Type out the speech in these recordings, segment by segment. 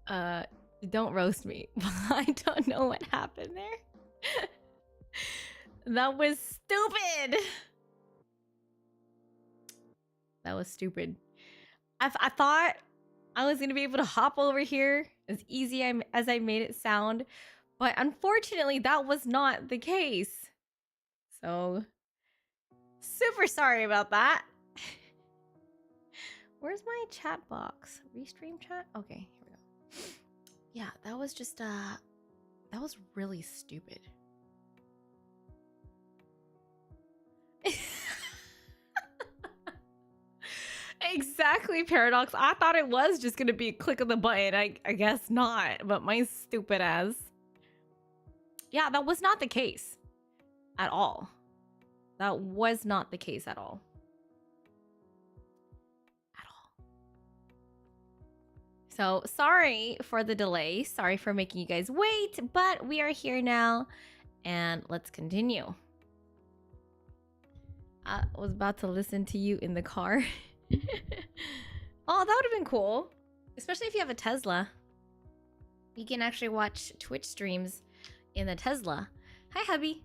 Uh, don't roast me. I don't know what happened there. That was stupid. That was stupid. I thought I was gonna be able to hop over here as easy as I made it sound, but unfortunately that was not the case. So, super sorry about that. Where's my chat box? Restream chat? Okay, here we go. Yeah, that was just that was really stupid. Exactly, Paradox. I thought it was just gonna be a click of the button. I guess not, but my stupid ass. Yeah, that was not the case at all. That was not the case at all. At all. So sorry for the delay. Sorry for making you guys wait, but we are here now and let's continue. I was about to listen to you in the car. Oh, that would have been cool. Especially if you have a Tesla. You can actually watch Twitch streams in the Tesla. Hi, hubby.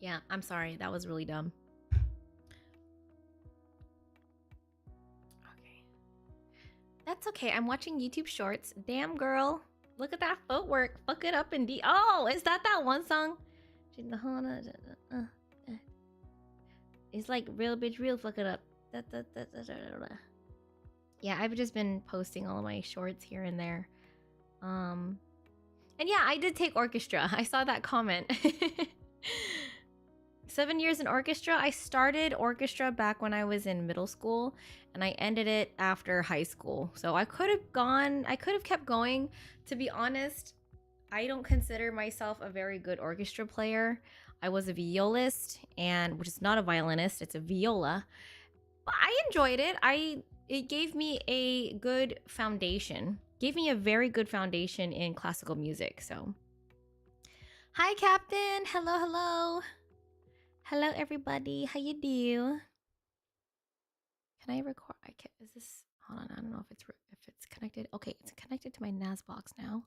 Yeah, I'm sorry. That was really dumb. Okay. That's okay. I'm watching YouTube shorts. Damn, girl. Look at that footwork. Fuck it up indeed. Oh, is that one song? It's like real bitch, real fuck it up. Yeah, I've just been posting all of my shorts here and there. And yeah, I did take orchestra. I saw that comment. 7 years in orchestra. I started orchestra back when I was in middle school and I ended it after high school. So I could have kept going. To be honest, I don't consider myself a very good orchestra player. I was a violist, and which is not a violinist, it's a viola. But I enjoyed it. It gave me a good foundation. Gave me a very good foundation in classical music. So, hi, Captain. Hello, hello. Hello, everybody. How you do? Can I record? Is this? Hold on. I don't know if it's connected. Okay, it's connected to my NAS box now.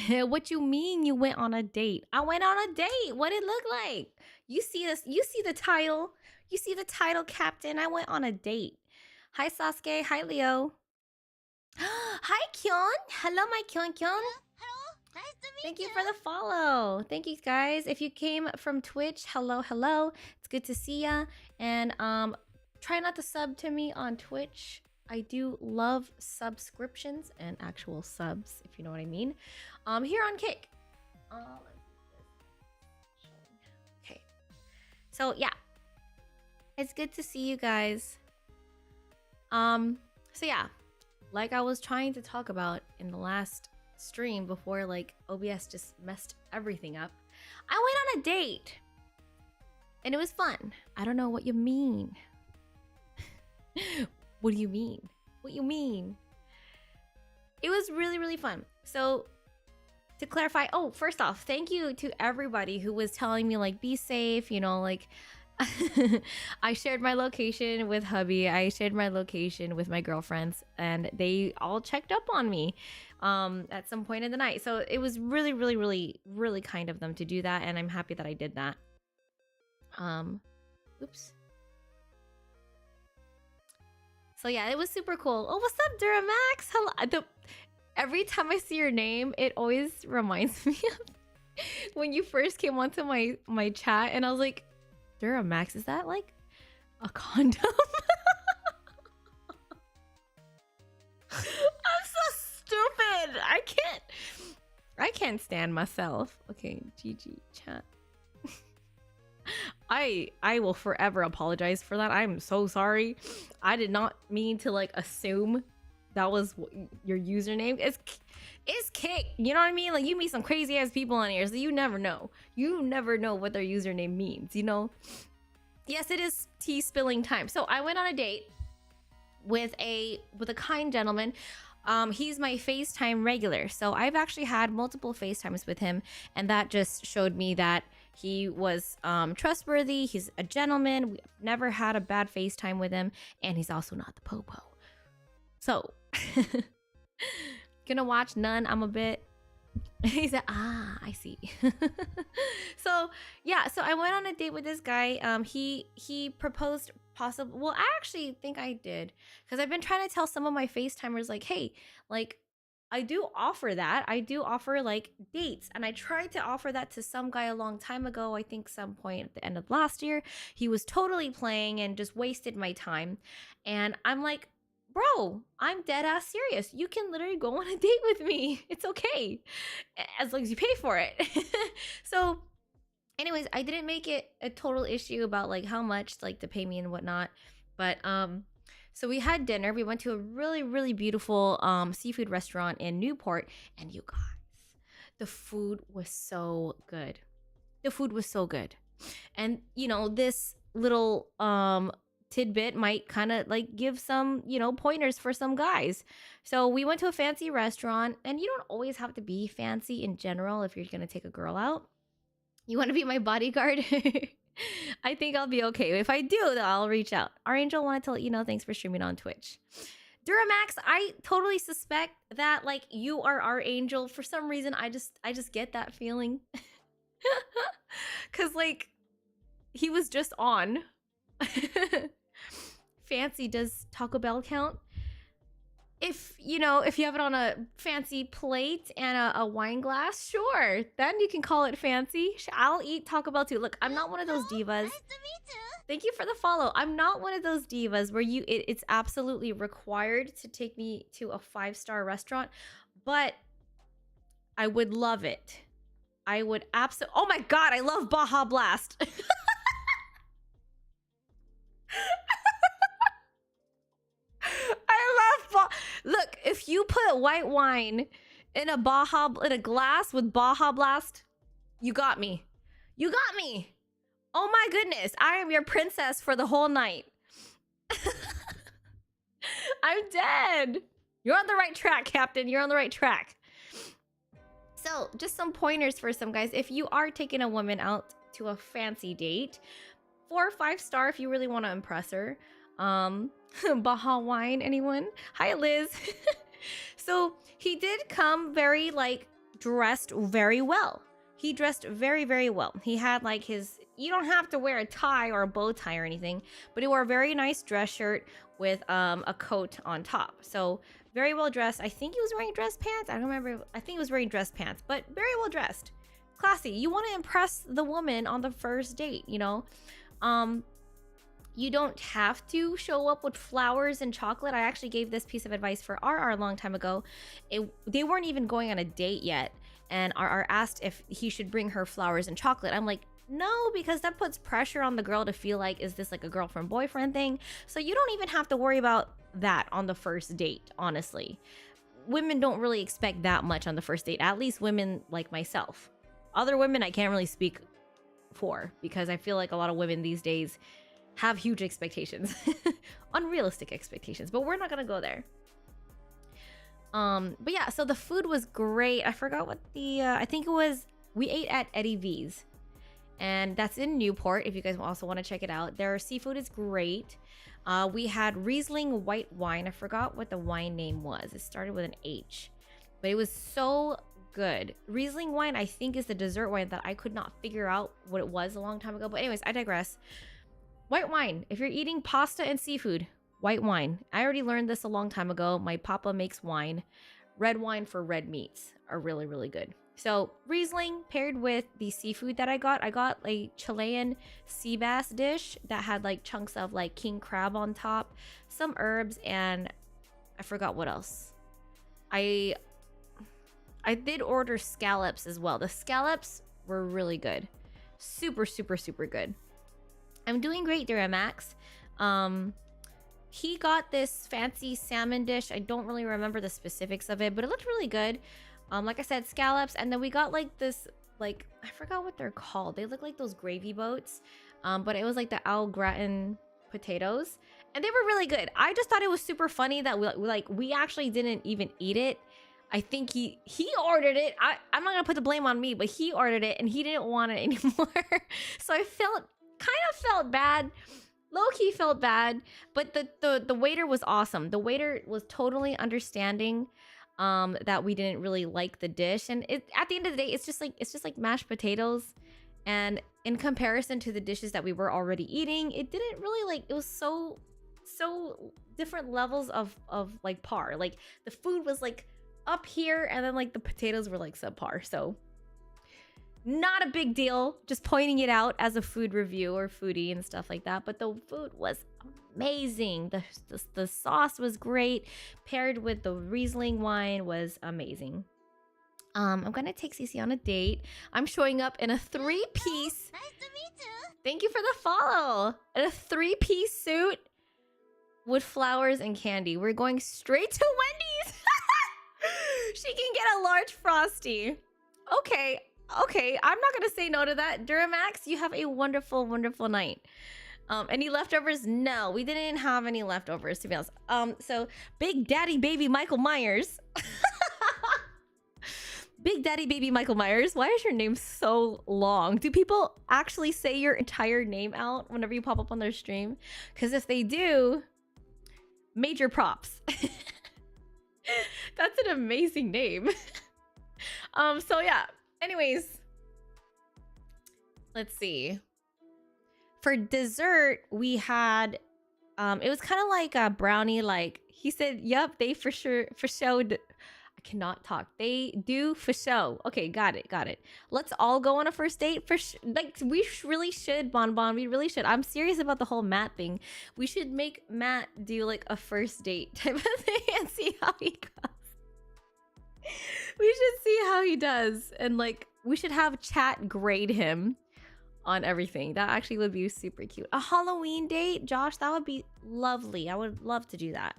What you mean you went on a date? I went on a date. What did it look like? You see this? You see the title? You see the title, Captain? I went on a date. Hi, Sasuke. Hi, Leo. Hi, Kyon. Hello, my Kyon. Hello. Nice to meet Thank you for the follow. Thank you, guys. If you came from Twitch, hello, hello. It's good to see ya. And try not to sub to me on Twitch. I do love subscriptions and actual subs, if you know what I mean. Here on Kick. Okay. So yeah, it's good to see you guys. So yeah, like I was trying to talk about in the last stream before like OBS just messed everything up. I went on a date and it was fun. I don't know what you mean. What do you mean? What you mean? It was really, really fun. So to clarify, oh, first off, thank you to everybody who was telling me like be safe, you know, like I shared my location with hubby. I shared my location with my girlfriends and they all checked up on me at some point in the night. So it was really, really, really, really kind of them to do that. And I'm happy that I did that. Oops. So yeah, it was super cool. Oh, what's up, Duramax? Hello. Every time I see your name, it always reminds me of when you first came onto my chat and I was like, Duramax, is that like a condom? I'm so stupid. I can't stand myself. Okay, GG chat. I will forever apologize for that. I'm so sorry. I did not mean to like assume that was your username. It's Kick. You know what I mean? Like you meet some crazy ass people on here, so you never know. You never know what their username means, you know? Yes, it is tea spilling time. So I went on a date with a kind gentleman. He's my FaceTime regular. So I've actually had multiple FaceTimes with him, and that just showed me that He was trustworthy. He's a gentleman. We've never had a bad FaceTime with him, and he's also not the popo. So, gonna watch none. I'm a bit. He said, I see. So yeah, so I went on a date with this guy. He proposed possible. Well, I actually think I did, because I've been trying to tell some of my FaceTimers like, hey, like I do offer that. I do offer like dates, and I tried to offer that to some guy a long time ago. I think some point at the end of last year, he was totally playing and just wasted my time. And I'm like, bro, I'm dead ass serious. You can literally go on a date with me. It's okay, as long as you pay for it. So, anyways, I didn't make it a total issue about like how much like to pay me and whatnot. But so we had dinner. We went to a really, really beautiful seafood restaurant in Newport, and you guys, the food was so good. The food was so good. And you know, this little tidbit might kind of like give some, you know, pointers for some guys. So we went to a fancy restaurant, and you don't always have to be fancy in general if you're gonna take a girl out. You want to be my bodyguard? I think I'll be okay. If I do, then I'll reach out. Our Angel wanted to let you know, thanks for streaming on Twitch. Duramax, I totally suspect that like you are our Angel. For some reason, I just get that feeling. Cause like he was just on. Fancy, does Taco Bell count? If you know, if you have it on a fancy plate and a wine glass, sure, then you can call it fancy. I'll eat Taco Bell too. Look, I'm not one of those divas. Nice to meet you. Thank you for the follow. I'm not one of those divas where it's absolutely required to take me to a 5-star restaurant, but I would love it. I would absolutely. Oh my god, I love Baja Blast. Look, if you put white wine in a glass with Baja Blast, you got me. You got me. Oh my goodness, I am your princess for the whole night. I'm dead. You're on the right track, Captain. You're on the right track. So, just some pointers for some guys. If you are taking a woman out to a fancy date, 4 or 5 star if you really want to impress her. Baja wine, anyone? Hi, Liz. So he did come very like dressed very well. He dressed very, very well. He had like his, you don't have to wear a tie or a bow tie or anything, but he wore a very nice dress shirt with a coat on top. So very well dressed. I think he was wearing dress pants. I don't remember. I think he was wearing dress pants, but very well dressed. Classy. You want to impress the woman on the first date, you know? You don't have to show up with flowers and chocolate. I actually gave this piece of advice for RR a long time ago. They weren't even going on a date yet, and RR asked if he should bring her flowers and chocolate. I'm like, no, because that puts pressure on the girl to feel like, is this like a girlfriend-boyfriend thing? So you don't even have to worry about that on the first date, honestly. Women don't really expect that much on the first date, at least women like myself. Other women I can't really speak for, because I feel like a lot of women these days have huge expectations. Unrealistic expectations, but we're not gonna go there. But yeah, so the food was great. I forgot what the I think it was, we ate at Eddie V's, and that's in Newport if you guys also want to check it out. Their seafood is great. We had Riesling white wine. I forgot what the wine name was. It started with an H, but it was so good. Riesling wine, I think, is the dessert wine that I could not figure out what it was a long time ago. But anyways, I digress. White wine. If you're eating pasta and seafood, white wine. I already learned this a long time ago. My papa makes wine. Red wine for red meats are really, really good. So Riesling paired with the seafood that I got a Chilean sea bass dish that had like chunks of like king crab on top, some herbs, and I forgot what else. I did order scallops as well. The scallops were really good. Super, super, super good. I'm doing great, Duramax. He got this fancy salmon dish. I don't really remember the specifics of it, but it looked really good. Like I said, scallops, and then we got like this, like, I forgot what they're called. They look like those gravy boats, but it was like the au gratin potatoes, and they were really good. I just thought it was super funny that we actually didn't even eat it. I think he ordered it. I'm not gonna put the blame on me, but he ordered it and he didn't want it anymore. So I kind of felt bad. Low-key felt bad, but the waiter was awesome. The waiter was totally understanding that we didn't really like the dish. And at the end of the day, it's just like mashed potatoes. And in comparison to the dishes that we were already eating, it didn't really like, it was so different levels of like par. Like the food was like up here and then like the potatoes were like subpar. So not a big deal, just pointing it out as a food review or foodie and stuff like that. But the food was amazing. The sauce was great, paired with the Riesling wine was amazing. I'm gonna take Cece on a date. I'm showing up in a 3-piece. Nice to meet you. Thank you for the follow. In a 3-piece suit with flowers and candy. We're going straight to Wendy's. She can get a large Frosty. Okay, I'm not gonna say no to that. Duramax, you have a wonderful, wonderful night. Any leftovers? No, we didn't have any leftovers, to be honest. So Big Daddy Baby Michael Myers. Big Daddy Baby Michael Myers, why is your name so long? Do people actually say your entire name out whenever you pop up on their stream? Because if they do, major props. That's an amazing name. So yeah, anyways, let's see. For dessert, we had, it was kind of like a brownie, like, he said, yep, they for sure, I cannot talk. They do for show. Okay, got it. Let's all go on a first date for like we really should, Bonbon. We really should. I'm serious about the whole Matt thing. We should make Matt do like a first date type of thing and see how he goes. We should see how he does, and like we should have chat grade him on everything. That actually would be super cute. A Halloween date, Josh, that would be lovely. I would love to do that.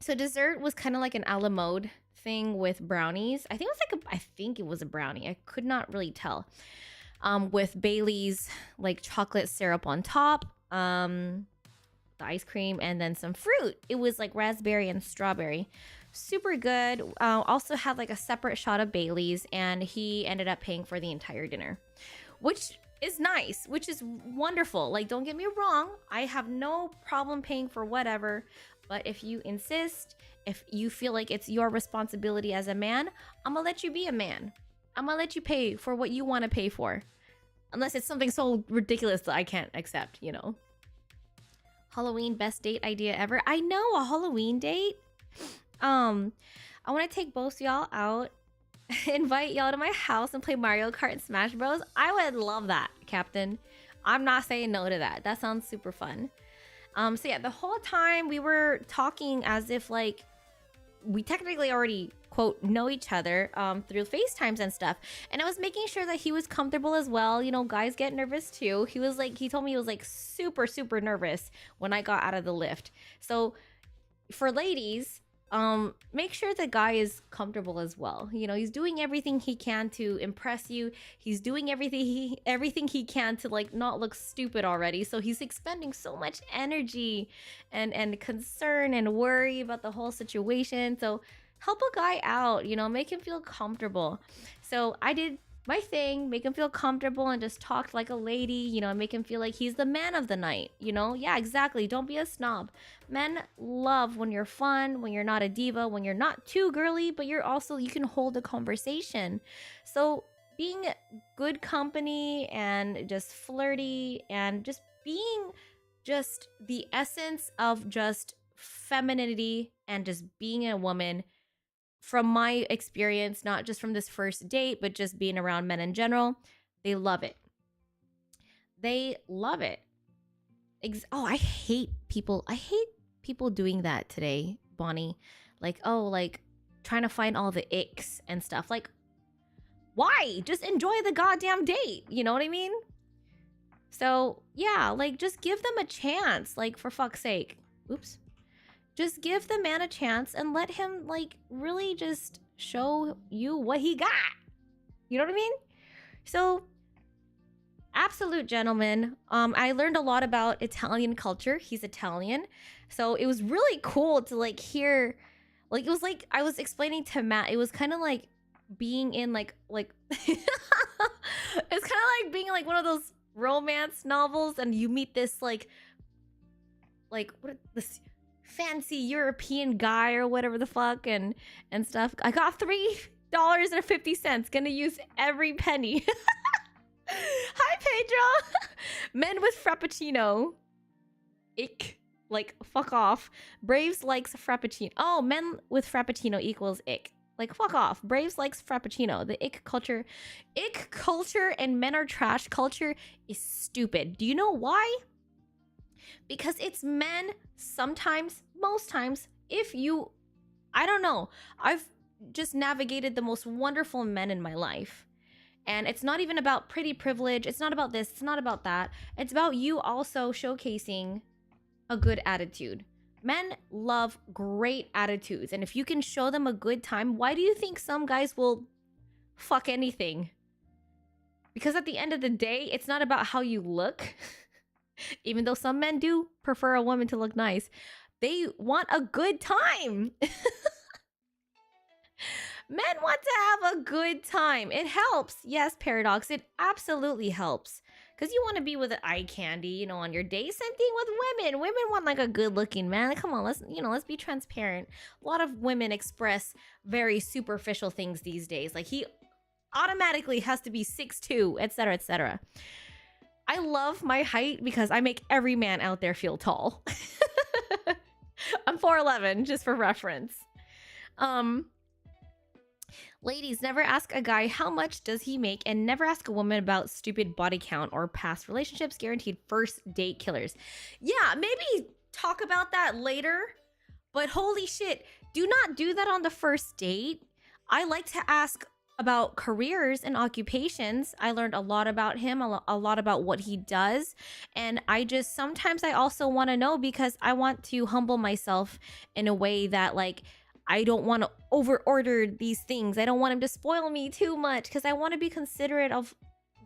So dessert was kind of like an a la mode thing with brownies. I think it was a brownie. I could not really tell. With Bailey's like chocolate syrup on top, the ice cream, and then some fruit. It was like raspberry and strawberry. Super good. Also had like a separate shot of Bailey's, and he ended up paying for the entire dinner, which is nice, which is wonderful. Like, don't get me wrong, I have no problem paying for whatever. But if you insist, if you feel like it's your responsibility as a man, I'm gonna let you be a man. I'm gonna let you pay for what you want to pay for. Unless it's something so ridiculous that I can't accept, you know. Halloween best date idea ever. I know, a Halloween date. I want to take both y'all out, invite y'all to my house and play Mario Kart and Smash Bros. I would love that, Captain. I'm not saying no to that. That sounds super fun. So yeah, the whole time we were talking as if like we technically already quote know each other through FaceTimes and stuff, and I was making sure that he was comfortable as well. You know, guys get nervous too. He told me he was like super nervous when I got out of the lift. So for ladies, make sure the guy is comfortable as well. You know, he's doing everything he can to impress you. He's doing everything he can to like not look stupid already. So he's expending so much energy and concern and worry about the whole situation. So help a guy out, you know, make him feel comfortable. So I did my thing, make him feel comfortable and just talked like a lady, you know, make him feel like he's the man of the night, you know? Yeah, exactly. Don't be a snob. Men love when you're fun, when you're not a diva, when you're not too girly, but you can hold a conversation. So being good company and just flirty and just being just the essence of just femininity and just being a woman, from my experience, not just from this first date, but just being around men in general, they love it. They love it. I hate people. I hate people doing that today, Bonnie. Like, like trying to find all the icks and stuff. Like, why? Just enjoy the goddamn date. You know what I mean? So, yeah, like, just give them a chance. Like, for fuck's sake. Oops. Just give the man a chance and let him, like, really just show you what he got. You know what I mean? So, absolute gentleman. I learned a lot about Italian culture. He's Italian. So, it was really cool to, like, hear, Like it was like I was explaining to Matt. It was kind of like being in like it's kind of like being like one of those romance novels, and you meet this like what this fancy European guy or whatever the fuck and stuff. I got $3.50. Gonna use every penny. Hi Pedro. Men with Frappuccino. Ick. Like, fuck off. Braves likes Frappuccino. Oh, men with Frappuccino equals ick. Like, fuck off. Braves likes Frappuccino. The ick culture and men are trash culture is stupid. Do you know why? Because it's men sometimes, most times, I don't know. I've just navigated the most wonderful men in my life. And it's not even about pretty privilege. It's not about this. It's not about that. It's about you also showcasing a good attitude. Men love great attitudes. And if you can show them a good time, why do you think some guys will fuck anything? Because at the end of the day, it's not about how you look. Even though some men do prefer a woman to look nice, they want a good time. Men want to have a good time. It helps. Yes, Paradox, it absolutely helps. Because you want to be with eye candy, you know, on your date. Same thing with women. Women want like a good looking man. Come on, let's be transparent. A lot of women express very superficial things these days. Like he automatically has to be 6'2", etc., etc. I love my height because I make every man out there feel tall. I'm 4'11", just for reference. Ladies, never ask a guy how much does he make, and never ask a woman about stupid body count or past relationships. Guaranteed first date killers. Yeah, maybe talk about that later, but holy shit, do not do that on the first date. I like to ask about careers and occupations. I learned a lot about him, a lot about what he does, and sometimes I also want to know because I want to humble myself in a way that like I don't want to overorder these things. I don't want him to spoil me too much because I want to be considerate of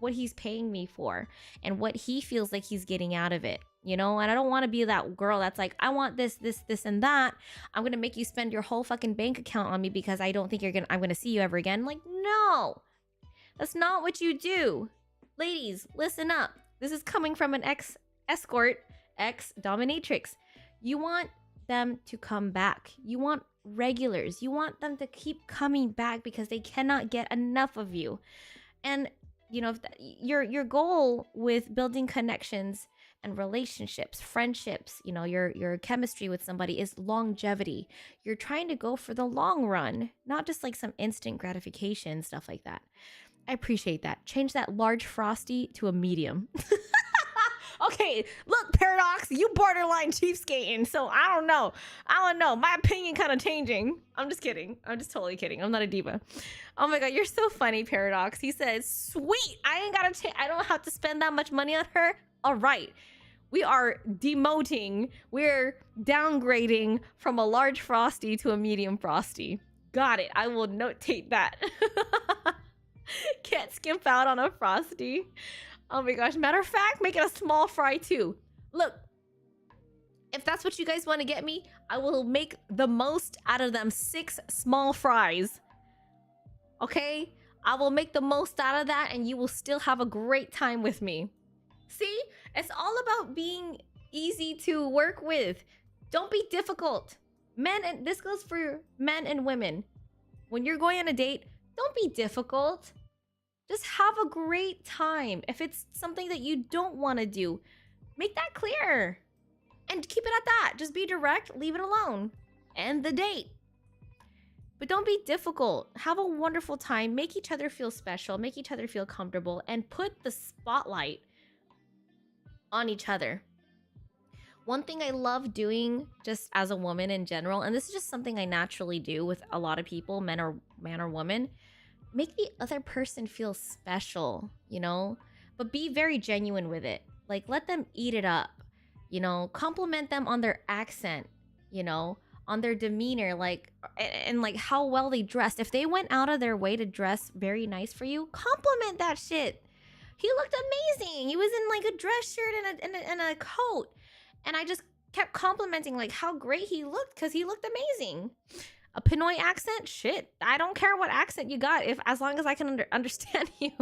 what he's paying me for and what he feels like he's getting out of it, you know? And I don't want to be that girl that's like, I want this, and that. I'm going to make you spend your whole fucking bank account on me because I don't think I'm going to see you ever again. Like, no, that's not what you do. Ladies, listen up. This is coming from an ex-escort, ex-dominatrix. You want them to come back. You want regulars. You want them to keep coming back because they cannot get enough of you. And you know, your goal with building connections and relationships, friendships, you know, your chemistry with somebody is longevity. You're trying to go for the long run, not just like some instant gratification, stuff like that. I appreciate that. Change that large frosty to a medium. Okay, look, Paradox, you borderline cheapskating, so I don't know. My opinion kind of changing. I'm just kidding. I'm just totally kidding. I'm not a diva. Oh my god, you're so funny, Paradox. He says, sweet, I don't have to spend that much money on her. All right. We are demoting. We're downgrading from a large frosty to a medium frosty. Got it. I will notate that. Can't skimp out on a frosty. Oh my gosh. Matter of fact, make it a small fry too. Look, if that's what you guys want to get me, I will make the most out of them 6 small fries. Okay? I will make the most out of that and you will still have a great time with me. See? It's all about being easy to work with. Don't be difficult. And this goes for men and women. When you're going on a date, don't be difficult. Just have a great time. If it's something that you don't want to do, make that clear. And keep it at that. Just be direct, leave it alone. End the date. But don't be difficult. Have a wonderful time. Make each other feel special. Make each other feel comfortable. And put the spotlight on each other. One thing I love doing just as a woman in general, and this is just something I naturally do with a lot of people, man or woman, make the other person feel special, you know? But be very genuine with it. Like, let them eat it up, you know? Compliment them on their accent, you know? On their demeanor, like, and like how well they dressed. If they went out of their way to dress very nice for you, compliment that shit. He looked amazing. He was in like a dress shirt and a coat. And I just kept complimenting like how great he looked because he looked amazing. A Pinoy accent? Shit, I don't care what accent you got, if as long as I can understand you.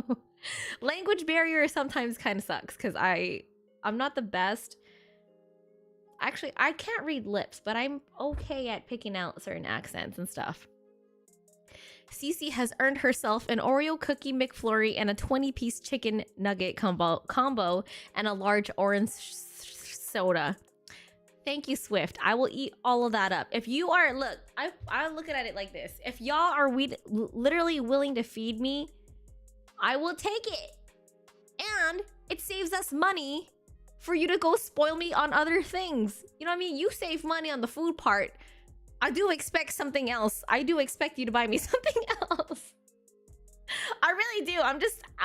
Language barrier sometimes kind of sucks because I'm not the best. Actually, I can't read lips, but I'm okay at picking out certain accents and stuff. Cece has earned herself an Oreo cookie McFlurry and a 20-piece chicken nugget combo and a large orange soda. Thank you, Swift. I will eat all of that up. If you are, look, I'm looking at it like this. If y'all are literally willing to feed me, I will take it. And it saves us money for you to go spoil me on other things. You know what I mean? You save money on the food part. I do expect something else. I do expect you to buy me something else. I really do.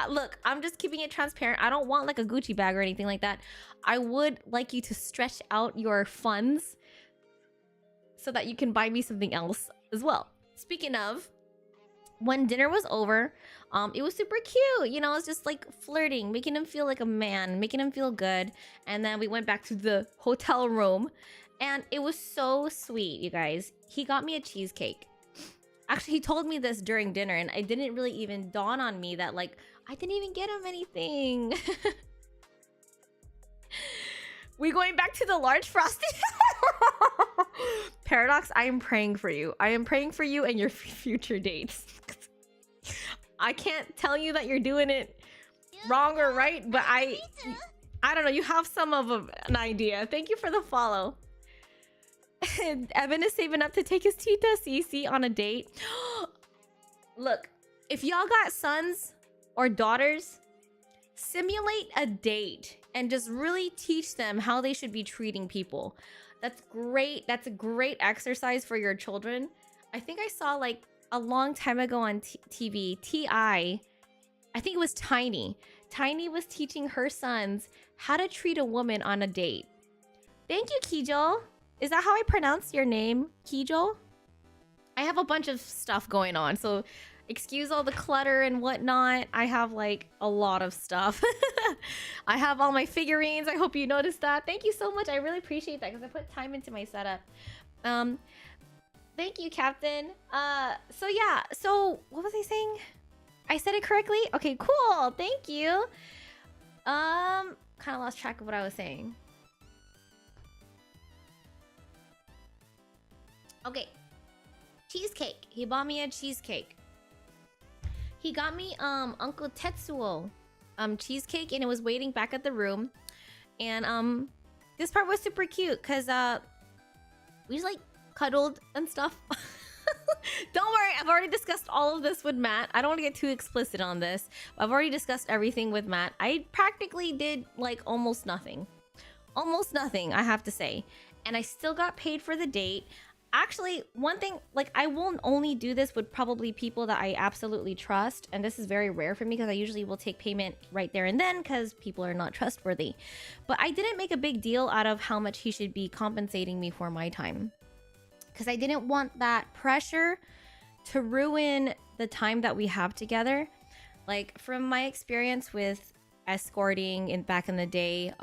Look, I'm just keeping it transparent. I don't want like a Gucci bag or anything like that. I would like you to stretch out your funds so that you can buy me something else as well. Speaking of, when dinner was over, it was super cute. You know, it's just like flirting, making him feel like a man, making him feel good. And then we went back to the hotel room and it was so sweet, you guys. He got me a cheesecake. Actually, he told me this during dinner and it didn't really even dawn on me that like, I didn't even get him anything. We going back to the large frosty? Paradox, I am praying for you. I am praying for you and your future dates. I can't tell you that you're doing it wrong or right, but I don't know. You have some of an idea. Thank you for the follow. Evan is saving up to take his Tita Cece on a date. Look, if y'all got sons or daughters, simulate a date and just really teach them how they should be treating people. That's great. That's a great exercise for your children. I think I saw like a long time ago on TV, I think it was Tiny. Tiny was teaching her sons how to treat a woman on a date. Thank you, Kijo. Is that how I pronounce your name, Kijo? I have a bunch of stuff going on, so excuse all the clutter and whatnot. I have like a lot of stuff. I have all my figurines. I hope you noticed that. Thank you so much. I really appreciate that because I put time into my setup. Thank you, Captain. So yeah. So what was I saying? I said it correctly? Okay, cool. Thank you. Kind of lost track of what I was saying. Okay. Cheesecake. He bought me a cheesecake. He got me Uncle Tetsuo cheesecake and it was waiting back at the room. And this part was super cute because we just like cuddled and stuff. Don't worry, I've already discussed all of this with Matt. I don't want to get too explicit on this. I've already discussed everything with Matt. I practically did like almost nothing. Almost nothing, I have to say. And I still got paid for the date. Actually, one thing, like I won't only do this with probably people that I absolutely trust. And this is very rare for me because I usually will take payment right there and then because people are not trustworthy. But I didn't make a big deal out of how much he should be compensating me for my time. Because I didn't want that pressure to ruin the time that we have together. Like from my experience with escorting back in the day,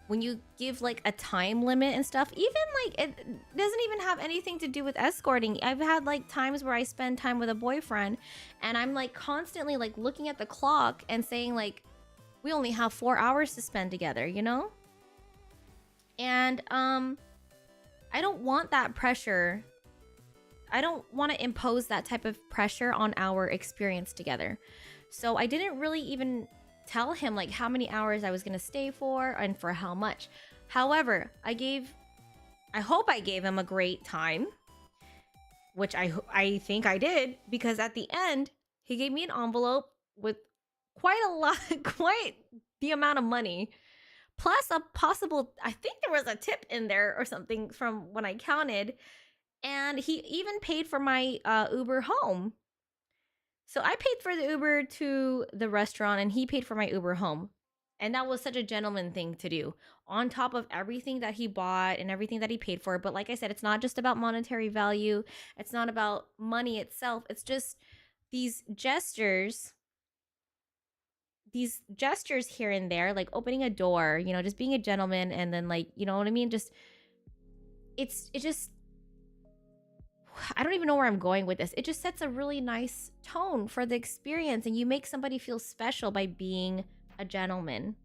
when you give like a time limit and stuff, even like it doesn't even have anything to do with escorting. I've had like times where I spend time with a boyfriend and I'm like constantly like looking at the clock and saying like, we only have 4 hours to spend together, you know? And I don't want that pressure. I don't want to impose that type of pressure on our experience together. So I didn't really even tell him like how many hours I was going to stay for and for how much. However, I hope I gave him a great time, which I think I did, because at the end, he gave me an envelope with quite the amount of money. Plus a possible, I think there was a tip in there or something from when I counted. And he even paid for my Uber home. So I paid for the Uber to the restaurant and he paid for my Uber home. And that was such a gentleman thing to do on top of everything that he bought and everything that he paid for. But like I said, it's not just about monetary value. It's not about money itself. It's just these gestures here and there, like opening a door, you know, just being a gentleman, and then like, you know what I mean? Just, it just, I don't even know where I'm going with this. It just sets a really nice tone for the experience, and you make somebody feel special by being a gentleman.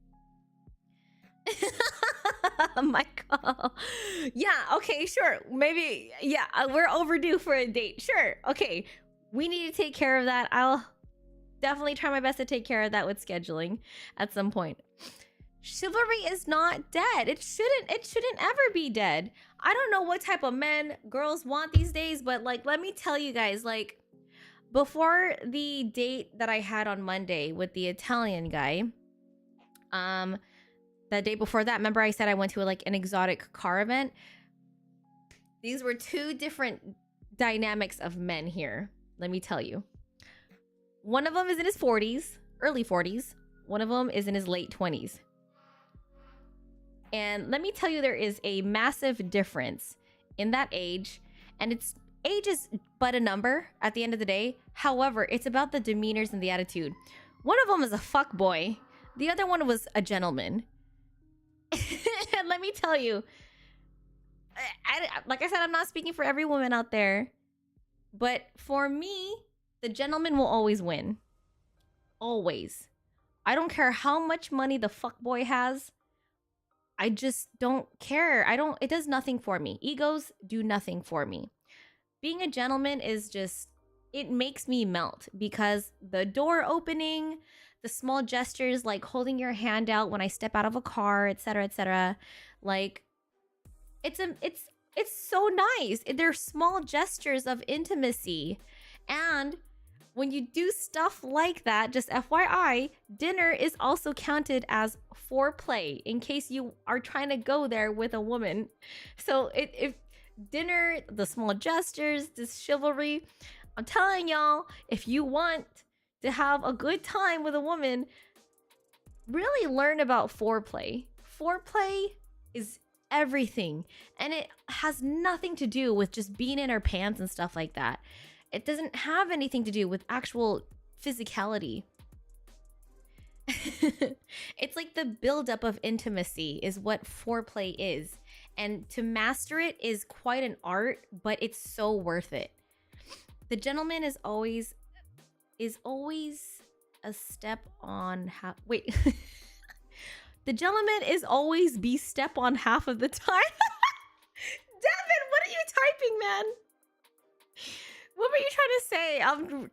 Michael. Yeah, okay, sure. Maybe, yeah, we're overdue for a date. Sure. Okay. We need to take care of that. I'll definitely try my best to take care of that with scheduling at some point. Chivalry is not dead. It shouldn't ever be dead. I don't know what type of men girls want these days, but like let me tell you guys, like before the date that I had on Monday with the Italian guy, the day before that, remember I said I went to an exotic car event? These were two different dynamics of men here. Let me tell you. One of them is in his 40s, early 40s. One of them is in his late 20s. And let me tell you, there is a massive difference in that age. And age is but a number at the end of the day. However, it's about the demeanors and the attitude. One of them is a fuck boy. The other one was a gentleman. And let me tell you, like I said, I'm not speaking for every woman out there. But for me, the gentleman will always win. Always. I don't care how much money the fuck boy has. I just don't care. It does nothing for me. Egos do nothing for me. Being a gentleman is just, it makes me melt because the door opening, the small gestures like holding your hand out when I step out of a car, etc., like it's so nice. They're small gestures of intimacy. And when you do stuff like that, just FYI, dinner is also counted as foreplay in case you are trying to go there with a woman. So if dinner, the small gestures, this chivalry, I'm telling y'all, if you want to have a good time with a woman, really learn about foreplay. Foreplay is everything, and it has nothing to do with just being in her pants and stuff like that. It doesn't have anything to do with actual physicality. It's like the buildup of intimacy is what foreplay is. And to master it is quite an art, but it's so worth it. The gentleman is always a step on half. Wait. The gentleman is always be step on half of the time. Devin, what are you typing, man? What were you trying to say?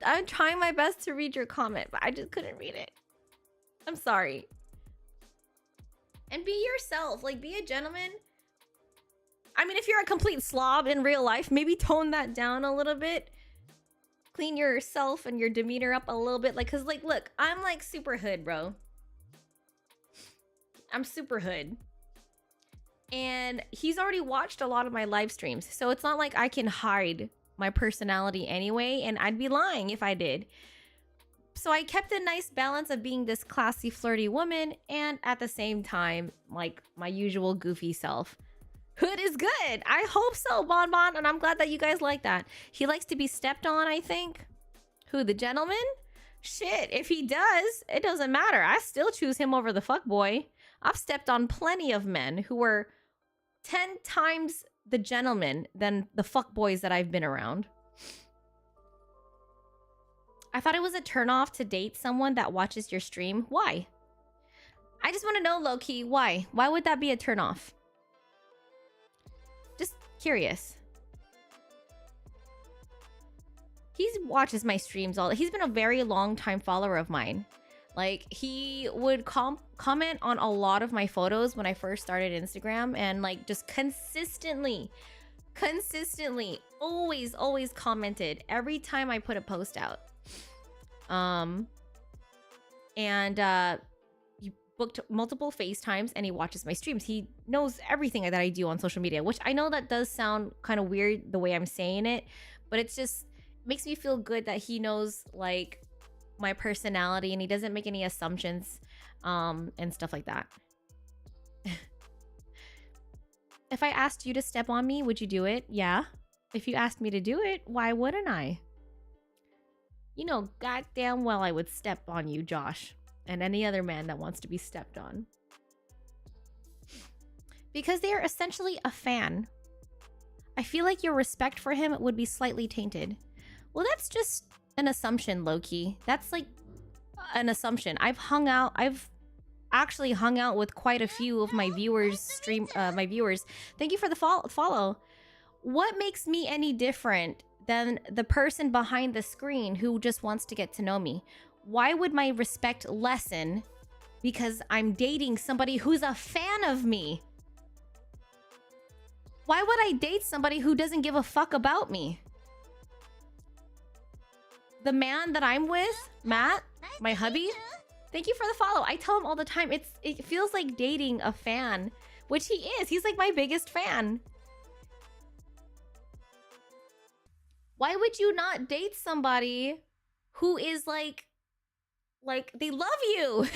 I'm trying my best to read your comment, but I just couldn't read it. I'm sorry. And be yourself. Like, be a gentleman. I mean, if you're a complete slob in real life, maybe tone that down a little bit. Clean yourself and your demeanor up a little bit. Like, cause like, look, I'm like super hood, bro. I'm super hood. And he's already watched a lot of my live streams. So it's not like I can hide my personality anyway, and I'd be lying if I did. So I kept a nice balance of being this classy, flirty woman, and at the same time, like my usual goofy self. Hood is good. I hope so, Bon Bon, and I'm glad that you guys like that. He likes to be stepped on, I think. Who, the gentleman? Shit, if he does, it doesn't matter. I still choose him over the fuckboy. I've stepped on plenty of men who were 10 times the gentleman than the fuckboys that I've been around. I thought it was a turnoff to date someone that watches your stream. Why? I just want to know, low-key, why? Why would that be a turnoff? Just curious. He watches my streams he's been a very long time follower of mine. Like, he would comment on a lot of my photos when I first started Instagram, and like just consistently always commented every time I put a post out. He booked multiple FaceTimes, and he watches my streams. He knows everything that I do on social media, which I know that does sound kind of weird the way I'm saying it, but it's just makes me feel good that he knows like my personality, and he doesn't make any assumptions and stuff like that. If I asked you to step on me, would you do it? Yeah. If you asked me to do it, why wouldn't I? You know goddamn well I would step on you, Josh, and any other man that wants to be stepped on. Because they are essentially a fan. I feel like your respect for him would be slightly tainted. Well, that's just an assumption, Loki. That's like an assumption. I've actually hung out with quite a few of my viewers. Thank you for the follow. What makes me any different than the person behind the screen who just wants to get to know me? Why would my respect lessen because I'm dating somebody who's a fan of me? Why would I date somebody who doesn't give a fuck about me? The man that I'm with, Matt, my hubby, thank you for the follow. I tell him all the time, it feels like dating a fan, which he is. He's like my biggest fan. Why would you not date somebody who is like they love you?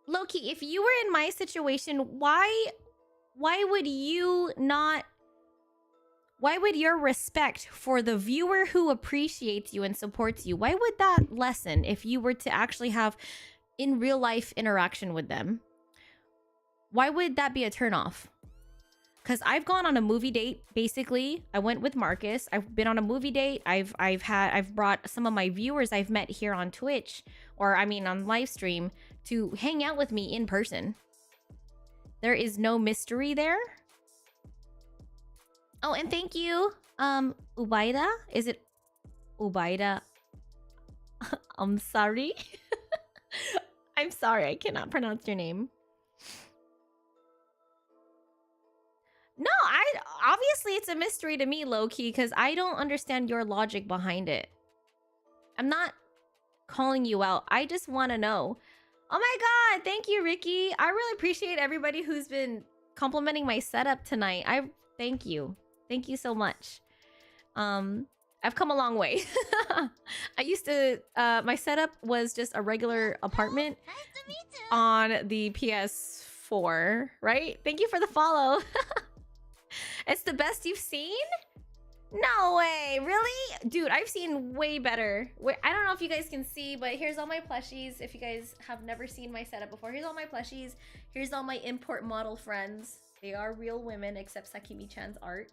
Loki, if you were in my situation, why would you not... Why would your respect for the viewer who appreciates you and supports you, why would that lessen if you were to actually have in real life interaction with them? Why would that be a turnoff? Because I've gone on a movie date, basically. I went with Marcus. I've been on a movie date. I've brought some of my viewers I've met here on Twitch, or I mean on live stream, to hang out with me in person. There is no mystery there. Oh, and thank you, Ubaida. Is it Ubaida? I'm sorry. I'm sorry, I cannot pronounce your name. No, obviously it's a mystery to me, low-key, because I don't understand your logic behind it. I'm not calling you out. I just want to know. Oh my god, thank you, Ricky. I really appreciate everybody who's been complimenting my setup tonight. Thank you. Thank you so much. I've come a long way. I used to, my setup was just a regular apartment on the PS4, right? Thank you for the follow. It's the best you've seen? No way, really? Dude, I've seen way better. I don't know if you guys can see, but here's all my plushies. If you guys have never seen my setup before, here's all my plushies. Here's all my import model friends. They are real women, except Sakimi-chan's art.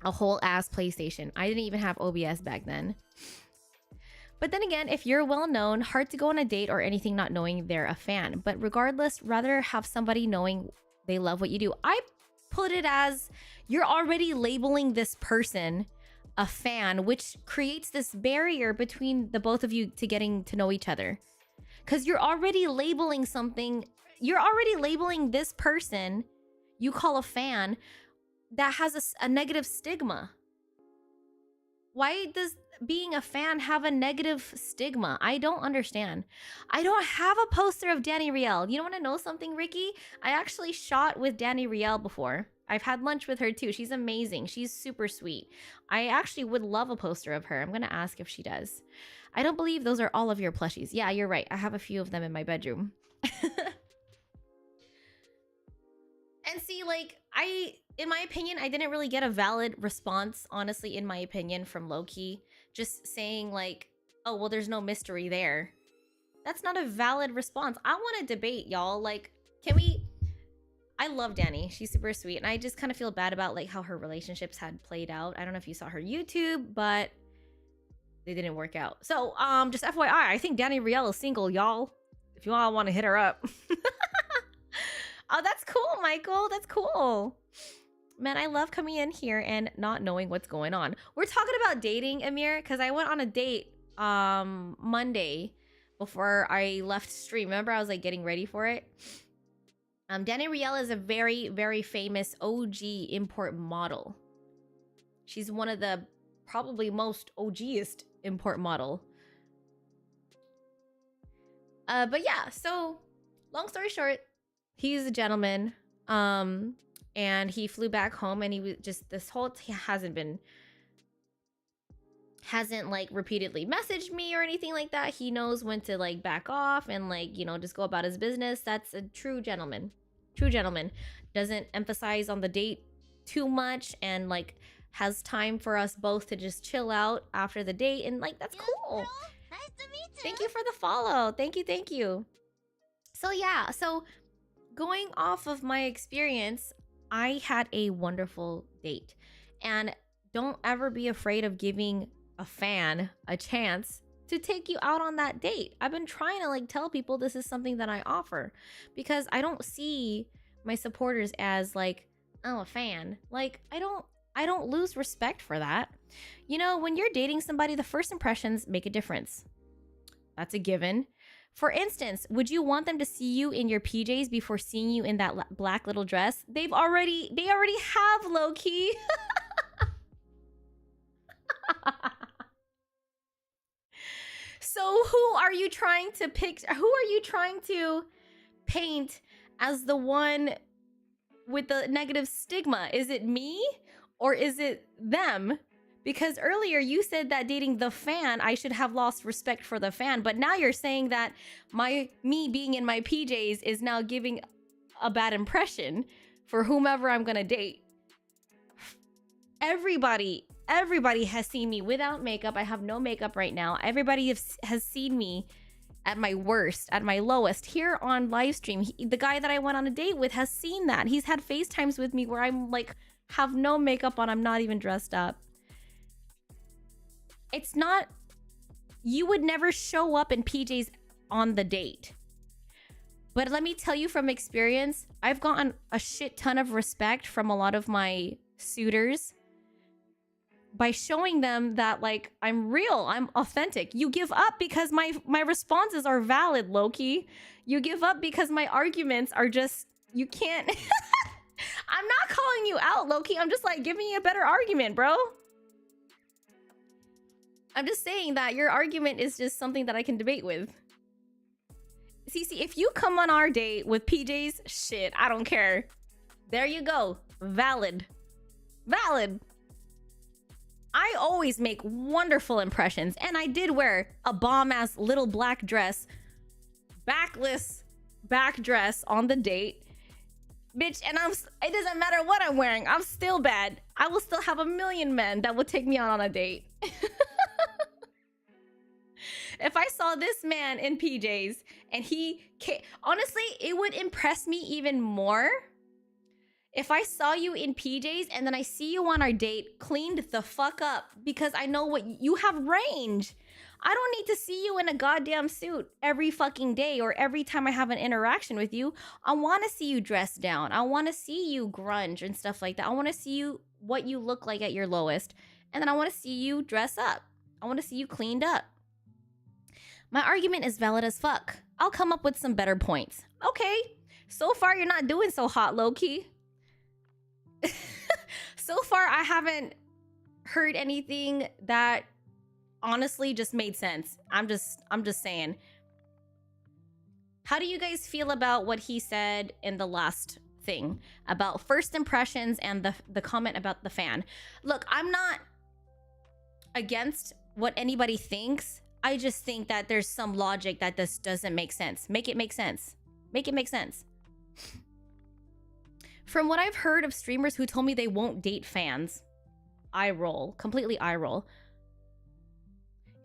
A whole ass PlayStation. I didn't even have OBS back then. But then again, if you're well known, hard to go on a date or anything not knowing they're a fan. But regardless, rather have somebody knowing they love what you do. I put it as you're already labeling this person a fan, which creates this barrier between the both of you to getting to know each other. Because you're already labeling something, you're already labeling this person you call a fan that has a negative stigma. Why does being a fan have a negative stigma? I don't understand. I don't have a poster of Danny Riel. You don't want to know something, Ricky? I actually shot with Danny Riel before. I've had lunch with her too. She's amazing. She's super sweet. I actually would love a poster of her. I'm going to ask if she does. I don't believe those are all of your plushies. Yeah, you're right. I have a few of them in my bedroom. And see, like, in my opinion, I didn't really get a valid response, honestly, in my opinion, from Loki. Just saying, like, oh, well, there's no mystery there. That's not a valid response. I want to debate, y'all. Like, can we... I love Danny. She's super sweet. And I just kind of feel bad about, like, how her relationships had played out. I don't know if you saw her YouTube, but they didn't work out. So, just FYI, I think Danny Riel is single, y'all. If you all want to hit her up. Oh, that's cool, Michael. That's cool. Man, I love coming in here and not knowing what's going on. We're talking about dating, Amir, because I went on a date Monday before I left stream. Remember, I was like getting ready for it. Danny Riel is a very, very famous OG import model. She's one of the probably most OG-est import model. But yeah, so long story short, he's a gentleman, and he flew back home, and he was just he hasn't like repeatedly messaged me or anything like that. He knows when to like back off and like, you know, just go about his business. That's a true gentleman. True gentleman. Doesn't emphasize on the date too much and like has time for us both to just chill out after the date, and like that's cool. Nice to meet you. Thank you for the follow. Thank you, thank you. So yeah, so going off of my experience, I had a wonderful date. And don't ever be afraid of giving a fan a chance to take you out on that date. I've been trying to like tell people this is something that I offer because I don't see my supporters as like, oh, a fan. Like I don't lose respect for that. You know, when you're dating somebody, the first impressions make a difference. That's a given. For instance, would you want them to see you in your PJs before seeing you in that black little dress? They already have, low key. So who are you trying to pick? Who are you trying to paint as the one with the negative stigma? Is it me or is it them? Because earlier you said that dating the fan, I should have lost respect for the fan, but now you're saying that me being in my PJs is now giving a bad impression for whomever I'm gonna date. Everybody has seen me without makeup. I have no makeup right now. Everybody has seen me at my worst, at my lowest here on live stream. The guy that I went on a date with has seen that. He's had FaceTimes with me where I'm like, have no makeup on. I'm not even dressed up. It's not, you would never show up in PJs on the date. But let me tell you from experience, I've gotten a shit ton of respect from a lot of my suitors by showing them that like I'm real, I'm authentic. You give up because my responses are valid, Loki. You give up because my arguments are just, you can't. I'm not calling you out, Loki. I'm just like giving you a better argument, bro. I'm just saying that your argument is just something that I can debate with. Cece, if you come on our date with PJs, shit, I don't care. There you go. Valid. Valid. I always make wonderful impressions, and I did wear a bomb-ass little black dress, backless back dress on the date. Bitch, and it doesn't matter what I'm wearing, I'm still bad. I will still have a million men that will take me out on a date. If I saw this man in PJs and he came, honestly, it would impress me even more if I saw you in PJs and then I see you on our date cleaned the fuck up because I know what you have range. I don't need to see you in a goddamn suit every fucking day or every time I have an interaction with you. I want to see you dressed down. I want to see you grunge and stuff like that. I want to see you what you look like at your lowest. And then I want to see you dress up. I want to see you cleaned up. My argument is valid as fuck. I'll come up with some better points. Okay, so far you're not doing so hot, low-key. So far I haven't heard anything that honestly just made sense. I'm just saying. How do you guys feel about what he said in the last thing about first impressions and the comment about the fan? Look, I'm not against what anybody thinks. I just think that there's some logic that this doesn't make sense. Make it make sense. Make it make sense. From what I've heard of streamers who told me they won't date fans, eye roll, completely eye roll.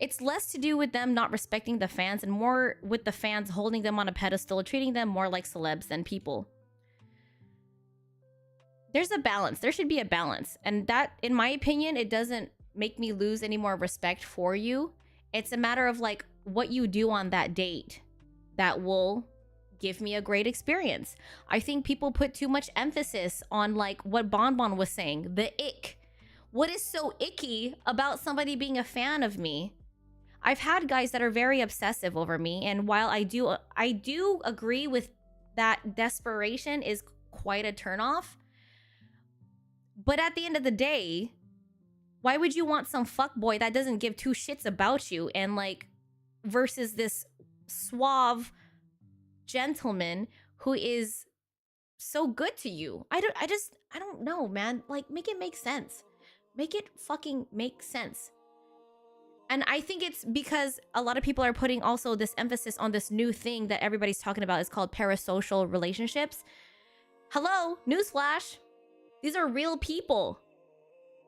It's less to do with them not respecting the fans and more with the fans holding them on a pedestal, treating them more like celebs than people. There's a balance. There should be a balance. And that, in my opinion, it doesn't make me lose any more respect for you. It's a matter of like what you do on that date that will give me a great experience. I think people put too much emphasis on like what Bonbon was saying, the ick. What is so icky about somebody being a fan of me? I've had guys that are very obsessive over me, and while I do agree with that desperation is quite a turnoff, but at the end of the day, why would you want some fuckboy that doesn't give two shits about you and like versus this suave gentleman who is so good to you? I don't know, man. Like, make it make sense. Make it fucking make sense. And I think it's because a lot of people are putting also this emphasis on this new thing that everybody's talking about. It's called parasocial relationships. Hello, newsflash. These are real people.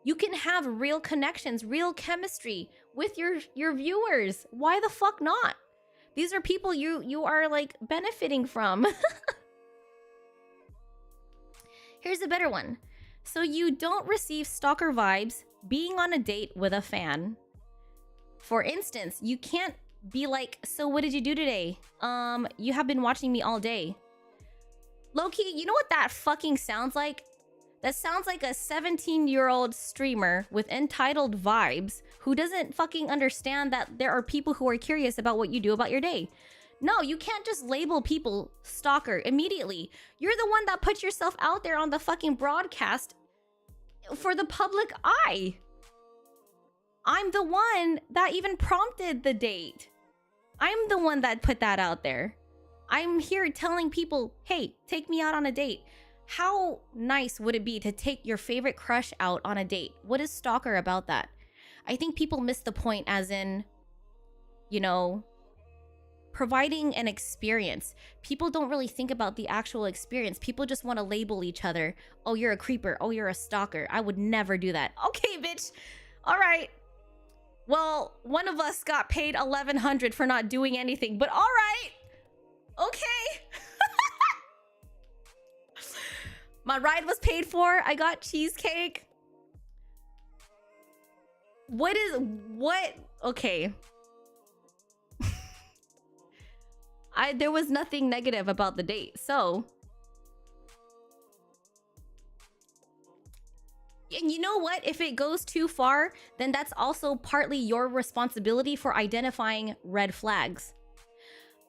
You can have real connections, real chemistry with your viewers. Why the fuck not? These are people you are like benefiting from. Here's a better one. So you don't receive stalker vibes being on a date with a fan. For instance, you can't be like, so what did you do today? You have been watching me all day. Low-key, you know what that fucking sounds like? That sounds like a 17-year-old streamer with entitled vibes who doesn't fucking understand that there are people who are curious about what you do about your day. No, you can't just label people stalker immediately. You're the one that put yourself out there on the fucking broadcast for the public eye. I'm the one that even prompted the date. I'm the one that put that out there. I'm here telling people, hey, take me out on a date. How nice would it be to take your favorite crush out on a date? What is stalker about that? I think people miss the point, as in, you know, providing an experience. People don't really think about the actual experience. People just want to label each other. Oh, you're a creeper. Oh, you're a stalker. I would never do that. Okay, bitch. All right. Well, one of us got paid $1,100 for not doing anything, but all right. Okay. My ride was paid for. I got cheesecake. What? Okay. There was nothing negative about the date, so. And you know what? If it goes too far, then that's also partly your responsibility for identifying red flags.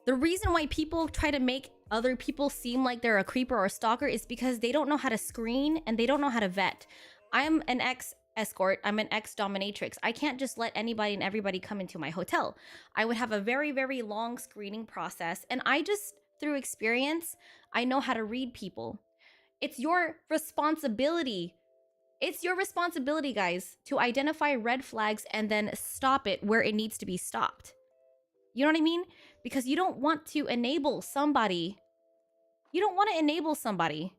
The reason why people try to make other people seem like they're a creeper or a stalker is because they don't know how to screen and they don't know how to vet. I'm an ex-escort. I'm an ex-dominatrix. I can't just let anybody and everybody come into my hotel. I would have a very, very long screening process. And I just, through experience, I know how to read people. It's your responsibility. It's your responsibility, guys, to identify red flags and then stop it where it needs to be stopped. You know what I mean? Because you don't want to enable somebody. You don't want to enable somebody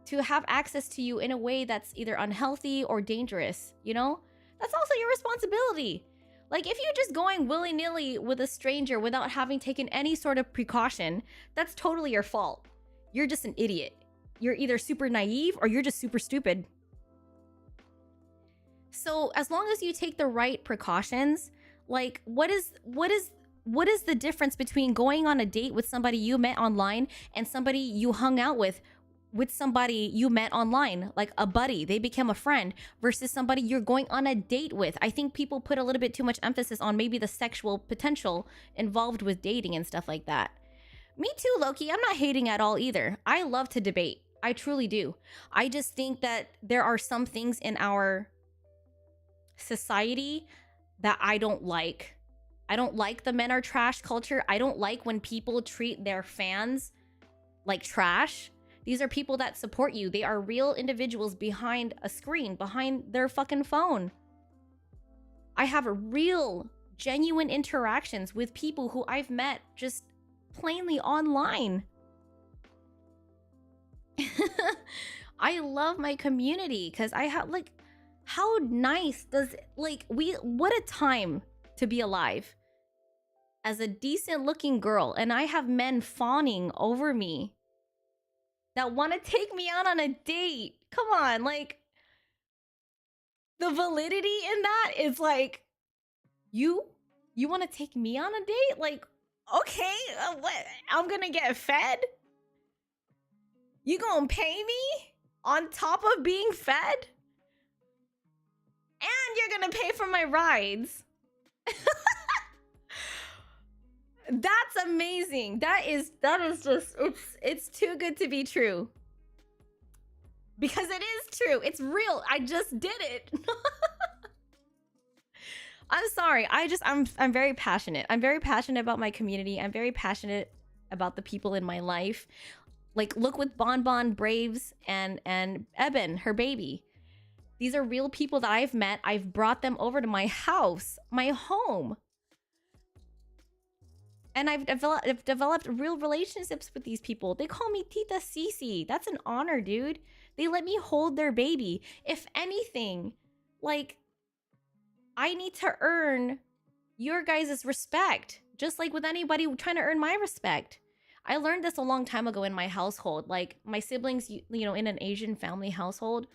to have access to you in a way that's either unhealthy or dangerous, you know? That's also your responsibility. Like, if you're just going willy-nilly with a stranger without having taken any sort of precaution, that's totally your fault. You're just an idiot. You're either super naive or you're just super stupid. So as long as you take the right precautions, like what is the difference between going on a date with somebody you met online and somebody you hung out with somebody you met online, like a buddy, they became a friend, versus somebody you're going on a date with? I think people put a little bit too much emphasis on maybe the sexual potential involved with dating and stuff like that. Me too, Loki. I'm not hating at all either. I love to debate. I truly do. I just think that there are some things in our society that I don't like. I don't like the men are trash culture. I don't like when people treat their fans like trash. These are people that support you. They are real individuals behind a screen, behind their fucking phone. I have real, genuine interactions with people who I've met just plainly online. I love my community because I have, like, how nice does, like, what a time to be alive as a decent looking girl, and I have men fawning over me that want to take me out on a date. Come on, like, the validity in that is like, you want to take me on a date? Like, okay, what? I'm gonna get fed? You gonna pay me on top of being fed? And you're gonna pay for my rides. That's amazing. That is just, it's too good to be true. Because it is true. It's real. I just did it. I'm sorry. I'm very passionate. I'm very passionate about my community. I'm very passionate about the people in my life. Like, look with Bon Bon, Braves, and Eben, her baby. These are real people that I've met. I've brought them over to my house, my home. And I've developed real relationships with these people. They call me Tita Cece. That's an honor, dude. They let me hold their baby. If anything, like, I need to earn your guys' respect, just like with anybody trying to earn my respect. I learned this a long time ago in my household. Like, my siblings, you know, in an Asian family household,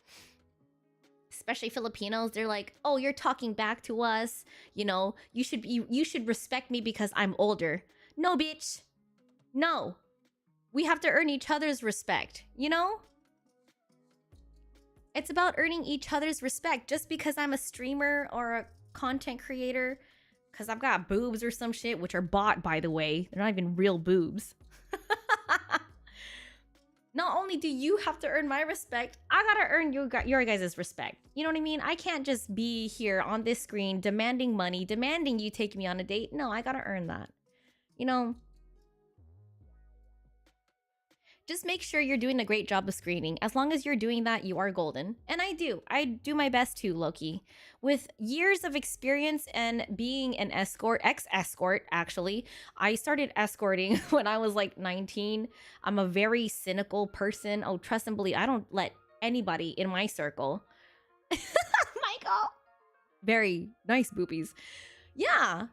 especially Filipinos, they're like, "Oh, you're talking back to us. You know, you should respect me because I'm older." No, bitch. No. We have to earn each other's respect, you know? It's about earning each other's respect. Just because I'm a streamer or a content creator, because I've got boobs or some shit, which are bought, by the way. They're not even real boobs. Not only do you have to earn my respect, I gotta earn your guys' respect. You know what I mean? I can't just be here on this screen demanding money, demanding you take me on a date. No, I gotta earn that. You know? Just make sure you're doing a great job of screening. As long as you're doing that, you are golden. And I do. I do my best too, Loki. With years of experience and being an escort, ex-escort, actually, I started escorting when I was like 19. I'm a very cynical person. Oh, trust and believe, I don't let anybody in my circle. Michael! Very nice boobies. Yeah.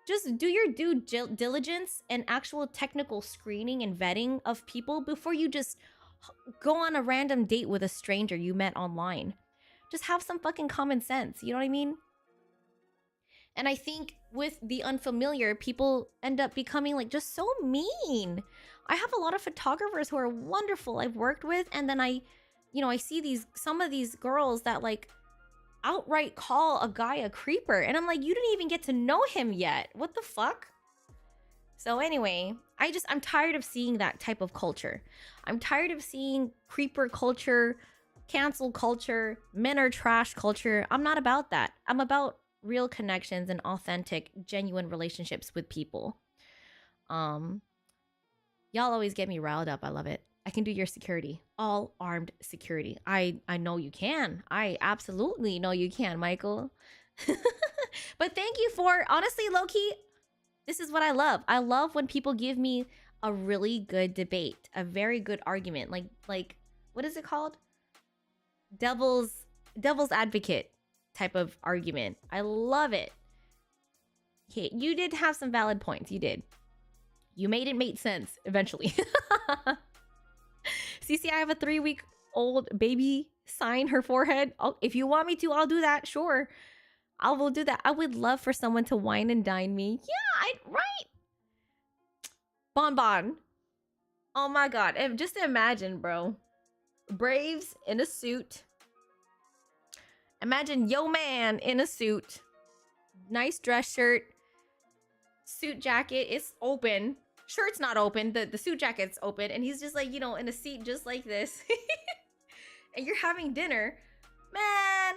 Just do your due diligence and actual technical screening and vetting of people before you just go on a random date with a stranger you met online. Just have some fucking common sense, you know what I mean? And I think with the unfamiliar, people end up becoming like just so mean. I have a lot of photographers who are wonderful I've worked with, and then I see some of these girls that like outright call a guy a creeper, and I'm like, you didn't even get to know him yet. What the fuck? So anyway, I'm tired of seeing that type of culture. I'm tired of seeing creeper culture, cancel culture, men are trash culture. I'm not about that. I'm about real connections and authentic, genuine relationships with people. Y'all always get me riled up. I love it. I can do your security. All armed security. I know you can. I absolutely know you can, Michael. But thank you for, honestly, Loki, this is what I love. I love when people give me a really good debate, a very good argument. Like what is it called? Devil's advocate type of argument. I love it. Okay, you did have some valid points. You did. You made it make sense eventually. CC, I have a 3-week-old baby. Sign her forehead. Oh, if you want me to, I'll do that. Sure. I will do that. I would love for someone to wine and dine me. Yeah, right. Bonbon. Oh my god. Just imagine, bro. Braves in a suit. Imagine yo man in a suit. Nice dress shirt. Suit jacket is open. Shirt's not open. The suit jacket's open. And he's just like, you know, in a seat just like this. And you're having dinner. Man.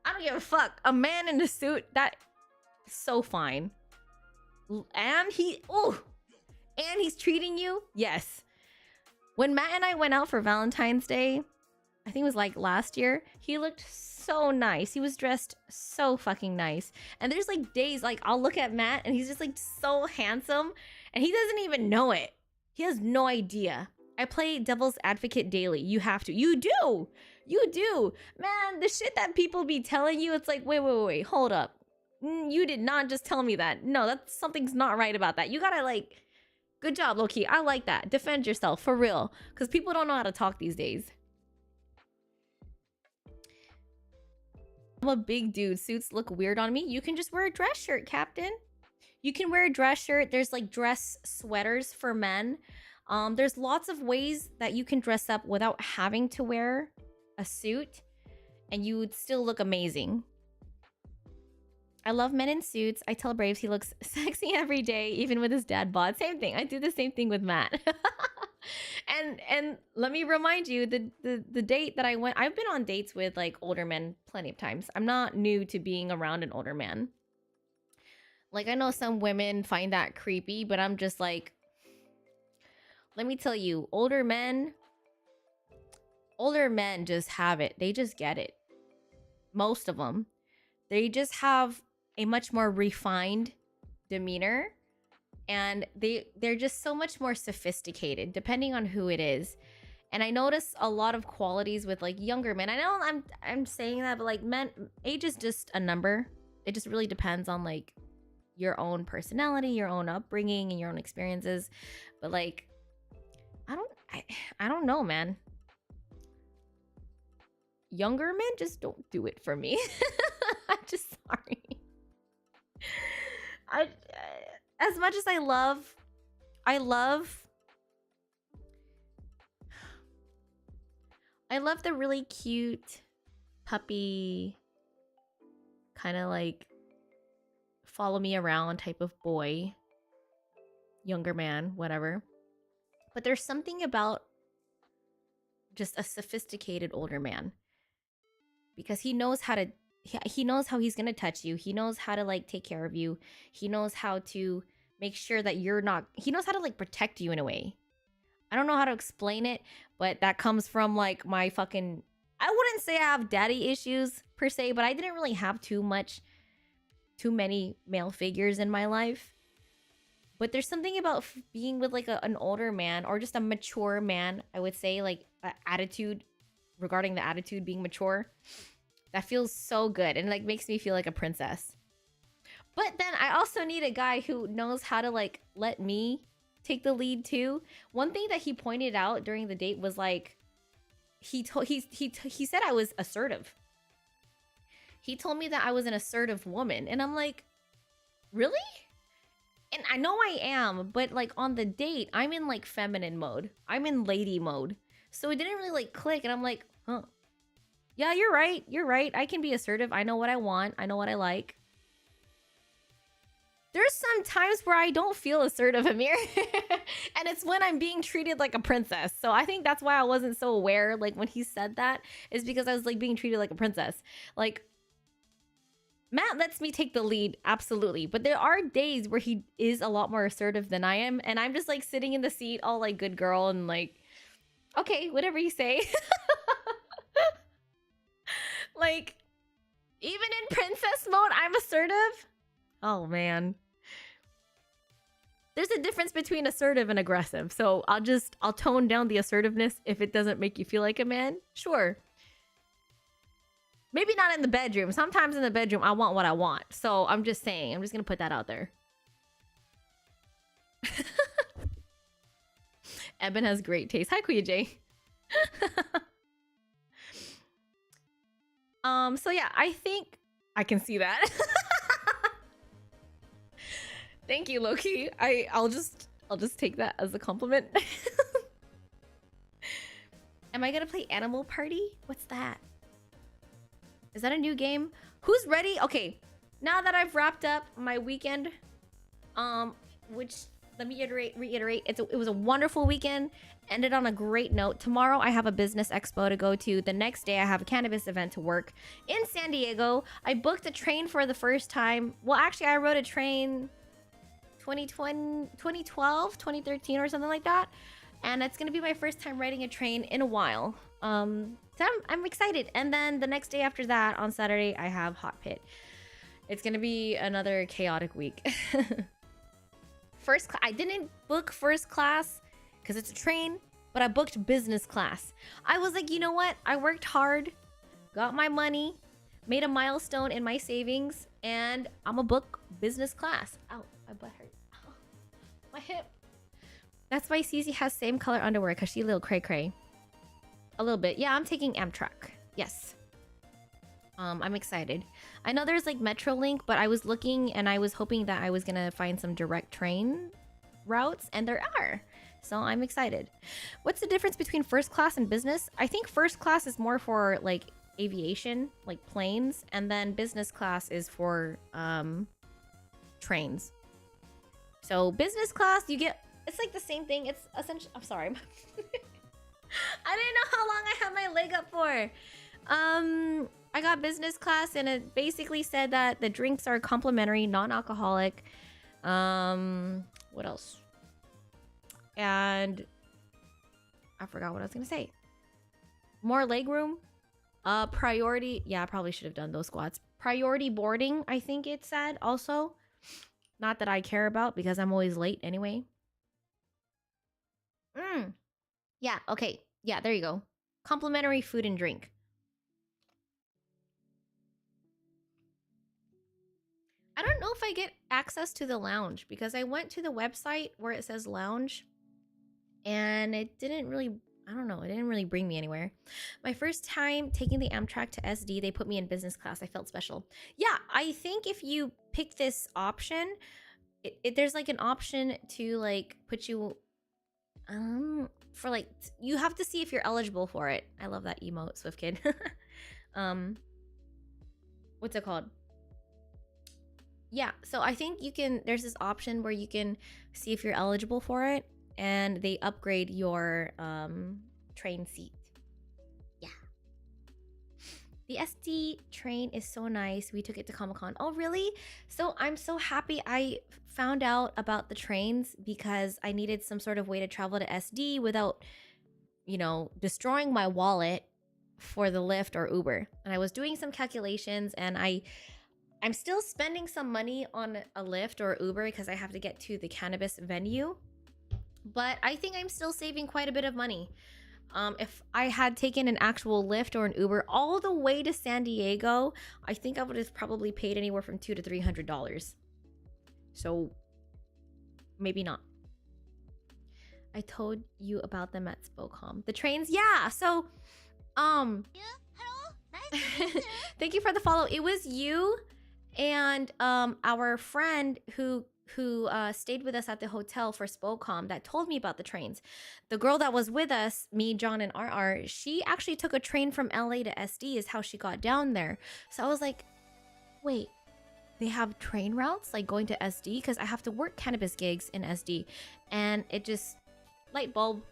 I don't give a fuck. A man in a suit, that is so fine. And he's treating you? Yes. When Matt and I went out for Valentine's Day, I think it was like last year, he looked so nice. He was dressed so fucking nice. And there's like days like I'll look at Matt and he's just like so handsome and he doesn't even know it. He has no idea. I play devil's advocate daily. You have to. You do. You do. Man, the shit that people be telling you, it's like, wait, hold up. You did not just tell me that. No, something's not right about that. You gotta like, good job, Loki. I like that. Defend yourself, for real. Because people don't know how to talk these days. I'm a big dude. Suits look weird on me. You can just wear a dress shirt, Captain. You can wear a dress shirt. There's like dress sweaters for men. There's lots of ways that you can dress up without having to wear a suit. And you would still look amazing. I love men in suits. I tell Braves he looks sexy every day, even with his dad bod. Same thing. I do the same thing with Matt. And let me remind you, the date that I went, I've been on dates with like older men plenty of times. I'm not new to being around an older man. Like, I know some women find that creepy, but I'm just like, let me tell you, older men just have it. They just get it. Most of them. They just have a much more refined demeanor. And they're just so much more sophisticated, depending on who it is. And I notice a lot of qualities with like younger men. I know I'm saying that, but like men, age is just a number. It just really depends on like your own personality, your own upbringing, and your own experiences. But like, I don't know, man. Younger men just don't do it for me. I'm just sorry. I as much as I love the really cute puppy kind of like follow me around type of boy, younger man, whatever. But there's something about just a sophisticated older man, because he knows how to he knows how he's going to touch you. He knows how to like take care of you. He knows how to make sure that you're not, he knows how to like protect you in a way. I don't know how to explain it, but that comes from like my fucking, I wouldn't say I have daddy issues per se, but I didn't really have too many male figures in my life. But there's something about being with like an older man, or just a mature man, I would say, like attitude, regarding the attitude being mature, that feels so good and like makes me feel like a princess. But then I also need a guy who knows how to like let me take the lead too. One thing that he pointed out during the date was like, he said I was assertive. He told me that I was an assertive woman, and I'm like, really? And I know I am, but like on the date, I'm in like feminine mode. I'm in lady mode. So it didn't really like click, and I'm like, huh. Yeah, you're right. You're right. I can be assertive. I know what I want. I know what I like. There's some times where I don't feel assertive, Amir. And it's when I'm being treated like a princess. So I think that's why I wasn't so aware, like when he said that, is because I was like being treated like a princess. Like, Matt lets me take the lead, absolutely. But there are days where he is a lot more assertive than I am. And I'm just like sitting in the seat all like good girl and like, okay, whatever you say. Like, even in princess mode, I'm assertive. Oh, man. There's a difference between assertive and aggressive. So I'll tone down the assertiveness if it doesn't make you feel like a man. Sure. Maybe not in the bedroom. Sometimes in the bedroom, I want what I want. So I'm just saying. I'm just going to put that out there. Eben has great taste. Hi, Kuya J. So yeah, I think I can see that. Thank you, Loki. I'll just take that as a compliment. Am I gonna play Animal Party? What's that? Is that a new game? Who's ready? Okay, now that I've wrapped up my weekend, which let me reiterate, it was a wonderful weekend. Ended on a great note. Tomorrow I have a business expo to go to. The next day I have a cannabis event to work in San Diego. I booked a train for the first time. Well, actually, I rode a train 2012, 2013 or something like that. And it's gonna be my first time riding a train in a while. So I'm excited. And then the next day after that, on Saturday, I have Hot Pit. It's gonna be another chaotic week. I didn't book first class because it's a train, but I booked business class. I was like, you know what? I worked hard, got my money, made a milestone in my savings, and I'm gonna book business class. Ow, my butt hurt. Ow, my hip. That's why Cece has same color underwear, because she's a little cray-cray. A little bit. Yeah, I'm taking Amtrak. Yes. I'm excited. I know there's like Metrolink, but I was looking and I was hoping that I was gonna find some direct train routes, and there are. So I'm excited. What's the difference between first class and business? I think first class is more for like aviation, like planes, and then business class is for trains. So business class, you get, it's like the same thing. It's essentially, I'm sorry. I didn't know how long I had my leg up for. I got business class, and it basically said that the drinks are complimentary, non-alcoholic. What else? And I forgot what I was gonna say. More leg room. Priority. Yeah, I probably should have done those squats. Priority boarding, I think it said also. Not that I care about because I'm always late anyway. Yeah, okay. Yeah, there you go. Complimentary food and drink. I don't know if I get access to the lounge because I went to the website where it says lounge and it didn't really, I don't know, it didn't really bring me anywhere. My first time taking the Amtrak to SD, they put me in business class. I felt special. Yeah, I think if you pick this option, there's like an option to like put you for like you have to see if you're eligible for it. I love that emote, Swift Kid. What's it called? Yeah, so I think you can, there's this option where you can see if you're eligible for it and they upgrade your train seat. Yeah. The SD train is so nice. We took it to Comic-Con. Oh, really? So I'm so happy I found out about the trains because I needed some sort of way to travel to SD without, you know, destroying my wallet for the Lyft or Uber. And I was doing some calculations and I'm still spending some money on a Lyft or Uber because I have to get to the cannabis venue. But I think I'm still saving quite a bit of money. If I had taken an actual Lyft or an Uber all the way to San Diego, I think I would have probably paid anywhere from $200 to $300. So maybe not. I told you about them at Spocom. The trains, yeah. So, Yeah, hello. Nice to meet you. thank you for the follow. It was you and our friend who stayed with us at the hotel for Spocom that told me about the trains. The girl that was with us, me, John, and RR, she actually took a train from LA to SD is how she got down there. So I was like, wait, they have train routes like going to SD? Because I have to work cannabis gigs in SD. And it just, light bulb,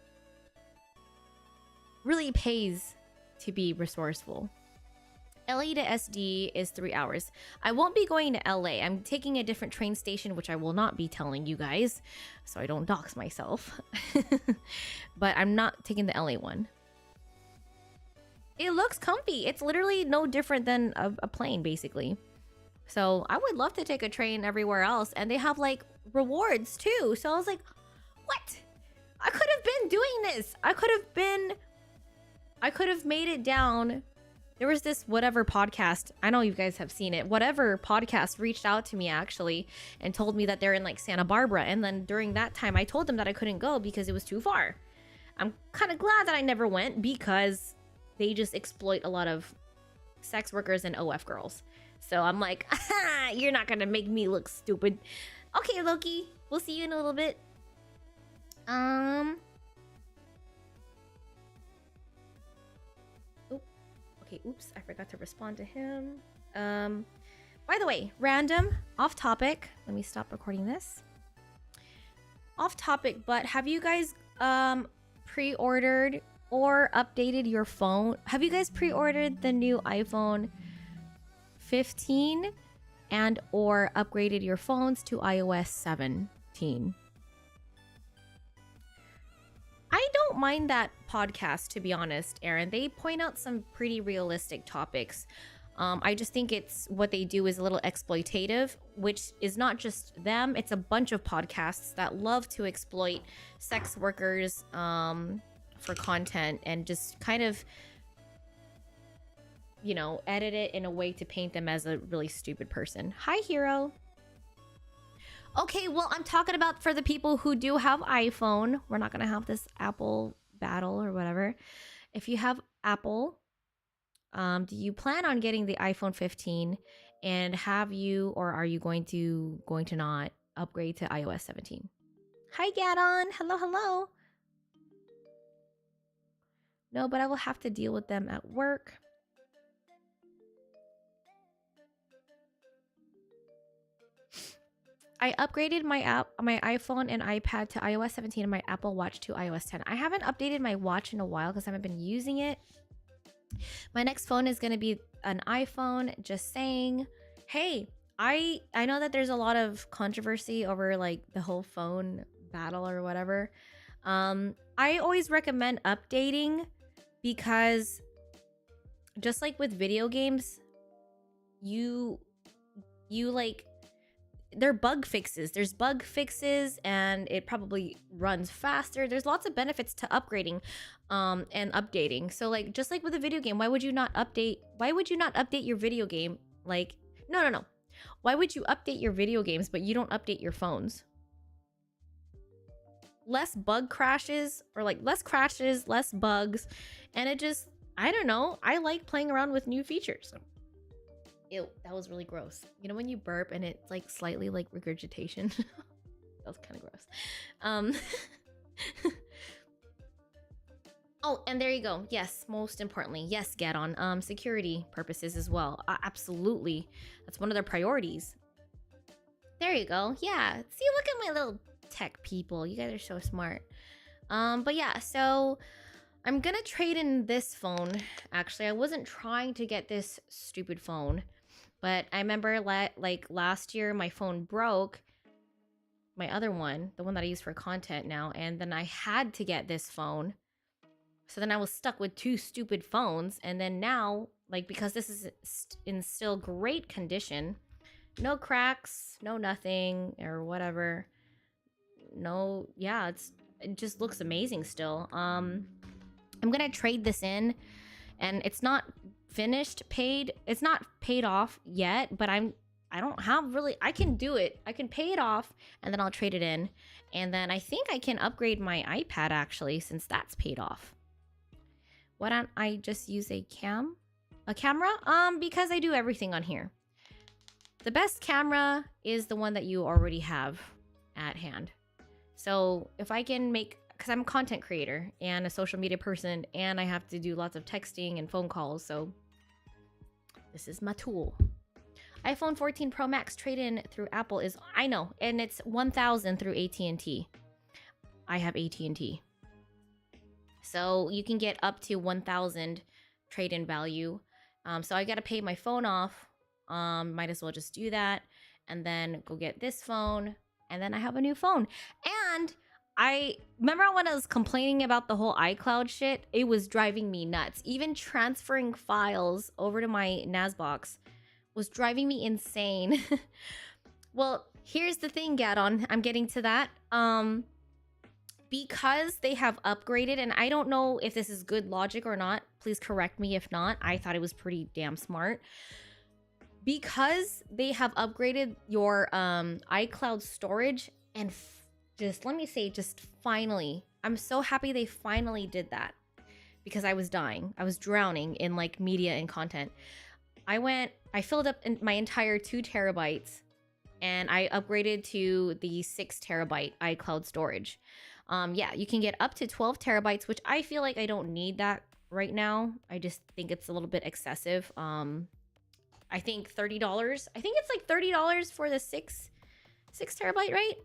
really pays to be resourceful. LA to SD is 3 hours. I won't be going to LA. I'm taking a different train station, which I will not be telling you guys, so I don't dox myself. But I'm not taking the LA one. It looks comfy. It's literally no different than a plane, basically. So I would love to take a train everywhere else, and they have like rewards too. So I was like, what? I could have been doing this. I could have made it down. There was this whatever podcast, I know you guys have seen it, whatever podcast reached out to me actually and told me that they're in like Santa Barbara. And then during that time, I told them that I couldn't go because it was too far. I'm kind of glad that I never went because they just exploit a lot of sex workers and OF girls. So I'm like, aha, you're not going to make me look stupid. Okay, Loki, we'll see you in a little bit. Okay, oops, I forgot to respond to him. By the way, random, off topic. Let me stop recording this. Off topic, but have you guys pre-ordered or updated your phone? Have you guys pre-ordered the new iPhone 15 and or upgraded your phones to iOS 17? I don't mind that podcast, to be honest, Aaron. They point out some pretty realistic topics. I just think it's what they do is a little exploitative, which is not just them. It's a bunch of podcasts that love to exploit sex workers for content and just kind of, you know, edit it in a way to paint them as a really stupid person. Hi, Hero. Okay, well, I'm talking about for the people who do have iPhone. We're not going to have this Apple battle or whatever. If you have Apple, do you plan on getting the iPhone 15? And have you or are you going to not upgrade to iOS 17? Hi, Gadon. Hello, hello. No, but I will have to deal with them at work. I upgraded my iPhone and iPad to iOS 17 and my Apple Watch to iOS 10. I haven't updated my watch in a while because I haven't been using it. My next phone is going to be an iPhone, just saying. Hey, I know that there's a lot of controversy over like the whole phone battle or whatever. I always recommend updating because just like with video games, you like they're bug fixes. There's bug fixes, and it probably runs faster. There's lots of benefits to upgrading and updating. So like, just like with a video game, why would you not update your video game? Like, no. Why would you update your video games but you don't update your phones? Less bug crashes, or like less crashes, less bugs, and it just, I don't know, I like playing around with new features. Ew, that was really gross. You know when you burp and it's like slightly like regurgitation? That was kind of gross. Oh, and there you go. Yes, most importantly, yes, get on security purposes as well. Absolutely. That's one of their priorities. There you go. Yeah. See, look at my little tech people. You guys are so smart. But yeah, so I'm gonna trade in this phone. Actually, I wasn't trying to get this stupid phone, but I remember like last year my phone broke, my other one, the one that I use for content now, and then I had to get this phone. So then I was stuck with two stupid phones, and then now, like, because this is in still great condition, no cracks, no nothing or whatever, no, yeah, it just looks amazing still. I'm gonna trade this in, and it's not finished, it's not paid off yet, but I don't have really, I can do it. I can pay it off and then I'll trade it in. And then I think I can upgrade my iPad actually, since that's paid off. Why don't I just use a camera? Because I do everything on here. The best camera is the one that you already have at hand. So if I can make, because I'm a content creator and a social media person, and I have to do lots of texting and phone calls, so this is my tool. iPhone 14 Pro Max trade-in through Apple is, I know, and it's 1,000 through AT&T. I have AT&T. So you can get up to 1,000 trade-in value. So I got to pay my phone off. Might as well just do that and then go get this phone, and then I have a new phone. And I remember when I was complaining about the whole iCloud shit, it was driving me nuts. Even transferring files over to my NASBox was driving me insane. Well, here's the thing, Gadon. I'm getting to that. Because they have upgraded, and I don't know if this is good logic or not. Please correct me if not. I thought it was pretty damn smart. Because they have upgraded your iCloud storage, and just let me say, just finally, I'm so happy they finally did that, because I was dying. I was drowning in like media and content. I filled up my entire 2 terabytes, and I upgraded to the 6 terabyte iCloud storage. Yeah, you can get up to 12 terabytes, which I feel like I don't need that right now. I just think it's a little bit excessive. I think $30. I think it's like $30 for the 6 terabyte, right?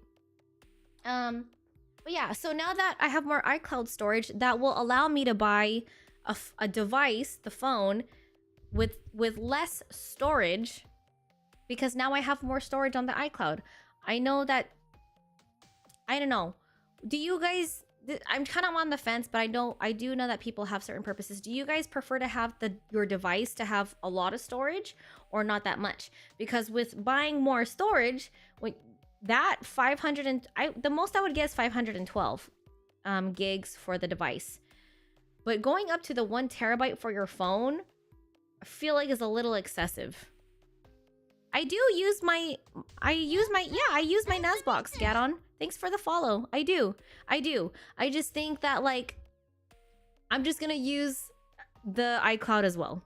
But yeah, so now that I have more iCloud storage, that will allow me to buy a device, the phone, with less storage, because now I have more storage on the iCloud. I know that, I don't know. Do you guys, I'm kind of on the fence, but I do know that people have certain purposes. Do you guys prefer to have your device to have a lot of storage or not that much? Because with buying more storage, that 500 the most I would get is 512 gigs for the device. But going up to the 1 terabyte for your phone, I feel like is a little excessive. I use my NASBox, Gadon. Thanks for the follow. I do. I just think that, like, I'm just gonna use the iCloud as well.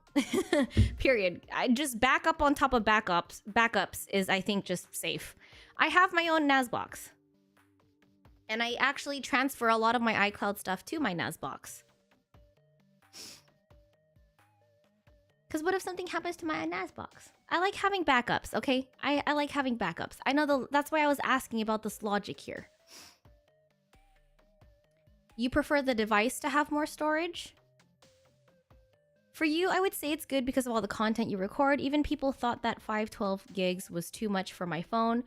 Period. I just backup on top of backups. Backups is, I think, just safe. I have my own NASBox. And I actually transfer a lot of my iCloud stuff to my NASBox. Because what if something happens to my NASBox? I like having backups, okay? I like having backups. I know that's why I was asking about this logic here. You prefer the device to have more storage? For you, I would say it's good because of all the content you record. Even people thought that 512 gigs was too much for my phone.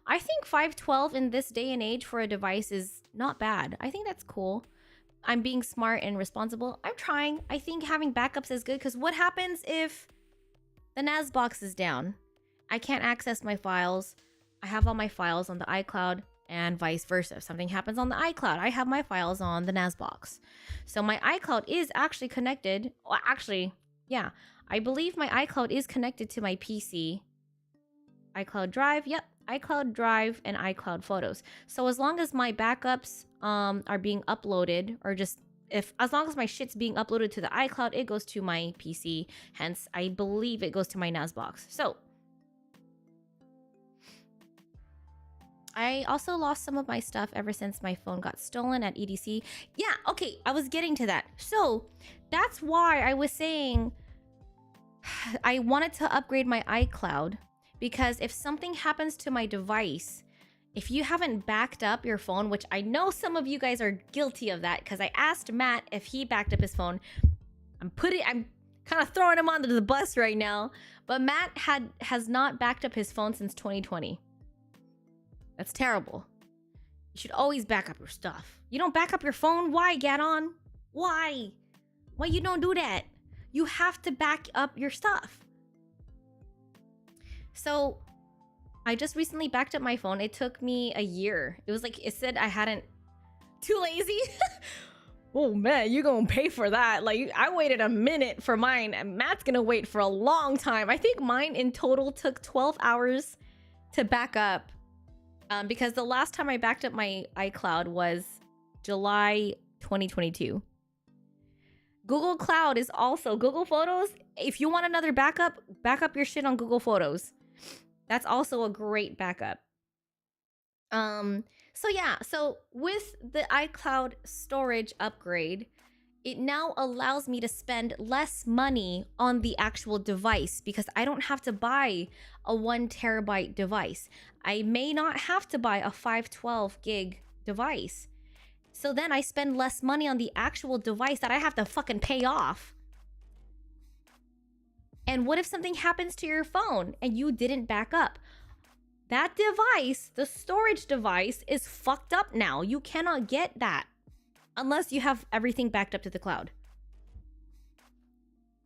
I think 512 in this day and age for a device is not bad. I think that's cool. I'm being smart and responsible. I'm trying. I think having backups is good, because what happens if the NASBox is down? I can't access my files. I have all my files on the iCloud, and vice versa. If something happens on the iCloud, I have my files on the NAS box. So my iCloud is actually connected. Well, actually, yeah, I believe my iCloud is connected to my PC. iCloud Drive, yep, iCloud Drive and iCloud Photos. So as long as my backups are being uploaded, or just as long as my shit's being uploaded to the iCloud, it goes to my PC. Hence, I believe it goes to my NAS box. So I also lost some of my stuff ever since my phone got stolen at EDC. Yeah, okay, I was getting to that. So that's why I was saying I wanted to upgrade my iCloud, because if something happens to my device, if you haven't backed up your phone, which I know some of you guys are guilty of that, because I asked Matt if he backed up his phone. I'm kind of throwing him onto the bus right now, but Matt has not backed up his phone since 2020. That's terrible. You should always back up your stuff. You don't back up your phone? Why, Gadon? Why? Why you don't do that? You have to back up your stuff. So, I just recently backed up my phone. It took me a year. It was like, it said I hadn't... Too lazy? Oh man, you're gonna pay for that. Like, I waited a minute for mine, and Matt's gonna wait for a long time. I think mine in total took 12 hours to back up. Because the last time I backed up my iCloud was July 2022. Google Cloud is also Google Photos. If you want another backup, back up your shit on Google Photos. That's also a great backup. So yeah, so with the iCloud storage upgrade, it now allows me to spend less money on the actual device, because I don't have to buy a 1 terabyte device. I may not have to buy a 512 gig device. So then I spend less money on the actual device that I have to fucking pay off. And what if something happens to your phone and you didn't back up? That device, the storage device, is fucked up now. You cannot get that unless you have everything backed up to the cloud.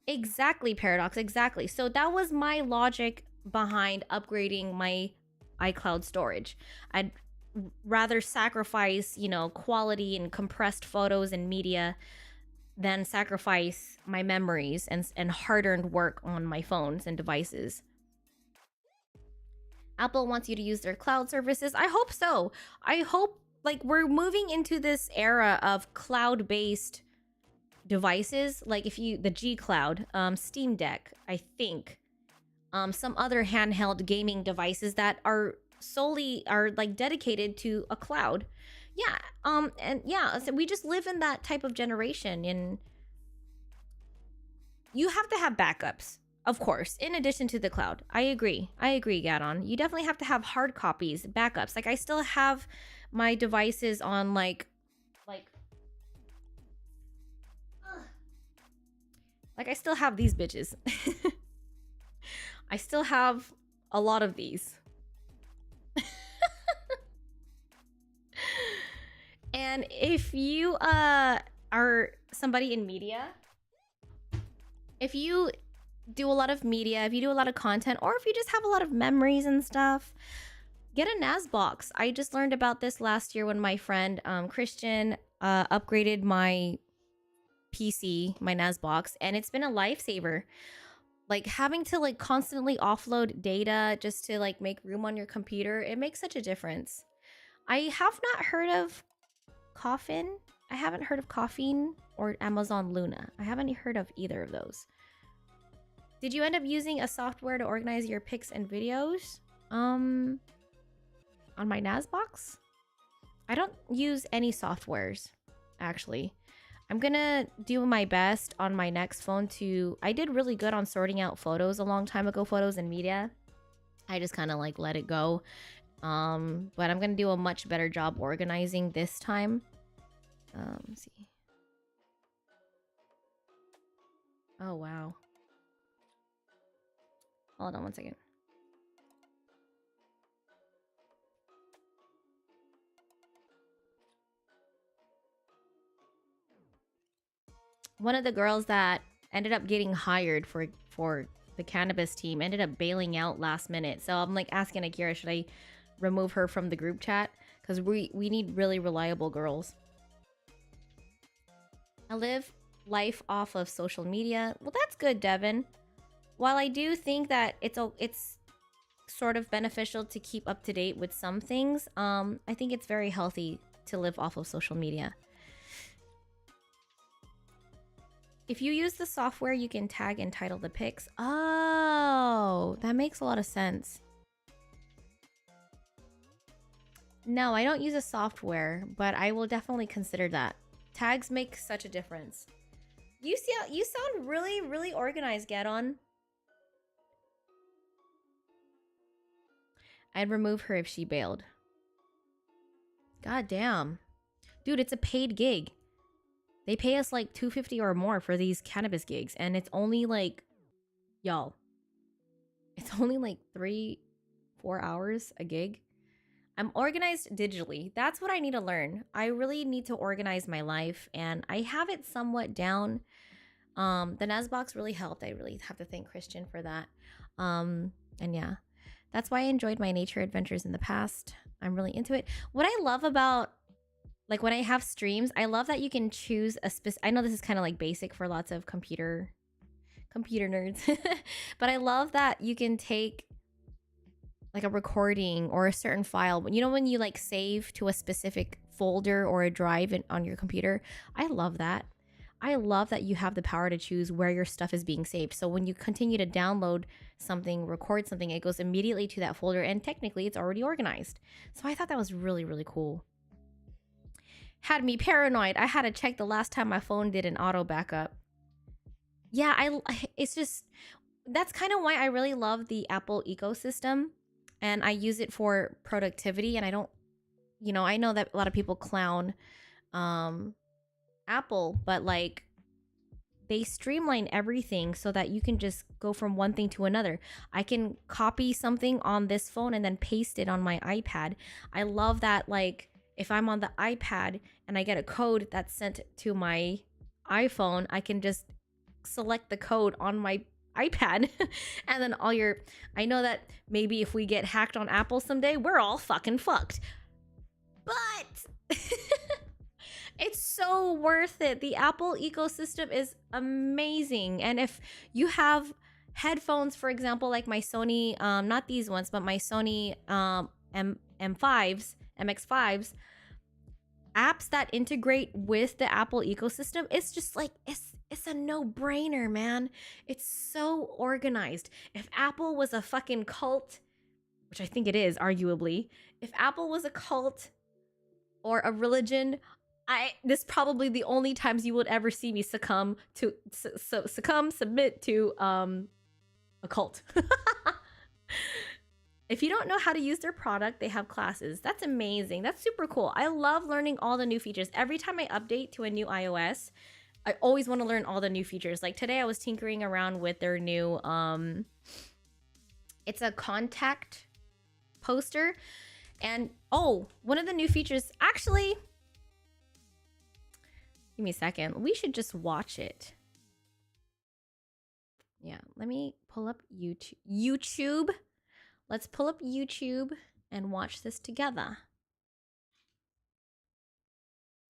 Exactly, Paradox, exactly. So that was my logic behind upgrading my iCloud storage. I'd rather sacrifice, you know, quality and compressed photos and media than sacrifice my memories and hard-earned work on my phones and devices. Apple wants you to use their cloud services. I hope so. I hope, like, we're moving into this era of cloud-based devices. Like, the G Cloud, Steam Deck, I think, some other handheld gaming devices that are like dedicated to a cloud. Yeah, and yeah, so we just live in that type of generation, and you have to have backups, of course, in addition to the cloud. I agree, Gadon. You definitely have to have hard copies, backups. Like, I still have my devices on like I still have these bitches. I still have a lot of these. And if you are somebody in media, if you do a lot of media, if you do a lot of content, or if you just have a lot of memories and stuff, get a NAS box. I just learned about this last year when my friend Christian upgraded my PC, my NAS box, and it's been a lifesaver. Like, having to like constantly offload data just to like make room on your computer, it makes such a difference. I have not heard of Coffin. I haven't heard of Coffin or Amazon Luna. I haven't heard of either of those. Did you end up using a software to organize your pics and videos? On my NAS box? I don't use any softwares, actually. I'm gonna do my best on my next phone to... I did really good on sorting out photos a long time ago, photos and media. I just kind of like let it go. But I'm gonna do a much better job organizing this time. Let's see. Oh, wow. Hold on one second. One of the girls that ended up getting hired for the cannabis team ended up bailing out last minute. So I'm like asking Akira, should I remove her from the group chat because we need really reliable girls. I live life off of social media. Well, that's good, Devin. While I do think that it's sort of beneficial to keep up to date with some things, I think it's very healthy to live off of social media. If you use the software, you can tag and title the pics. Oh, that makes a lot of sense. No, I don't use a software, but I will definitely consider that. Tags make such a difference. You sound really, really organized, Gadon. I'd remove her if she bailed. God damn. Dude, it's a paid gig. They pay us like $250 or more for these cannabis gigs, and it's only like, y'all, it's only like 3-4 hours a gig. I'm organized digitally. That's what I need to learn. I really need to organize my life, and I have it somewhat down. The Nasbox really helped. I really have to thank Christian for that. And yeah, that's why I enjoyed my nature adventures in the past. I'm really into it. What I love about, like, when I have streams, I love that you can choose a specific... I know this is kind of like basic for lots of computer nerds, but I love that you can take like a recording or a certain file. You know, when you like save to a specific folder or a drive on your computer, I love that. I love that you have the power to choose where your stuff is being saved. So when you continue to download something, record something, it goes immediately to that folder, and technically it's already organized. So I thought that was really, really cool. Had me paranoid. I had to check the last time my phone did an auto backup. Yeah, it's just, that's kind of why I really love the Apple ecosystem, and I use it for productivity. And I don't, you know, I know that a lot of people clown Apple, but like, they streamline everything so that you can just go from one thing to another. I can copy something on this phone and then paste it on my iPad. I love that, like, if I'm on the iPad and I get a code that's sent to my iPhone, I can just select the code on my iPad and then all your... I know that maybe if we get hacked on Apple someday, we're all fucking fucked. But it's so worth it. The Apple ecosystem is amazing. And if you have headphones, for example, like my Sony, not these ones, but my Sony MX5s, apps that integrate with the Apple ecosystem, it's just like, it's a no-brainer, man. It's so organized. If Apple was a fucking cult, which I think it is, arguably, if Apple was a cult or a religion, this is probably the only times you would ever see me submit to a cult. If you don't know how to use their product, they have classes. That's amazing. That's super cool. I love learning all the new features. Every time I update to a new iOS, I always want to learn all the new features. Like today I was tinkering around with their new, it's a contact poster. And oh, one of the new features, actually, give me a second. We should just watch it. Yeah, let me pull up YouTube. Let's pull up YouTube and watch this together.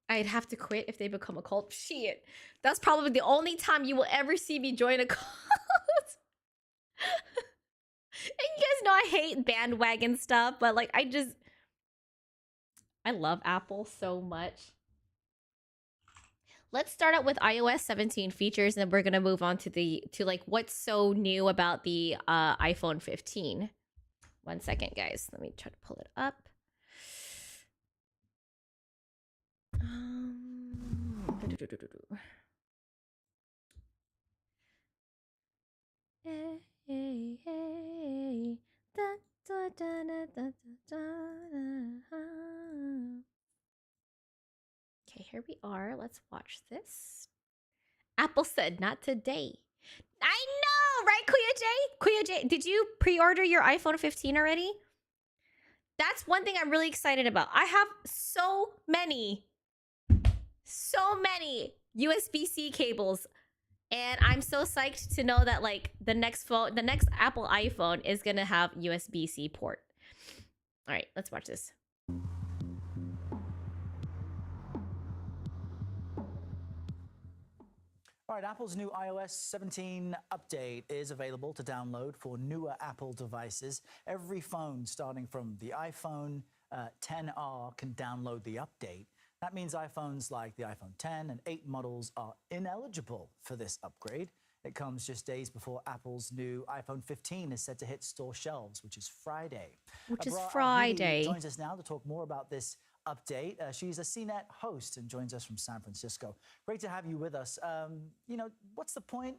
I'd have to quit if they become a cult. Shit. That's probably the only time you will ever see me join a cult. And you guys know I hate bandwagon stuff, but like I love Apple so much. Let's start out with iOS 17 features, and then we're gonna move on to like what's so new about the iPhone 15. 1 second, guys. Let me try to pull it up. Hey, hey, hey. Da, da, da, da, da, da, da. Okay, here we are. Let's watch this. Apple said not today. I know, right, Kuya J? Kuya J, did you pre-order your iPhone 15 already? That's one thing I'm really excited about. I have so many USB-C cables, and I'm so psyched to know that like the next Apple iPhone is gonna have USB-C port. All right, let's watch this. All right, Apple's new iOS 17 update is available to download for newer Apple devices. Every phone starting from the iPhone 10R can download the update. That means iPhones like the iPhone 10 and 8 models are ineligible for this upgrade. It comes just days before Apple's new iPhone 15 is set to hit store shelves, which is Friday. Which is Abrar Friday. Al-Hidi joins us now to talk more about this update. She's a CNET host and joins us from San Francisco. Great to have you with us. You know, what's the point?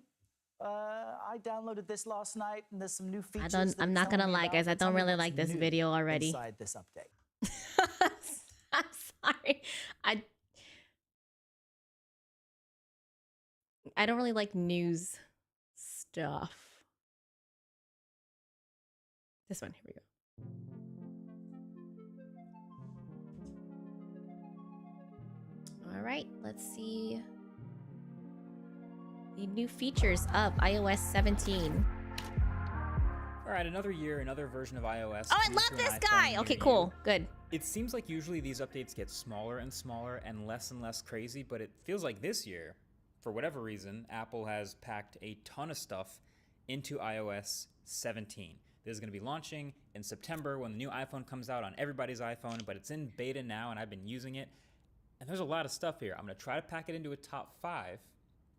I downloaded this last night, and there's some new features. I'm not gonna lie, guys. I don't really like this video already. Inside this update. I'm sorry. I don't really like news stuff. This one, here we go. All right, let's see the new features of iOS 17. All right, another year, another version of iOS. Oh, I love this guy. Okay, cool. Good. It seems like usually these updates get smaller and smaller and less crazy, but it feels like this year, for whatever reason, Apple has packed a ton of stuff into iOS 17. This is going to be launching in September when the new iPhone comes out on everybody's iPhone, but it's in beta now and I've been using it. And there's a lot of stuff here. I'm going to try to pack it into a top 5,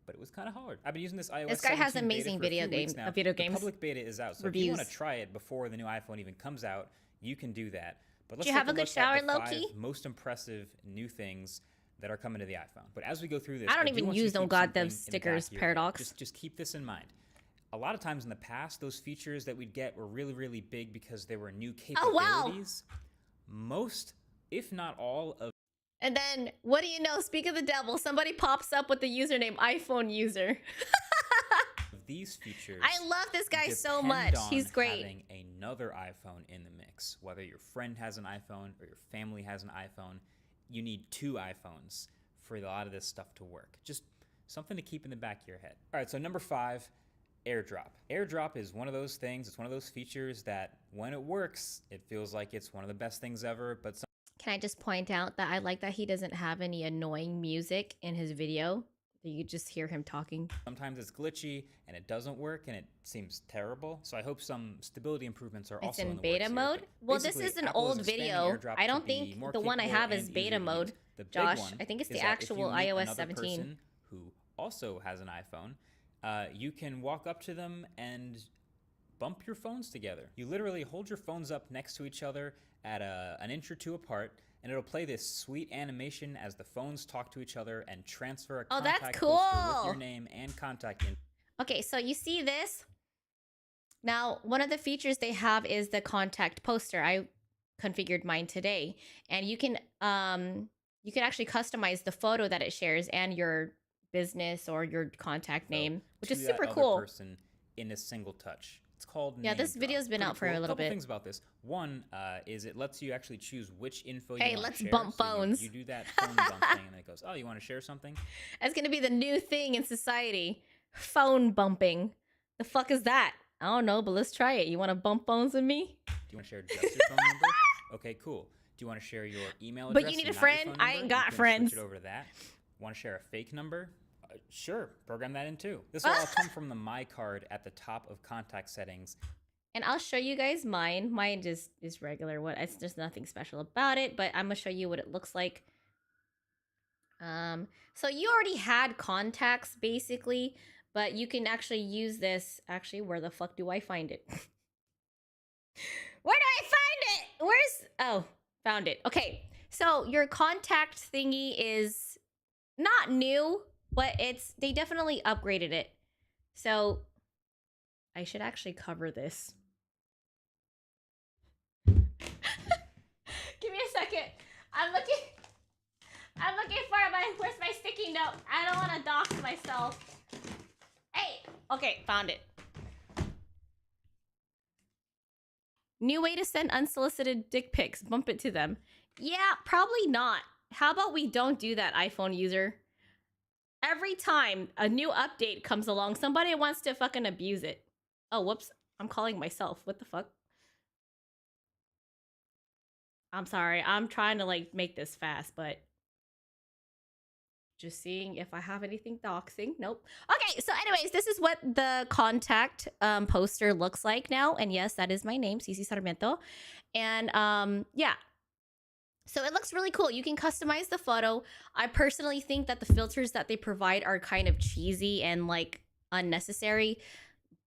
but it was kind of hard. I've been using this iOS 17 This guy has beta amazing for a few video weeks game, now. video The games. public beta is out, so reviews. if you want to try it before the new iPhone even comes out, you can do that. But let's Did you have take a good look at shower, the low-key? 5 most impressive new things that are coming to the iPhone. But as we go through this, I don't do even want you use to no keep goddamn something in the back stickers, of your head. Paradox. Just keep this in mind. A lot of times in the past, those features that we'd get were really, really big because they were new Oh, wow. capabilities. Most, if not all, of And then, what do you know? Speak of the devil, somebody pops up with the username iPhone user. these features I love this guy so depend much. on He's great. having another iPhone in the mix. Whether your friend has an iPhone or your family has an iPhone, you need 2 iPhones for a lot of this stuff to work. Just something to keep in the back of your head. All right, so number 5, AirDrop. AirDrop is one of those things, it's one of those features that when it works, it feels like it's one of the best things ever, but Can I just point out that I like that he doesn't have any annoying music in his video? You just hear him talking. sometimes it's glitchy and it doesn't work and it seems terrible. So I hope some stability improvements are It's also in in the beta works here. mode? But Well, this basically, is an Apple old expanding video. AirDrop I to don't be think more the one I capable have is and beta easier to mode. use. The big Josh, one I think it's is the that if you actual meet iOS another 17. person who also has an iPhone, you can walk up to them and bump your phones together. You literally hold your phones up next to each other at an inch or 2 apart, and it'll play this sweet animation as the phones talk to each other and transfer a Oh, that's contact poster with cool. your name and contact info. Okay, so you see this? Now, one of the features they have is the contact poster. I configured mine today, and you can actually customize the photo that it shares and your business or your contact name, which is to that super other cool. person in a single touch. It's called Yeah, Name this Drop. video's been Pretty out for a cool. little Couple bit. things about this. One is it lets you actually choose which info Hey, you want let's to share. bump So phones. you do that phone bump thing, and it goes, "Oh, you want to share something?" That's gonna be the new thing in society. Phone bumping. The fuck is that? I don't know, but let's try it. You want to bump phones with me? Do you want to share just your phone number? Okay, cool. Do you want to share your email But address? you need and a not your friend? phone I number? ain't You got can friends. Switch it over to that. Want to share a fake number? Sure, program that in too. This will all come from the My card at the top of contact settings. And I'll show you guys mine. Mine just is regular. It's just nothing special about it, but I'm gonna show you what it looks like. So you already had contacts basically, but you can actually use this. Actually, where the fuck do I find it? Where do I find it? Oh, found it. Okay. So your contact thingy is not new, but they definitely upgraded it. So I should actually cover this. Give me a second. I'm looking for where's my sticky note? I don't want to dox myself. Hey, okay, found it. New way to send unsolicited dick pics. Bump it to them. Yeah, probably not. How about we don't do that, iPhone user? Every time a new update comes along, somebody wants to fucking abuse it. Oh, whoops. I'm calling myself. What the fuck? I'm sorry. I'm trying to like make this fast, but just seeing if I have anything doxing. Nope. Okay, so anyways, this is what the contact poster looks like now. And yes, that is my name, Cici Sarmiento. And yeah. So it looks really cool. You can customize the photo. I personally think that the filters that they provide are kind of cheesy and like unnecessary.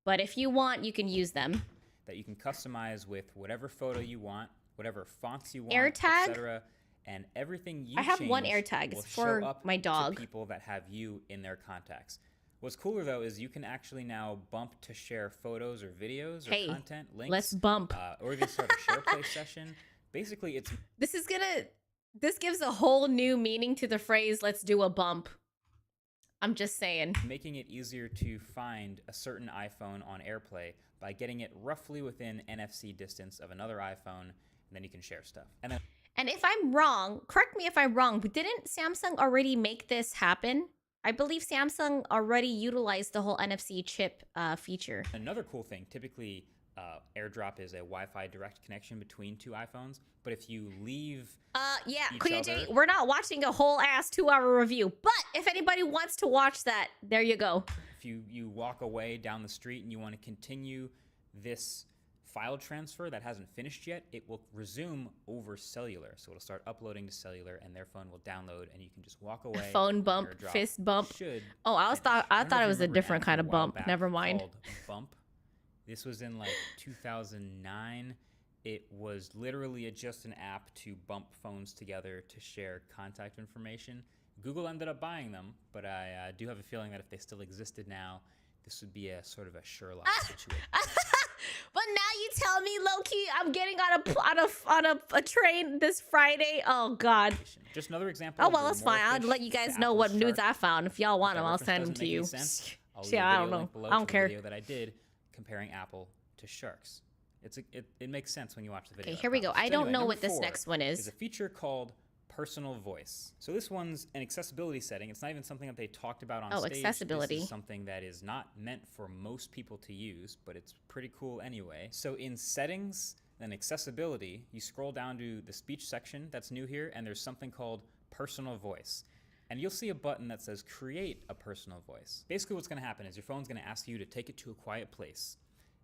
But if you want, you can use them. That you can customize with whatever photo you want, whatever fonts you want, AirTag? etc. And everything you I have one change AirTag. will It's for show up my dog. to people that have you in their contacts. What's cooler though is you can actually now bump to share photos or videos or Hey, content links. let's bump. Or even start a share play session. Basically, it's This gives a whole new meaning to the phrase, let's do a bump. I'm just saying. making it easier to find a certain iPhone on AirPlay by getting it roughly within NFC distance of another iPhone, and then you can share stuff. And if I'm wrong, correct me if I'm wrong, but didn't Samsung already make this happen? I believe Samsung already utilized the whole NFC chip feature. Another cool thing, typically AirDrop is a Wi-Fi direct connection between two iPhones, but if you leave Yeah, each Kuya other- J, we're not watching a whole ass 2-hour review, but if anybody wants to watch that, there you go. if you walk away down the street and you want to continue this file transfer that hasn't finished yet, it will resume over cellular. So it'll start uploading to cellular and their phone will download and you can just walk away. Phone bump, AirDrop fist bump. should Oh, I finish. thought don't know it if you was a remember an different app kind a of while bump. back Never mind. called Bump. This was in like 2009. It was literally just an app to bump phones together to share contact information. Google ended up buying them, but I do have a feeling that if they still existed now, this would be a sort of a Sherlock situation. But now you tell me, low-key, I'm getting on a train this Friday. Oh God. Just another example. Oh of well, the that's fine. I'll Morefish let you guys to know Apple what nudes Shark. I found. If y'all want If them, that I'll reference send them doesn't to make you. any sense, I'll leave Yeah, a I video don't know. link below I don't to the care. video that I did comparing Apple to sharks. It makes sense when you watch the video. Okay, I here we go. promise. I So don't anyway, know number what this 4 next one is is. a feature called personal voice. So this one's an accessibility setting. It's not even something that they talked about on Oh, stage. accessibility. This is something that is not meant for most people to use, but it's pretty cool anyway. So in settings, then accessibility, you scroll down to the speech section that's new here, and there's something called personal voice. And you'll see a button that says create a personal voice. Basically what's gonna happen is your phone's gonna ask you to take it to a quiet place.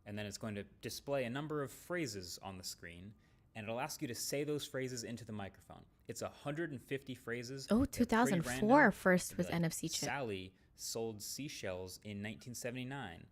And then it's going to display a number of phrases on the screen, and it'll ask you to say those phrases into the microphone. It's 150 phrases. Oh, They're pretty 2004 random. first It'll be with like, NFC chip. Sally sold seashells in 1979.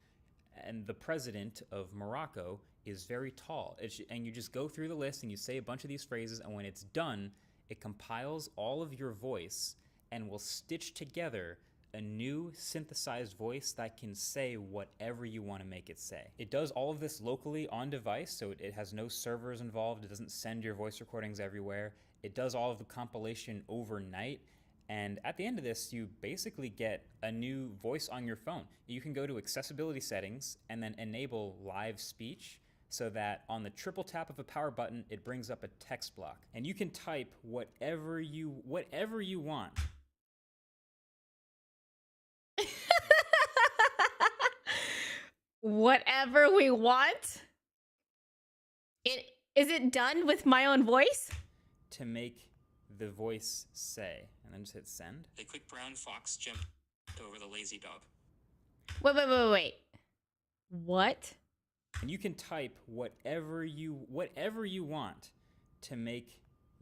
And the president of Morocco is very tall. And you just go through the list and you say a bunch of these phrases, and when it's done, it compiles all of your voice and will stitch together a new synthesized voice that can say whatever you want to make it say. It does all of this locally on device, so it has no servers involved. It doesn't send your voice recordings everywhere. It does all of the compilation overnight. And at the end of this, you basically get a new voice on your phone. You can go to accessibility settings and then enable live speech so that on the triple tap of a power button, it brings up a text block. And you can type whatever you want. Whatever we want. Is it done with my own voice? To make the voice say, and then just hit send. A quick brown fox jumped over the lazy dog. Wait. What? And you can type whatever you want to make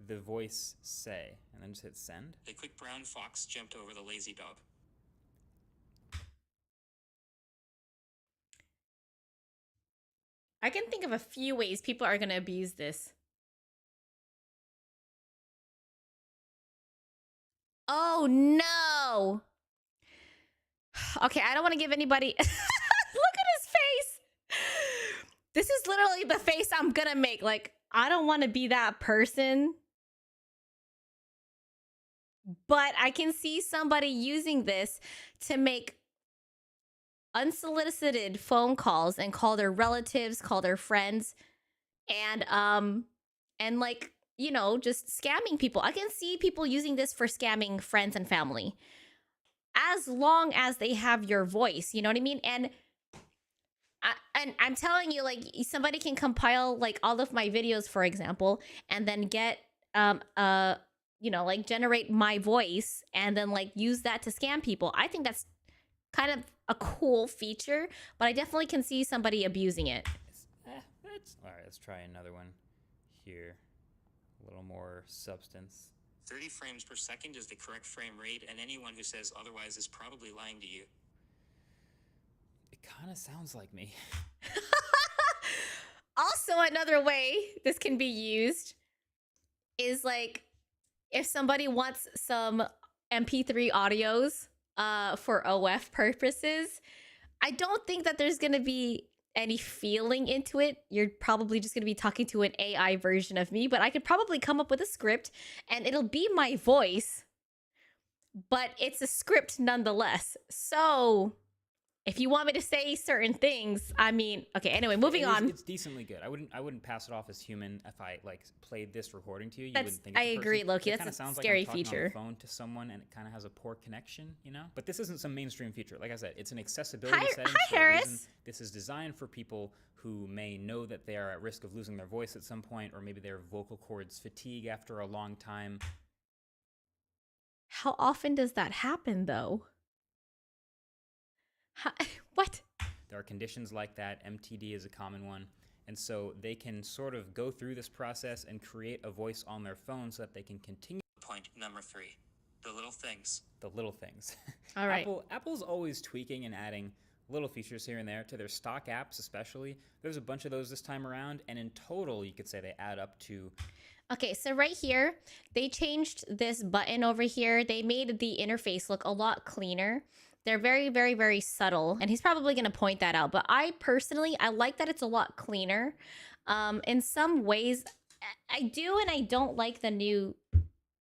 the voice say, and then just hit send. A quick brown fox jumped over the lazy dog. I can think of a few ways people are going to abuse this. Oh no. Okay, I don't want to give anybody. Look at his face. This is literally the face I'm going to make. Like, I don't want to be that person. But I can see somebody using this to make unsolicited phone calls and call their relatives, call their friends, and like, you know, just scamming people. I can see people using this for scamming friends and family, as long as they have your voice. You know what I mean? And and I'm telling you, like, somebody can compile like all of my videos, for example, and then get like generate my voice and then like use that to scam people. I think that's kind of a cool feature, but I definitely can see somebody abusing it. All right, let's try another one here. A little more substance. 30 frames per second is the correct frame rate, and anyone who says otherwise is probably lying to you. It kind of sounds like me. Also, another way this can be used is like if somebody wants some MP3 audios for OF purposes. I don't think that there's going to be any feeling into it. You're probably just going to be talking to an AI version of me, but I could probably come up with a script and it'll be my voice, but it's a script nonetheless. So if you want me to say certain things, I mean, okay, anyway, moving on. It's decently good. I wouldn't pass it off as human if I like played this recording to you. You That's, wouldn't think I it's a agree, person. Loki. It That's kinda a sounds scary like I'm talking feature. on the phone to someone and it kind of has a poor connection, you know? But this isn't some mainstream feature. Like I said, it's an accessibility setting. Hi, for a Harris. reason. This is designed for people who may know that they are at risk of losing their voice at some point, or maybe their vocal cords fatigue after a long time. How often does that happen, though? What? There are conditions like that. MTD is a common one. And so they can sort of go through this process and create a voice on their phone so that they can continue. Point number 3. The little things. The little things. All right. Apple's always tweaking and adding little features here and there to their stock apps, especially. There's a bunch of those this time around, and in total, you could say they add up to. Okay, so right here, they changed this button over here. They made the interface look a lot cleaner. They're very, very, very subtle, and he's probably going to point that out. But I personally, I like that it's a lot cleaner. In some ways, I do and I don't like the new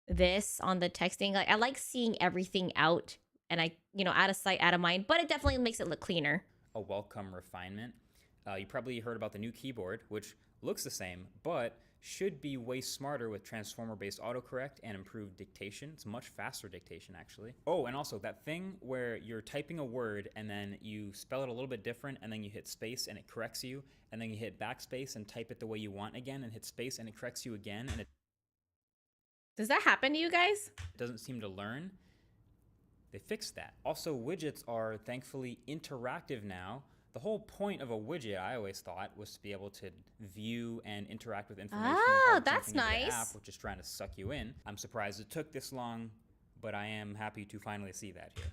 this on the texting. Like, I like seeing everything out, and out of sight, out of mind. But it definitely makes it look cleaner. A welcome refinement. You probably heard about the new keyboard, which looks the same, but should be way smarter with transformer-based autocorrect and improved dictation. It's much faster dictation, actually. Oh, and also that thing where you're typing a word and then you spell it a little bit different and then you hit space and it corrects you, and then you hit backspace and type it the way you want again and hit space and it corrects you again, and it Does that happen to you guys? doesn't seem to learn. They fixed that. Also, widgets are thankfully interactive now. The whole point of a widget, I always thought, was to be able to view and interact with information. Oh, without that's jumping into the nice. app, which is trying to suck you in. I'm surprised it took this long, but I am happy to finally see that here.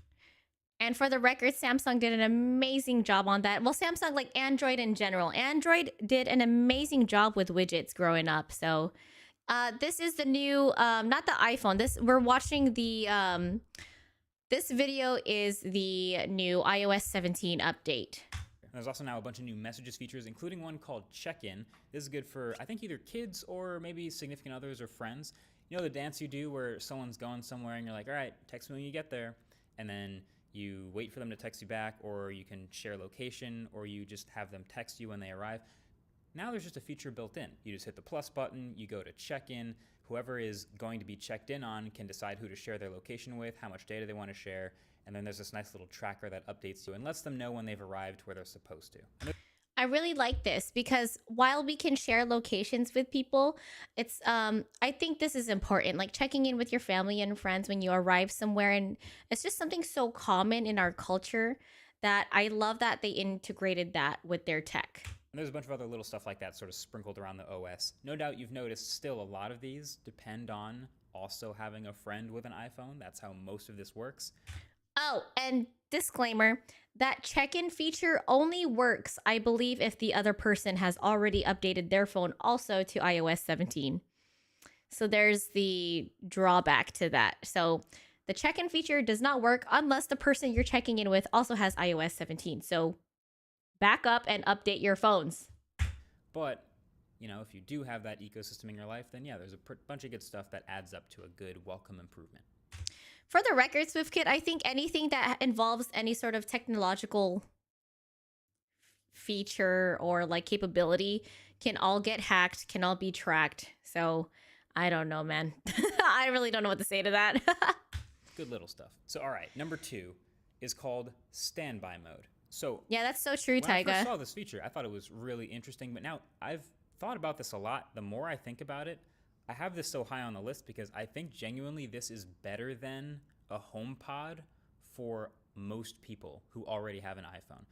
And for the record, Samsung did an amazing job on that. Well, Samsung, like Android in general. Android did an amazing job with widgets growing up. So this is the new, not the iPhone. We're watching the, this video is the new iOS 17 update. There's also now a bunch of new messages features, including one called Check-In. This is good for, I think, either kids or maybe significant others or friends. You know the dance you do where someone's going somewhere and you're like, all right, text me when you get there. And then you wait for them to text you back, or you can share location, or you just have them text you when they arrive. Now there's just a feature built in. You just hit the plus button, you go to Check-In. Whoever is going to be checked in on can decide who to share their location with, how much data they want to share, and then there's this nice little tracker that updates you and lets them know when they've arrived where they're supposed to. I really like this because while we can share locations with people, it's I think this is important, like checking in with your family and friends when you arrive somewhere, and it's just something so common in our culture that I love that they integrated that with their tech. And there's a bunch of other little stuff like that sort of sprinkled around the OS. No doubt you've noticed still a lot of these depend on also having a friend with an iPhone. That's how most of this works. Oh, and disclaimer, that check-in feature only works, I believe, if the other person has already updated their phone also to iOS 17. So there's the drawback to that. So the check-in feature does not work unless the person you're checking in with also has iOS 17. So back up and update your phones. But, if you do have that ecosystem in your life, then yeah, there's a bunch of good stuff that adds up to a good welcome improvement. For the record, SwiftKid, I think anything that involves any sort of technological feature or like capability can all get hacked, can all be tracked. So I don't know, man. I really don't know what to say to that. Good little stuff. So, all right, number 2 is called standby mode. So Yeah, that's so true, when I first Taiga. saw this feature, I thought it was really interesting, but now I've thought about this a lot. The more I think about it, I have this so high on the list because I think genuinely this is better than a HomePod for most people who already have an iPhone.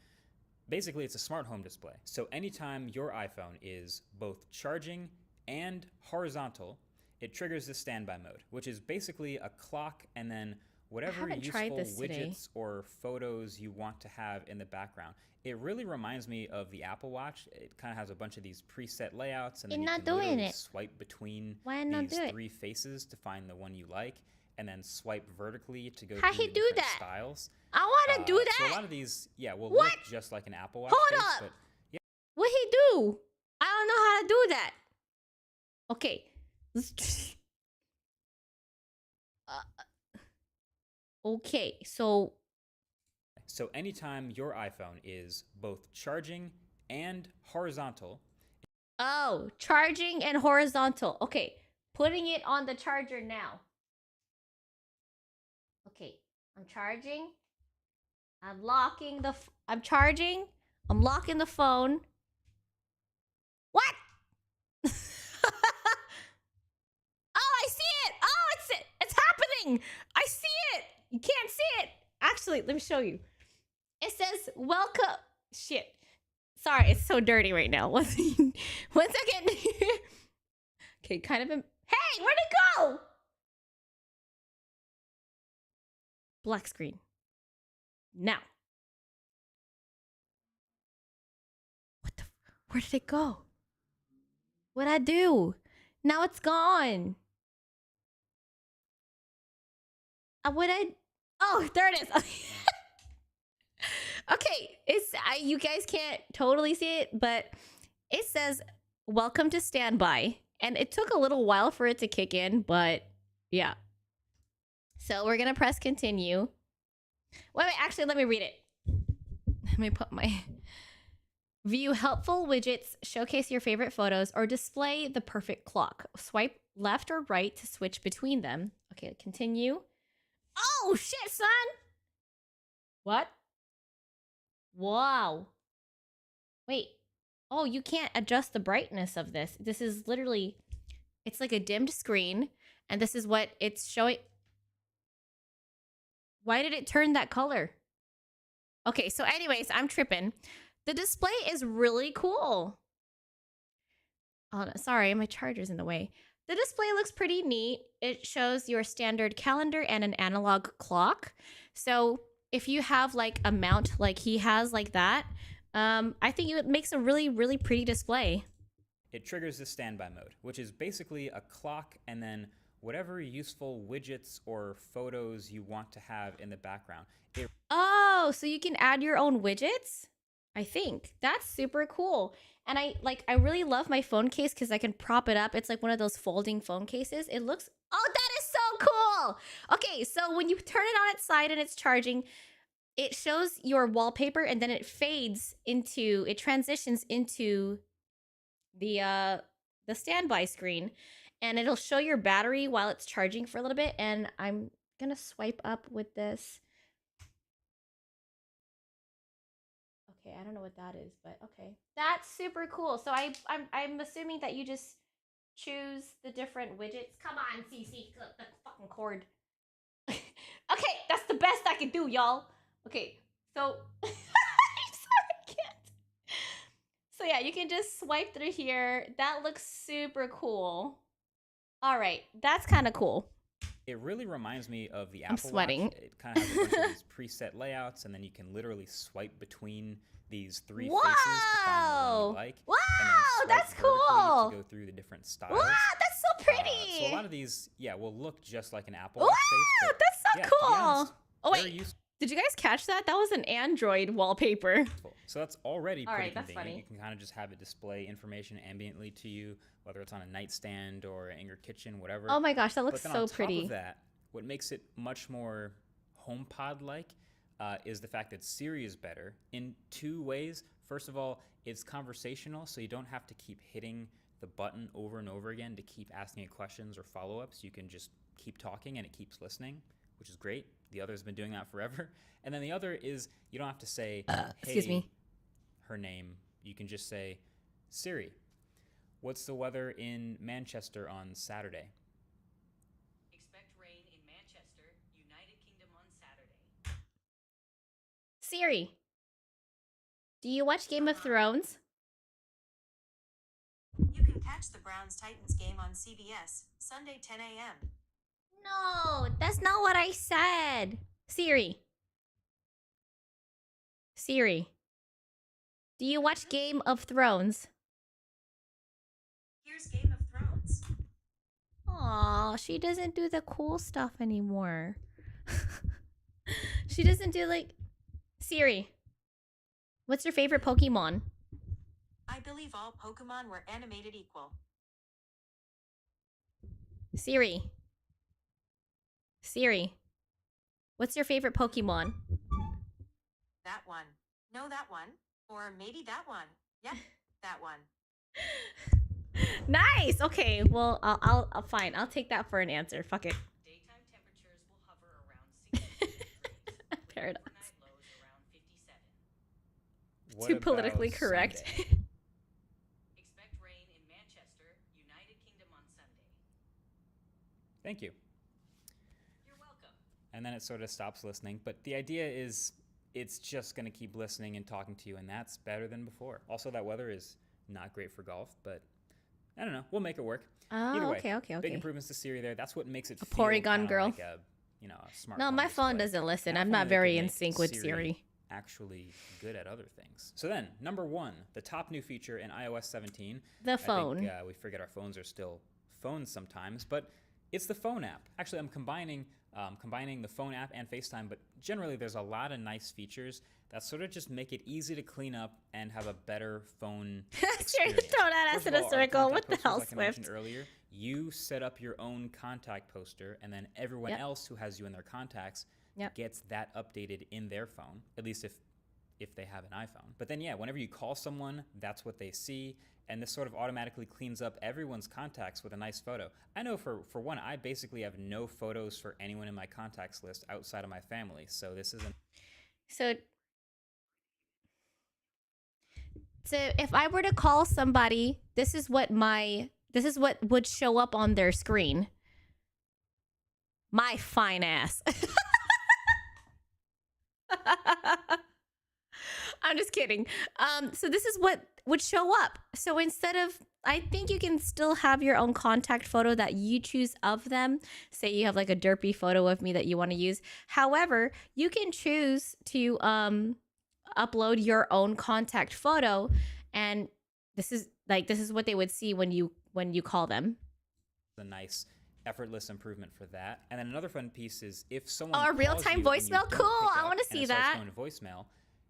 Basically, it's a smart home display. So anytime your iPhone is both charging and horizontal, it triggers the standby mode, which is basically a clock and then whatever haven't tried useful this today. widgets or photos you want to have in the background. It really reminds me of the Apple Watch. It kind of has a bunch of these preset layouts, and then You're you not can doing literally it. swipe between Why not these do it? 3 faces to find the one you like, and then swipe vertically to go How through he the do different that? styles. I want to do So a that. lot of these, yeah, will What? look just like an Apple Watch Hold face, up. but yeah, What he do? I don't know how to do that. Okay. Okay, so so anytime your iPhone is both charging and horizontal, oh, charging and horizontal. Okay, putting it on the charger now. Okay, I'm charging. I'm locking the. I'm charging. I'm locking the phone. What? Oh, I see it. Oh, it's happening. I see it. You can't see it. Actually, let me show you. It says welcome. Shit. Sorry, it's so dirty right now. One second. Okay, kind of. Hey, where'd it go? Black screen. Now. What the? Where did it go? What'd I do? Now it's gone. What I? Oh, there it is. Okay, you guys can't totally see it, but it says "Welcome to Standby," and it took a little while for it to kick in, but yeah. So we're gonna press continue. Wait, actually, let me read it. Let me put my view helpful widgets, showcase your favorite photos, or display the perfect clock. Swipe left or right to switch between them. Okay, continue. Oh shit, son! What? Wow. Wait. Oh, you can't adjust the brightness of this. This is literally, it's like a dimmed screen, and this is what it's showing. Why did it turn that color? Okay, so anyways, I'm tripping. The display is really cool. Oh, no, sorry, my charger's in the way. The display looks pretty neat. It shows your standard calendar and an analog clock. So if you have like a mount like he has like that, I think it makes a really, really pretty display. it triggers the standby mode, which is basically a clock and then whatever useful widgets or photos you want to have in the background. It Oh, so you can add your own widgets? I think that's super cool. And I really love my phone case because I can prop it up. It's like one of those folding phone cases. It looks, oh, that is so cool. Okay, so when you turn it on its side and it's charging, it shows your wallpaper and then it transitions into the standby screen, and it'll show your battery while it's charging for a little bit. And I'm gonna swipe up with this. Okay, I don't know what that is, but okay, that's super cool. So I'm assuming that you just choose the different widgets. Come on, CC, clip the fucking cord. Okay, that's the best I can do, y'all. Okay, so I'm sorry, I can't. So yeah, you can just swipe through here. That looks super cool. All right, that's kind of cool. really reminds me of the I'm Apple sweating. Watch. It kind of has a bunch of these preset layouts, and then you can literally swipe between these 3 faces to find the one Wow! you like. Wow, and then swipe that's vertically cool. To go through the different styles. Wow, that's so pretty. So a lot of these, yeah, will look just like an Apple Wow, Watch face. But that's so yeah, to be cool. honest, Oh very wait, useful. did you guys catch that? That was an Android wallpaper. So that's already All pretty right, that's convenient. funny. You can kind of just have it display information ambiently to you, whether it's on a nightstand or in your kitchen, whatever. Oh my gosh, that looks But then so on top pretty. of that, what makes it much more HomePod-like is the fact that Siri is better in 2 ways. First of all, it's conversational, so you don't have to keep hitting the button over and over again to keep asking it questions or follow-ups. You can just keep talking and it keeps listening, which is great. The other's been doing that forever. And then the other is you don't have to say, excuse me. her name. You can just say, Siri, what's the weather in Manchester on Saturday? Expect rain in Manchester, United Kingdom on Saturday. Siri, do you watch Game of Thrones? You can catch the Browns Titans game on CBS, Sunday 10 a.m. No, that's not what I said. Siri. Siri. Do you watch Game of Thrones? Here's Game of Thrones. Aw, she doesn't do the cool stuff anymore. She doesn't do like... Siri. What's your favorite Pokemon? I believe all Pokemon were animated equal. Siri. Siri. What's your favorite Pokemon? That one. No, that one. Or maybe that one. Yep, that one. Nice. Okay. Well, I'll fine. I'll take that for an answer. Fuck it. Daytime temperatures will hover around 60 degrees. Paradox. Overnight lows around 57. What Too politically about correct. Sunday? Expect rain in Manchester, United Kingdom on Sunday. Thank you. You're welcome. And then it sort of stops listening. But the idea is it's just going to keep listening and talking to you, and that's better than before. Also, that weather is not great for golf, but I don't know. We'll make it work. Oh, Either way, okay. big improvements to Siri there. That's what makes it A feel Porygon kinda girl. like a, a smart No, my phone display. doesn't listen. And I I'm find not that they very could in make sync with Siri. Actually good at other things. So then, number 1, the top new feature in iOS 17. The phone. I think, we forget our phones are still phones sometimes, but it's the phone app. Actually, I'm combining the phone app and FaceTime, but generally there's a lot of nice features that sort of just make it easy to clean up and have a better phone experience. Throw that ass First in of a all, our circle. contact What the posters, hell, like I mentioned Swift? earlier, you set up your own contact poster, and then everyone Yep. else who has you in their contacts Yep. gets that updated in their phone, at least if they have an iPhone. But then, yeah, whenever you call someone, that's what they see, and this sort of automatically cleans up everyone's contacts with a nice photo. I know for one, I basically have no photos for anyone in my contacts list outside of my family, so this isn't... So if I were to call somebody, this is what would show up on their screen. My fine ass. I'm just kidding. So this is what would show up. So instead of, I think you can still have your own contact photo that you choose of them. Say you have like a derpy photo of me that you want to use. However, you can choose to upload your own contact photo, and this is what they would see when you call them. a nice effortless improvement for that. And then another fun piece is if someone Oh, calls real-time you and you voicemail? don't Cool, pick I up wanna and see it starts that. going to voicemail,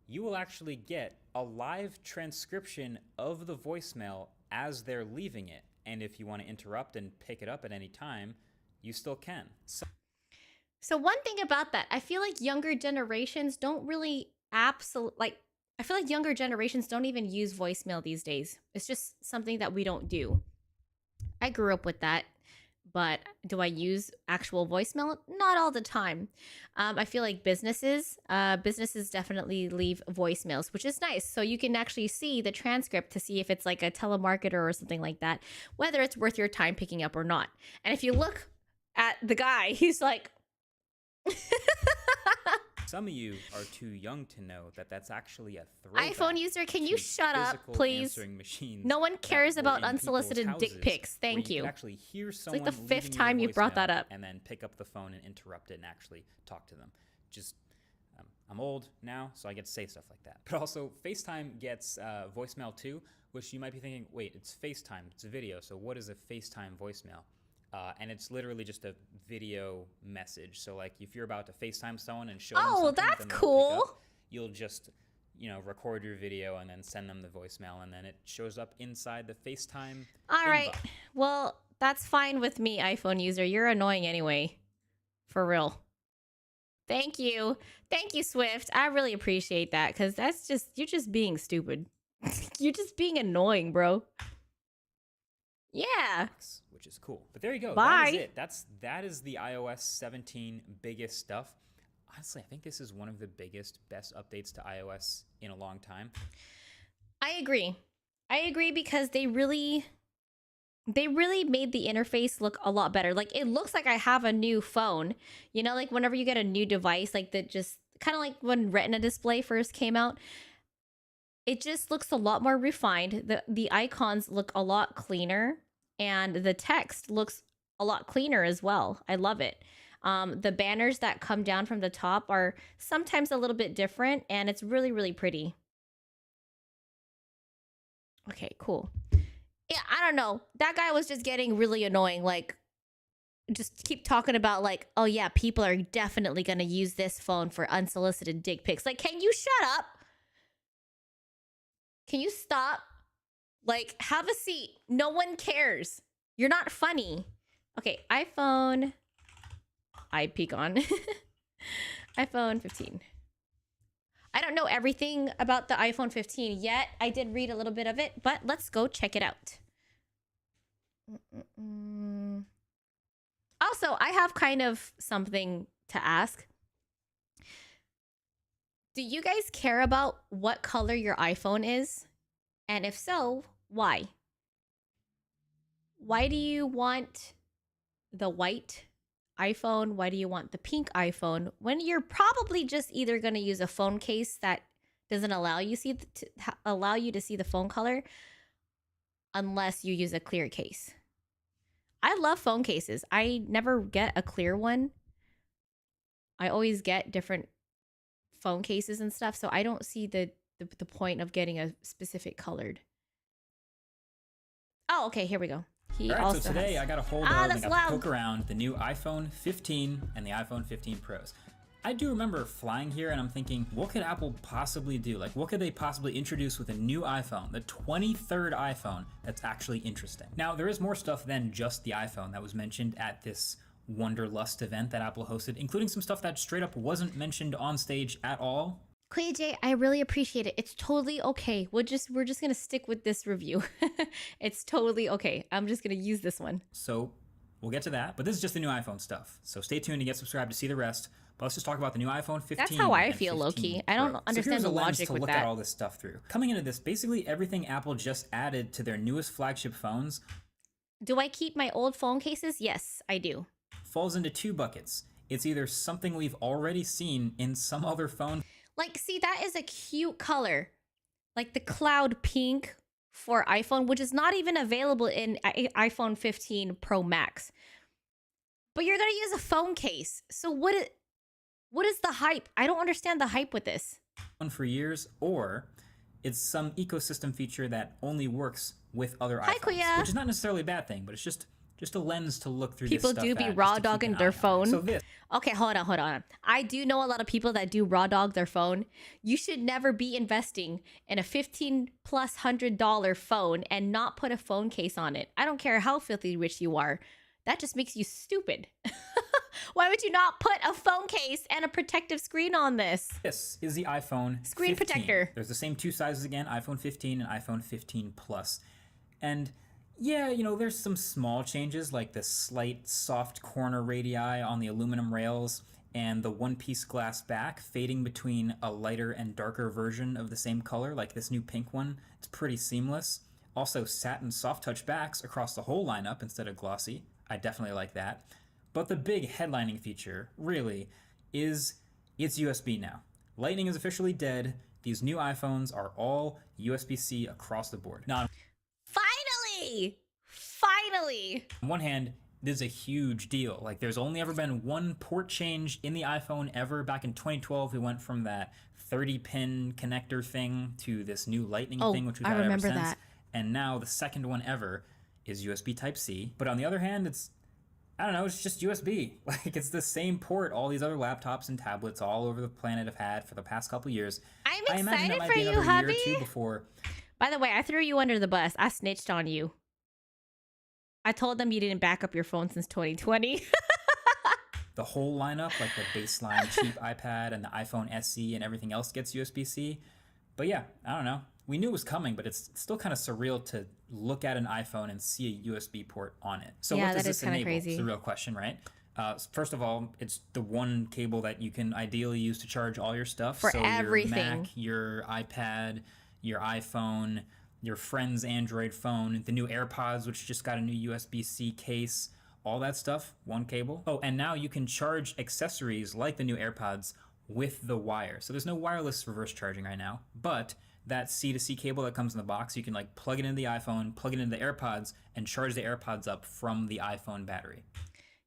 you will actually get a live transcription of the voicemail as they're leaving it. And if you want to interrupt and pick it up at any time, you still can. So one thing about that, I feel like younger generations don't really I feel like younger generations don't even use voicemail these days. It's just something that we don't do. I grew up with that, but do I use actual voicemail? Not all the time. I feel like businesses definitely leave voicemails, which is nice. So you can actually see the transcript to see if it's like a telemarketer or something like that, whether it's worth your time picking up or not. And if you look at the guy, he's like, Some of you are too young to know that that's actually a throwback iPhone user, can you to shut up, physical please? answering machines No one that cares were about in people's unsolicited dick houses, pics. where Thank you. you. Could actually hear like someone the fifth leaving you a time you brought that voicemail up. and then pick up the phone and interrupt it and actually talk to them. Just I'm old now, so I get to say stuff like that. But also, FaceTime gets voicemail too, which you might be thinking, wait, it's FaceTime, it's a video, so what is a FaceTime voicemail? And it's literally just a video message. So like if you're about to FaceTime someone and show them Oh, something, that's then they'll pick cool. up, you'll just, record your video and then send them the voicemail, and then it shows up inside the FaceTime All right. inbox. Well, that's fine with me, iPhone user. You're annoying anyway. For real. Thank you. Thank you, Swift. I really appreciate that, because you're just being stupid. You're just being annoying, bro. Yeah. which is cool. But there you go. Bye. That is it. That is the iOS 17 biggest stuff. Honestly, I think this is one of the biggest, best updates to iOS in a long time. I agree. I agree because they really made the interface look a lot better. Like it looks like I have a new phone. You know, like whenever you get a new device, like that just kind of like when Retina display first came out, it just looks a lot more refined. The icons look a lot cleaner and the text looks a lot cleaner as well. I love it. The banners that come down from the top are sometimes a little bit different and it's really, really pretty. Okay, cool. Yeah, I don't know. That guy was just getting really annoying. Like, just keep talking about like, oh yeah, people are definitely gonna use this phone for unsolicited dick pics. Like, can you shut up? Can you stop? Like, have a seat. No one cares. You're not funny. Okay, iPhone. I peek on. iPhone 15. I don't know everything about the iPhone 15 yet. I did read a little bit of it, but let's go check it out. Also, I have kind of something to ask. Do you guys care about what color your iPhone is? And if so, why? Why do you want the white iPhone? Why do you want the pink iPhone when you're probably just either going to use a phone case that doesn't allow you to see the phone color unless you use a clear case? I love phone cases. I never get a clear one. I always get different phone cases and stuff, so I don't see the point of getting a specific colored. Oh, okay, here we go. All right, so today I got a hold of and got to poke around the new iPhone 15 and the iPhone 15 Pros. I do remember flying here and I'm thinking, what could Apple possibly do? Like, what could they possibly introduce with a new iPhone, the 23rd iPhone, that's actually interesting? Now, there is more stuff than just the iPhone that was mentioned at this Wonderlust event that Apple hosted, including some stuff that straight up wasn't mentioned on stage at all. J, I really appreciate it. It's totally okay. We're just gonna stick with this review. It's totally okay. I'm just gonna use this one. So we'll get to that, but this is just the new iPhone stuff. So stay tuned and get subscribed to see the rest. But let's just talk about the new iPhone 15. That's how I feel, low-key. I don't understand the logic with that. Look at all this stuff through. Coming into this, basically everything Apple just added to their newest flagship phones. Do I keep my old phone cases? Yes, I do. Falls into two buckets. It's either something we've already seen in some other phone. Like, see, that is a cute color. Like the cloud pink for iPhone, which is not even available in iPhone 15 Pro Max. But you're going to use a phone case. So what is the hype? I don't understand the hype with this. For years, or it's some ecosystem feature that only works with other iPhones. Hi, Kuya. Which is not necessarily a bad thing, but it's just a lens to look through. People this stuff do be at, raw dogging their phone. So this. Okay, hold on. I do know a lot of people that do raw dog their phone. You should never be investing in a $1,500+ phone and not put a phone case on it. I don't care how filthy rich you are. That just makes you stupid. Why would you not put a phone case and a protective screen on this? This is the iPhone screen 15. protector. There's the same two sizes again, iPhone 15 and iPhone 15 Plus. And yeah, you know, there's some small changes like the slight soft corner radii on the aluminum rails and the one-piece glass back fading between a lighter and darker version of the same color, like this new pink one. It's pretty seamless. Also, satin soft touch backs across the whole lineup instead of glossy. I definitely like that. But the big headlining feature, really, is it's USB now. Lightning is officially dead. These new iPhones are all USB-C across the board. Now, Finally! on one hand, this is a huge deal. Like, there's only ever been one port change in the iPhone ever. Back in 2012, we went from that 30-pin connector thing to this new Lightning thing, which we've had ever since. That. And now the second one ever is USB Type-C. But on the other hand, it's just USB. Like, it's the same port all these other laptops and tablets all over the planet have had for the past couple years. I'm excited for you, hubby. Year or two before. By the way, I threw you under the bus. I snitched on you. I told them you didn't back up your phone since 2020. The whole lineup, like the baseline cheap iPad and the iPhone SE and everything else gets USB-C. But yeah, I don't know. we knew it was coming, but it's still kind of surreal to look at an iPhone and see a USB port on it. So Yeah, what does that is this kinda enable? crazy. It's the real question, right? First of all, it's the one cable that you can ideally use to charge all your stuff. For so everything. Your Mac, your iPad, your iPhone, your friend's Android phone, the new AirPods, which just got a new USB-C case, all that stuff, one cable. Oh, and now you can charge accessories like the new AirPods with the wire. So there's no wireless reverse charging right now, but that C2C cable that comes in the box, you can like plug it into the iPhone, plug it into the AirPods, and charge the AirPods up from the iPhone battery.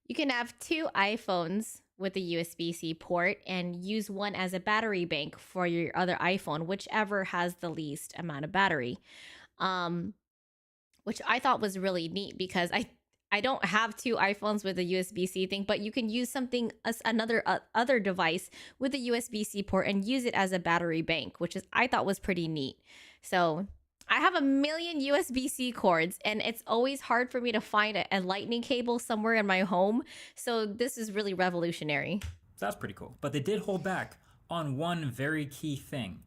You can have 2 iPhones with a USB-C port and use one as a battery bank for your other iPhone, whichever has the least amount of battery. Which I thought was really neat because I don't have 2 iPhones with a USB-C thing, but you can use something another other device with a USB-C port and use it as a battery bank, which is I thought was pretty neat. So I have a million USB-C cords, and it's always hard for me to find a lightning cable somewhere in my home. So this is really revolutionary. So that's pretty cool. But they did hold back on one very key thing,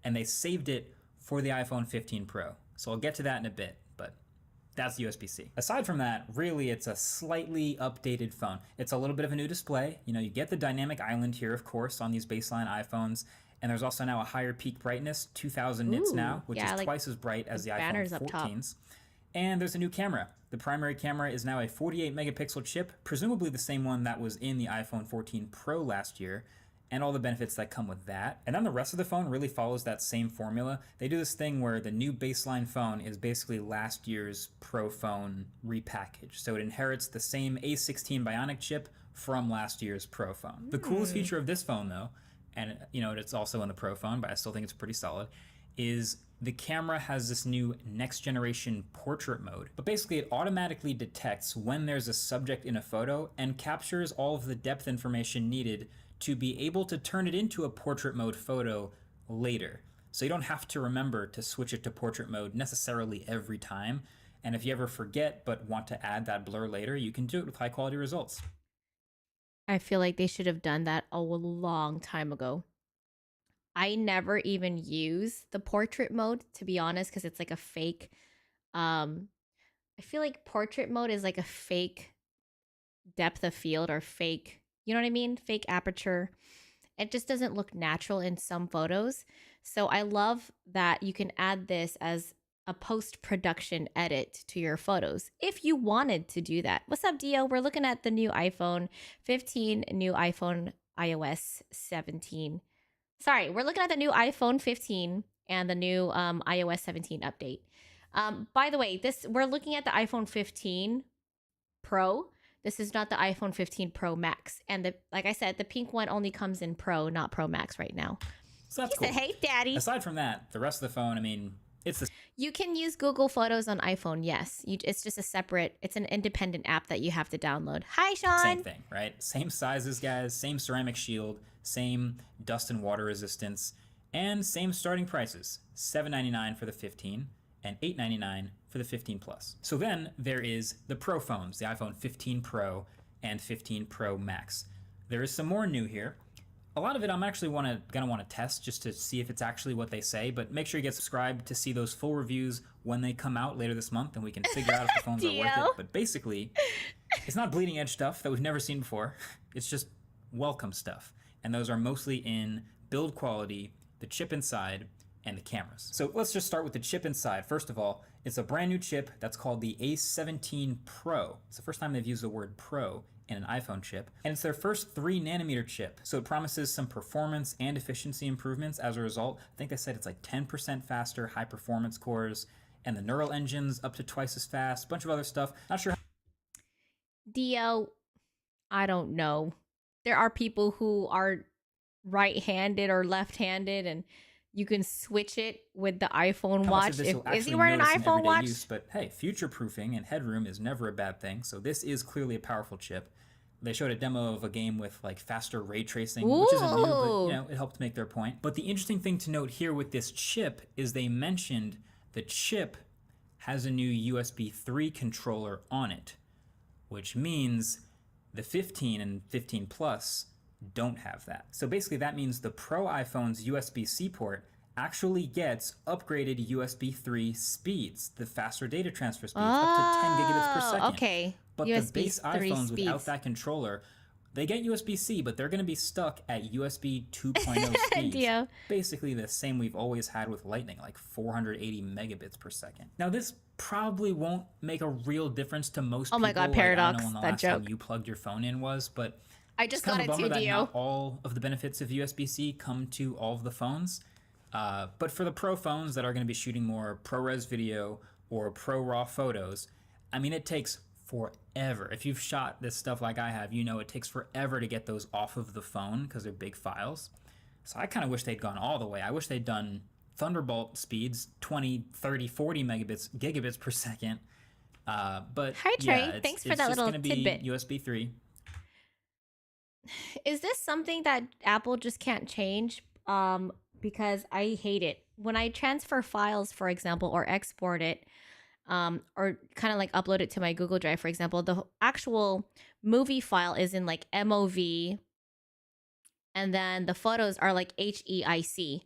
and they saved it for the iPhone 15 Pro. So I'll get to that in a bit, but that's USB-C. Aside from that, really it's a slightly updated phone. It's a little bit of a new display. You know, you get the dynamic island here, of course, on these baseline iPhones. And there's also now a higher peak brightness, 2000 nits Ooh, now, which yeah, is like twice as bright as the iPhone banners up top. 14s. And there's a new camera. The primary camera is now a 48 megapixel chip, presumably the same one that was in the iPhone 14 Pro last year, and all the benefits that come with that. And then the rest of the phone really follows that same formula. They do this thing where the new baseline phone is basically last year's Pro phone repackaged. So it inherits the same A16 Bionic chip from last year's Pro phone. The coolest feature of this phone, though, and you know it's also in the Pro phone, but I still think it's pretty solid, is the camera has this new next generation portrait mode. But basically it automatically detects when there's a subject in a photo and captures all of the depth information needed to be able to turn it into a portrait mode photo later. So you don't have to remember to switch it to portrait mode necessarily every time. And if you ever forget but want to add that blur later, you can do it with high quality results. I feel like they should have done that a long time ago. I never even use the portrait mode, to be honest, because it's like a fake. I feel like portrait mode is like a fake depth of field or fake, you know what I mean? Fake aperture. It just doesn't look natural in some photos. So I love that you can add this as a post-production edit to your photos if you wanted to do that. What's up, Dio? We're looking at the new iPhone 15, new iPhone iOS 17. Sorry, we're looking at the new iPhone 15 and the new iOS 17 update. By the way, we're looking at the iPhone 15 Pro. This is not the iPhone 15 Pro Max. And like I said, the pink one only comes in Pro, not Pro Max right now. So that's He cool. said, "Hey, Daddy." Aside from that, the rest of the phone, I mean, it's the You can use Google Photos on iPhone, yes. It's just it's an independent app that you have to download. Hi, Sean. same thing, right? Same sizes, guys, same ceramic shield, same dust and water resistance, and same starting prices. $799 for the 15 and $899 for the 15 Plus. So then there is the Pro phones, the iPhone 15 Pro and 15 Pro Max. There is some more new here. A lot of it I'm actually gonna want to test just to see if it's actually what they say, but make sure you get subscribed to see those full reviews when they come out later this month and we can figure out if the phones are worth Dio. it. But basically, it's not bleeding edge stuff that we've never seen before. It's just welcome stuff. And those are mostly in build quality, the chip inside, and the cameras. So let's just start with the chip inside. First of all, it's a brand new chip that's called the A17 Pro. It's the first time they've used the word Pro in an iPhone chip, and it's their first 3nm chip, so it promises some performance and efficiency improvements as a result. I think they said it's like 10% faster, high performance cores, and the neural engine's up to twice as fast, a bunch of other stuff. Not sure how Dio, I don't know. There are people who are right-handed or left-handed, and you can switch it with the iPhone much watch. of this you'll Is he actually wearing an notice in iPhone everyday watch? use, but hey, future-proofing and headroom is never a bad thing, so this is clearly a powerful chip. They showed a demo of a game with like faster ray tracing, which isn't new, but you know, it helped make their point. But the interesting thing to note here with this chip is they mentioned the chip has a new USB 3 controller on it, which means the 15 and 15 Plus don't have that. So basically that means the Pro iPhone's USB-C port actually gets upgraded USB 3 speeds, the faster data transfer speeds, up to 10 gigabits per second. Okay. But USB the base 3 iPhones without speeds. that controller, they get USB-C, but they're going to be stuck at USB 2.0 speeds. Dio. Basically the same we've always had with Lightning, like 480 megabits per second. Now this probably won't make a real difference to most people. Oh my God, Like, Paradox, I don't know when the that last time joke. you plugged your phone in was, but I just it's kind got of a it bummer too, that Dio. not all of the benefits of USB-C come to all of the phones. But for the Pro phones that are going to be shooting more ProRes video or Pro RAW photos, I mean, it takes forever. If you've shot this stuff like I have, you know it takes forever to get those off of the phone because they're big files. So I kind of wish they'd gone all the way. I wish they'd done Thunderbolt speeds, 20, 30, 40 gigabits per second. But Hi, Trey. yeah, Thanks for it's that just little gonna be tidbit. USB 3. Is this something that Apple just can't change? Because I hate it. When I transfer files, for example, or export it, or kind of like upload it to my Google Drive, for example, the actual movie file is in like MOV, and then the photos are like HEIC.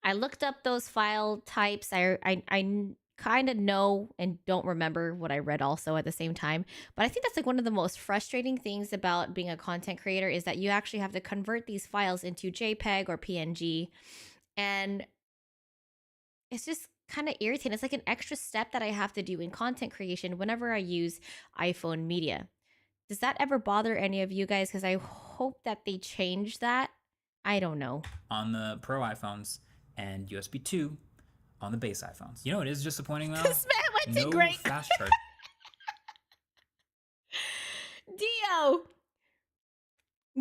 I looked up those file types. I kind of know and don't remember what I read also at the same time. But I think that's like one of the most frustrating things about being a content creator is that you actually have to convert these files into JPEG or PNG. And it's just kind of irritating. It's like an extra step that I have to do in content creation whenever I use iPhone media. Does that ever bother any of you guys? Because I hope that they change that. I don't know. On the Pro iPhones and USB 2 on the base iPhones. You know it is disappointing though? This man went to No great. fast charge.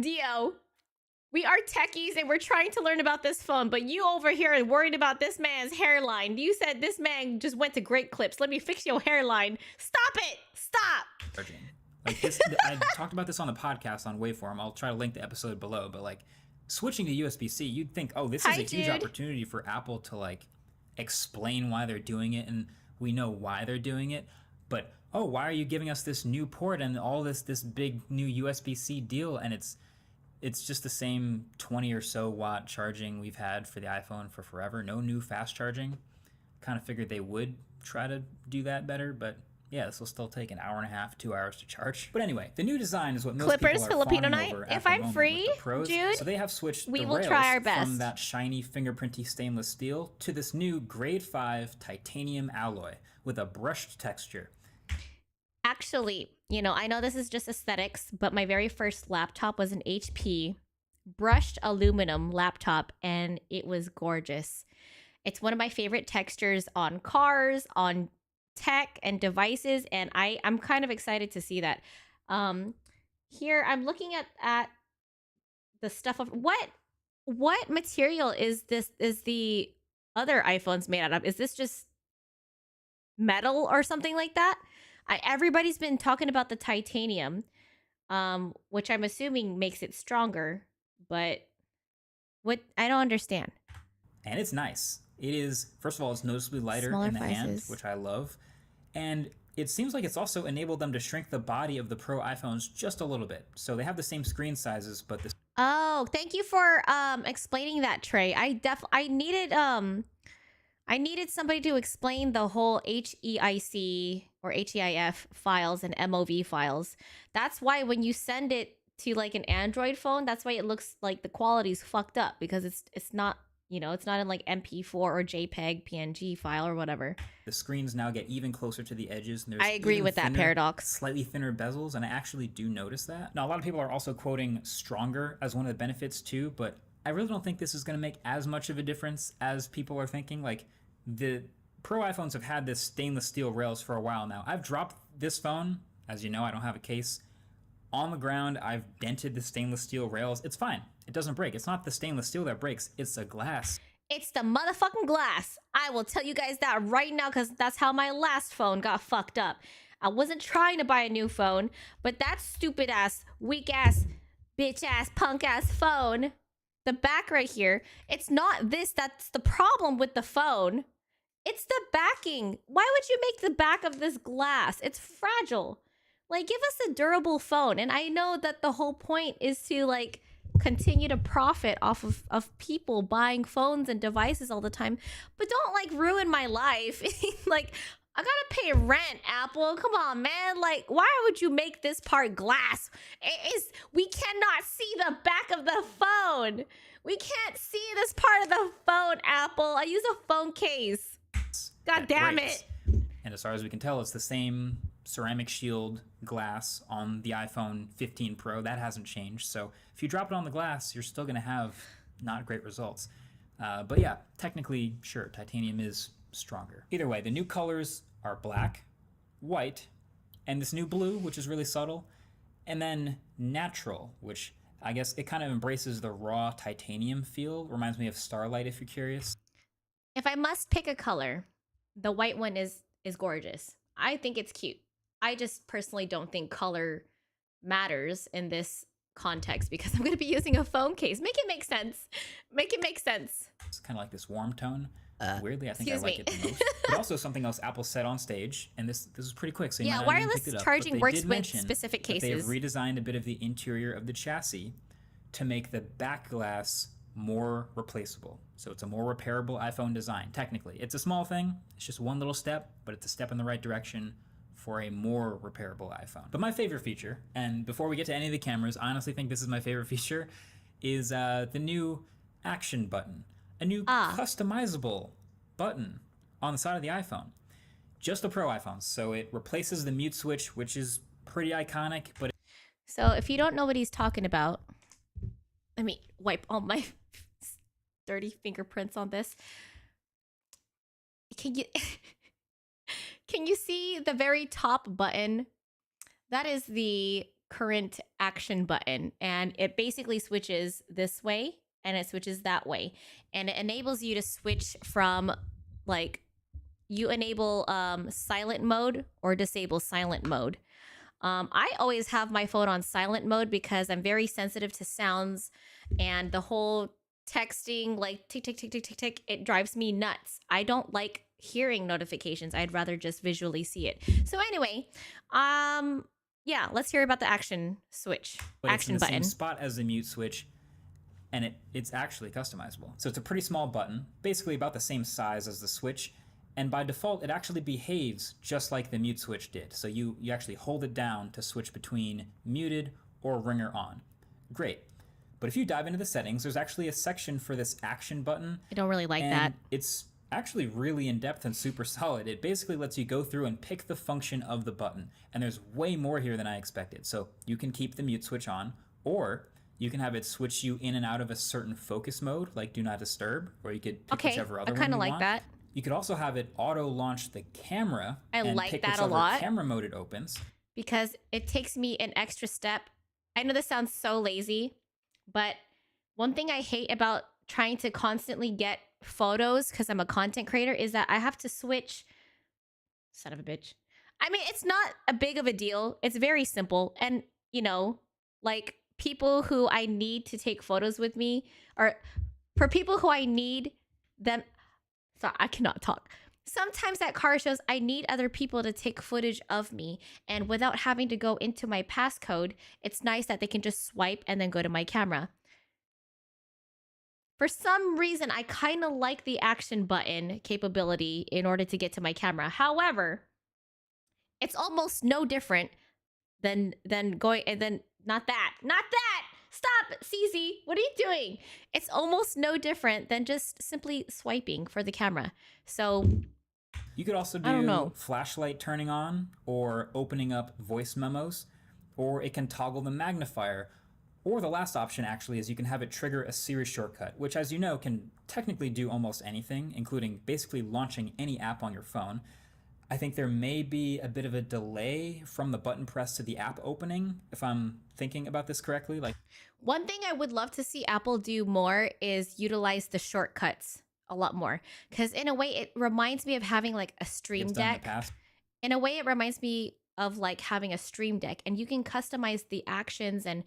Dio, we are techies and we're trying to learn about this phone, but you over here are worried about this man's hairline. You said this man just went to Great Clips. Let me fix your hairline. Stop it. Stop. Charging. Like this, I talked about this on the podcast on Waveform. I'll try to link the episode below, but like switching to USB-C, you'd think, oh, this is Hi, a huge dude. opportunity for Apple to like explain why they're doing it, and we know why they're doing it. But oh, why are you giving us this new port and all this big new USB-C deal? And it's just the same 20 or so watt charging we've had for the iPhone for forever. No new fast charging. Kind of figured they would try to do that better, but yeah, this will still take an hour and a half, 2 hours to charge. But anyway, the new design is what most Clippers, people are Filipino fawning night. over If at the I'm moment free, with the Pros. dude, So they have switched we the will rails try our from best. that shiny fingerprinty stainless steel to this new grade 5 titanium alloy with a brushed texture. Actually, you know, I know this is just aesthetics, but my very first laptop was an HP brushed aluminum laptop, and it was gorgeous. It's one of my favorite textures on cars, on tech and devices, and I'm kind of excited to see that. Here I'm looking at the stuff of what material is the other iPhones made out of? Is this just metal or something like that? Everybody's been talking about the titanium, which I'm assuming makes it stronger, but what I don't understand. And it's nice. It is, first of all, it's noticeably lighter Smaller in the hand, sizes. which I love. And it seems like it's also enabled them to shrink the body of the Pro iPhones just a little bit. So they have the same screen sizes, but the Oh, thank you for explaining that, Trey. I needed somebody to explain the whole HEIC or HEIF files and MOV files. That's why when you send it to like an Android phone, that's why it looks like the quality's fucked up, because it's not, you know, it's not in like MP4 or JPEG, PNG file or whatever. the screens now get even closer to the edges. And there's I agree even with that, thinner, Paradox. Slightly thinner bezels, and I actually do notice that. Now, a lot of people are also quoting stronger as one of the benefits too, but I really don't think this is going to make as much of a difference as people are thinking. Like, the Pro iPhones have had this stainless steel rails for a while now. I've dropped this phone, as you know, I don't have a case, on the ground. I've dented the stainless steel rails. It's fine. It doesn't break. It's not the stainless steel that breaks. It's the glass. It's the motherfucking glass. I will tell you guys that right now, because that's how my last phone got fucked up. I wasn't trying to buy a new phone, but that stupid ass, weak ass, bitch ass, punk ass phone, the back right here, it's not this that's the problem with the phone. It's the backing. Why would you make the back of this glass? It's fragile. Like, give us a durable phone. And I know that the whole point is to like continue to profit off of people buying phones and devices all the time, but don't like ruin my life. Like, I gotta pay rent, Apple. Come on, man. Like, why would you make this part glass? We cannot see the back of the phone. We can't see this part of the phone, Apple. I use a phone case. God damn it. And as far as we can tell, it's the same ceramic shield glass on the iPhone 15 Pro. That hasn't changed. So if you drop it on the glass, you're still going to have not great results. But yeah, technically, sure, titanium is stronger. Either way, the new colors are black, white, and this new blue, which is really subtle, and then natural, which I guess it kind of embraces the raw titanium feel. Reminds me of Starlight, if you're curious. If I must pick a color, the white one is gorgeous. I think it's cute. I just personally don't think color matters in this context because I'm going to be using a phone case. Make it make sense. Make it make sense. It's kind of like this warm tone. Weirdly, I think I excuse like me. it the most. But also something else Apple said on stage, and this is pretty quick, so you Yeah, might not even wireless pick it up, charging but they works did with mention specific that They have cases. redesigned a bit of the interior of the chassis to make the back glass more replaceable. So it's a more repairable iPhone design. Technically, it's a small thing. It's just one little step, but it's a step in the right direction for a more repairable iPhone. But my favorite feature, and before we get to any of the cameras, I honestly think this is my favorite feature, is the new action button. A new customizable button on the side of the iPhone. Just the Pro iPhones. So it replaces the mute switch, which is pretty iconic, but So if you don't know what he's talking about, let me wipe all my dirty fingerprints on this. Can you can you see the very top button? That is the current action button, and it basically switches this way and it switches that way, and it enables you to switch from, like, you enable silent mode or disable silent mode. I always have my phone on silent mode because I'm very sensitive to sounds, and the whole texting, like tick, tick, tick, tick, tick, tick, it drives me nuts. I don't like hearing notifications. I'd rather just visually see it. So anyway, yeah, let's hear about the action switch, it's in action the button. same spot as the mute switch, and it's actually customizable. So it's a pretty small button, basically about the same size as the switch, and by default, it actually behaves just like the mute switch did. So you actually hold it down to switch between muted or ringer on. Great. But if you dive into the settings, there's actually a section for this action button. I don't really like and that. It's actually really in-depth and super solid. It basically lets you go through and pick the function of the button. And there's way more here than I expected. So you can keep the mute switch on, or you can have it switch you in and out of a certain focus mode, like do not disturb, or you could pick Okay, whichever I other one kind you of like want. that. You could also have it auto-launch the camera I and like pick that a whichever lot. camera mode it opens. Because it takes me an extra step. I know this sounds so lazy, but one thing I hate about trying to constantly get photos because I'm a content creator is that I have to switch. Son of a bitch. I mean, it's not a big of a deal. It's very simple. And, you know, like people who I need to take photos with me, or for people who I need them. Sorry, I cannot talk. Sometimes at car shows, I need other people to take footage of me. And without having to go into my passcode, it's nice that they can just swipe and then go to my camera. For some reason, I kind of like the action button capability in order to get to my camera. However, it's almost no different than going, and then not that. Stop, CZ. What are you doing? It's almost no different than just simply swiping for the camera. So You could also I don't do know. flashlight turning on or opening up voice memos, or it can toggle the magnifier. Or the last option actually is you can have it trigger a Siri shortcut, which, as you know, can technically do almost anything, including basically launching any app on your phone. I think there may be a bit of a delay from the button press to the app opening, if I'm thinking about this correctly. Like, one thing I would love to see Apple do more is utilize the shortcuts a lot more. Because in a way, it reminds me of having like a Stream it's done in the Deck. past. In a way, it reminds me of like having a Stream Deck, and you can customize the actions and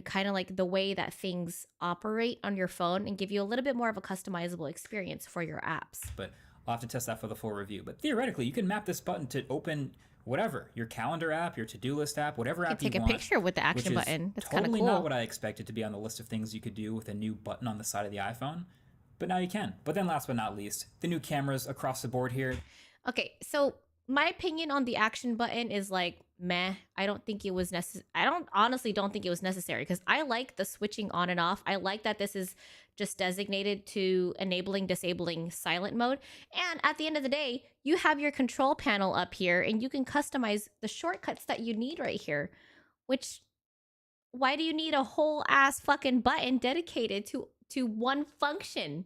kind of like the way that things operate on your phone and give you a little bit more of a customizable experience for your apps. But I'll have to test that for the full review. But theoretically, you can map this button to open whatever, your calendar app, your to-do list app, whatever You can app you take a want. picture with the which action is button. That's kind of totally cool. not what I expected to be on the list of things you could do with a new button on the side of the iPhone, but now you can. But then last but not least, the new cameras across the board here. Okay, so my opinion on the action button is like meh. I don't think it was necessary. I don't honestly don't think it was necessary because I like the switching on and off. I like that this is just designated to enabling, disabling silent mode. And at the end of the day, you have your control panel up here and you can customize the shortcuts that you need right here. Which, why do you need a whole ass fucking button dedicated to one function?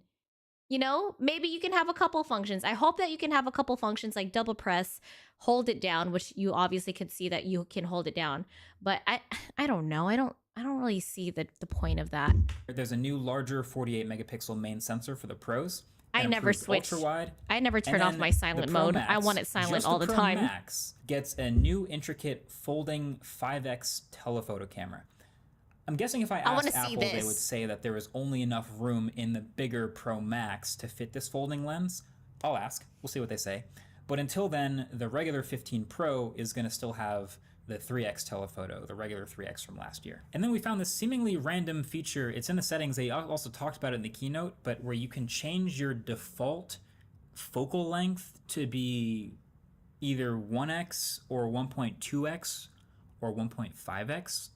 You know, maybe you can have a couple functions. I hope that you can have a couple functions like double press, hold it down, which you obviously could see that you can hold it down. But I don't know. I don't really see the point of that. There's a new larger 48 megapixel main sensor for the pros. I an never improved switched. ultra wide. I never turn off my silent mode. I want it silent all the Pro time. Max gets a new intricate folding 5x telephoto camera. I'm guessing if I wanna asked see Apple, they this. would say that there is only enough room in the bigger Pro Max to fit this folding lens. I'll ask. We'll see what they say. But until then, the regular 15 Pro is going to still have the 3x telephoto, the regular 3x from last year. And then we found this seemingly random feature. It's in the settings. They also talked about it in the keynote, but where you can change your default focal length to be either 1x or 1.2x or 1.5x.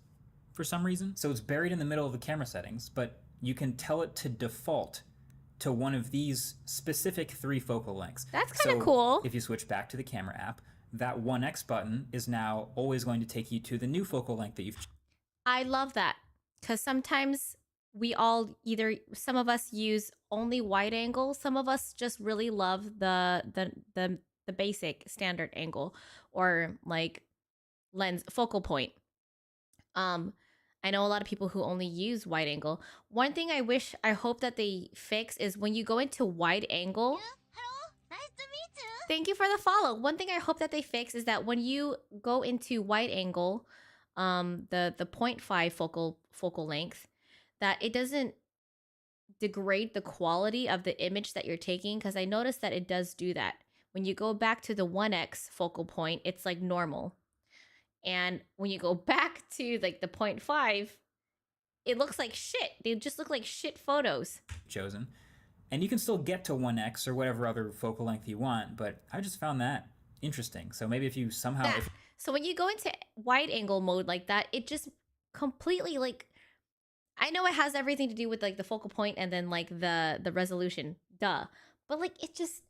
for some reason. So it's buried in the middle of the camera settings, but you can tell it to default to one of these specific 3 focal lengths. That's kinda So cool. If you switch back to the camera app, that 1x button is now always going to take you to the new focal length that you've I love that because sometimes we all some of us use only wide angle, some of us just really love the basic standard angle or like lens focal point. I know a lot of people who only use wide angle. One thing I hope that they fix is when you go into wide angle. Hello, nice to meet you. Thank you for the follow. One thing I hope that they fix is that when you go into wide angle, the 0.5 focal length, that it doesn't degrade the quality of the image that you're taking, because I noticed that it does do that. When you go back to the 1x focal point, it's like normal. And when you go back to like the 0.5, it looks like shit. They just look like shit photos. chosen. And you can still get to 1x or whatever other focal length you want, but I just found that interesting. So maybe if you somehow... So when you go into wide angle mode like that, it just completely like... I know it has everything to do with like the focal point and then like the resolution. Duh. But like it just...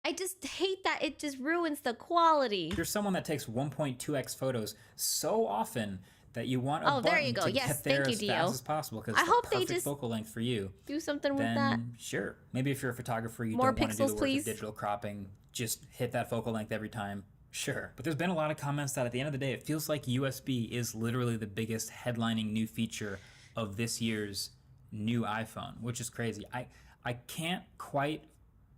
I just hate that it just ruins the quality. You're someone that takes 1.2x photos so often that you want a button there you go. to Yes, get there thank you, as Dio. fast as possible because I it's hope the they perfect just focal length for you. Do something with Then that. sure. Maybe if you're a photographer, you More don't want to do pixels, the work please. of digital cropping, just hit that focal length every time. Sure. But there's been a lot of comments that at the end of the day, it feels like USB is literally the biggest headlining new feature of this year's new iPhone, which is crazy. I can't quite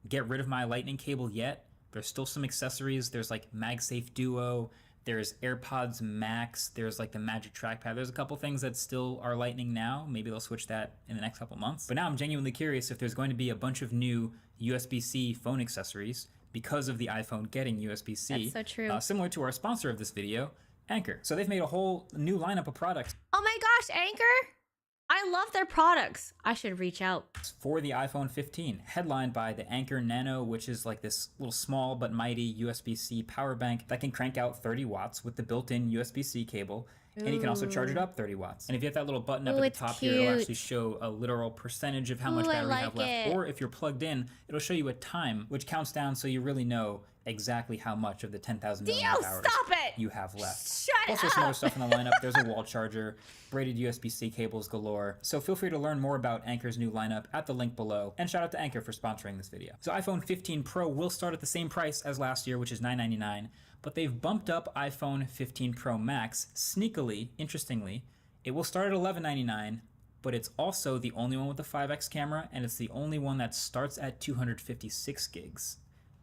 get rid of my lightning cable yet. There's still some accessories. There's like MagSafe Duo. There's AirPods Max. There's like the Magic Trackpad. There's a couple things that still are lightning now. Maybe they'll switch that in the next couple months. But now I'm genuinely curious if there's going to be a bunch of new USB-C phone accessories because of the iPhone getting USB-C. That's so true. Similar to our sponsor of this video, Anker. So they've made a whole new lineup of products Oh my gosh, Anchor! I love their products. I should reach out. for the iPhone 15, headlined by the Anker Nano, which is like this little small but mighty USB-C power bank that can crank out 30 watts with the built-in USB-C cable. And you can also charge it up 30 watts. And if you hit that little button up Ooh, at the it's top here, it'll cute. actually show a literal percentage of how much Ooh, I battery you have like left. it. Or if you're plugged in, it'll show you a time, which counts down so you really know exactly how much of the 10,000 milliamp Dio, hours stop it! you have left. Shut Also, up! some other stuff in the lineup. There's a wall charger, braided USB-C cables galore. So feel free to learn more about Anker's new lineup at the link below. And shout out to Anker for sponsoring this video. So iPhone 15 Pro will start at the same price as last year, which is $999. But they've bumped up iPhone 15 Pro Max sneakily, interestingly. It will start at $1199, but it's also the only one with the 5x camera, and it's the only one that starts at 256 gigs.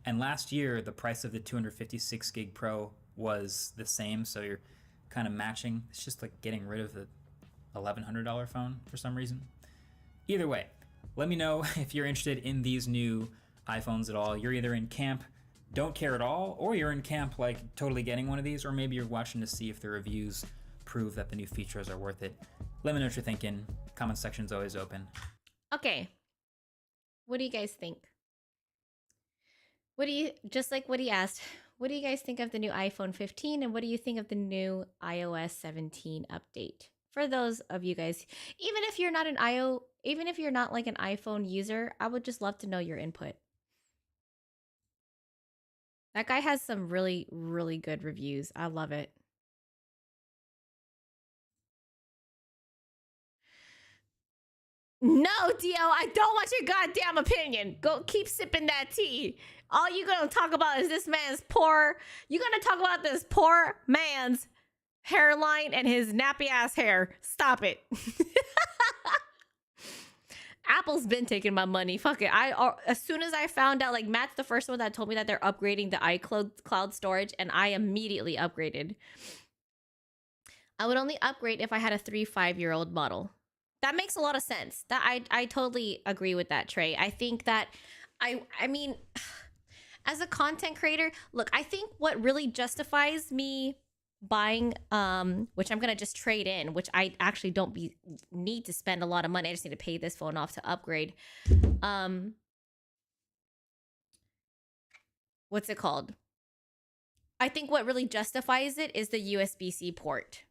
And last year, the price of the 256 gig Pro was the same, so you're kind of matching. It's just like getting rid of the $1,100 phone for some reason. Either way, let me know if you're interested in these new iPhones at all. You're either in camp don't care at all, or you're in camp like totally getting one of these, or maybe you're watching to see if the reviews prove that the new features are worth it. Let me know what you're thinking. Comment section's always open. Okay. What do you guys think? Just like what he asked, what do you guys think of the new iPhone 15 and what do you think of the new iOS 17 update? For those of you guys, even if you're not like an iPhone user, I would just love to know your input. That guy has some really, really good reviews. I love it. No, Dio, I don't want your goddamn opinion. Go keep sipping that tea. All you gonna talk about is this man's poor. You gonna talk about this poor man's hairline and his nappy ass hair. Stop it. Apple's been taking my money. Fuck it. As soon as I found out, like Matt's the first one that told me that they're upgrading the iCloud storage, and I immediately upgraded. I would only upgrade if I had a 3-5-year-old model. That makes a lot of sense. That I totally agree with that, Trey. I think that I mean, as a content creator, look, I think what really justifies me buying, which I'm gonna just trade in, which I actually don't need to spend a lot of money. I just need to pay this phone off to upgrade. What's it called? I think what really justifies it is the USB-C port.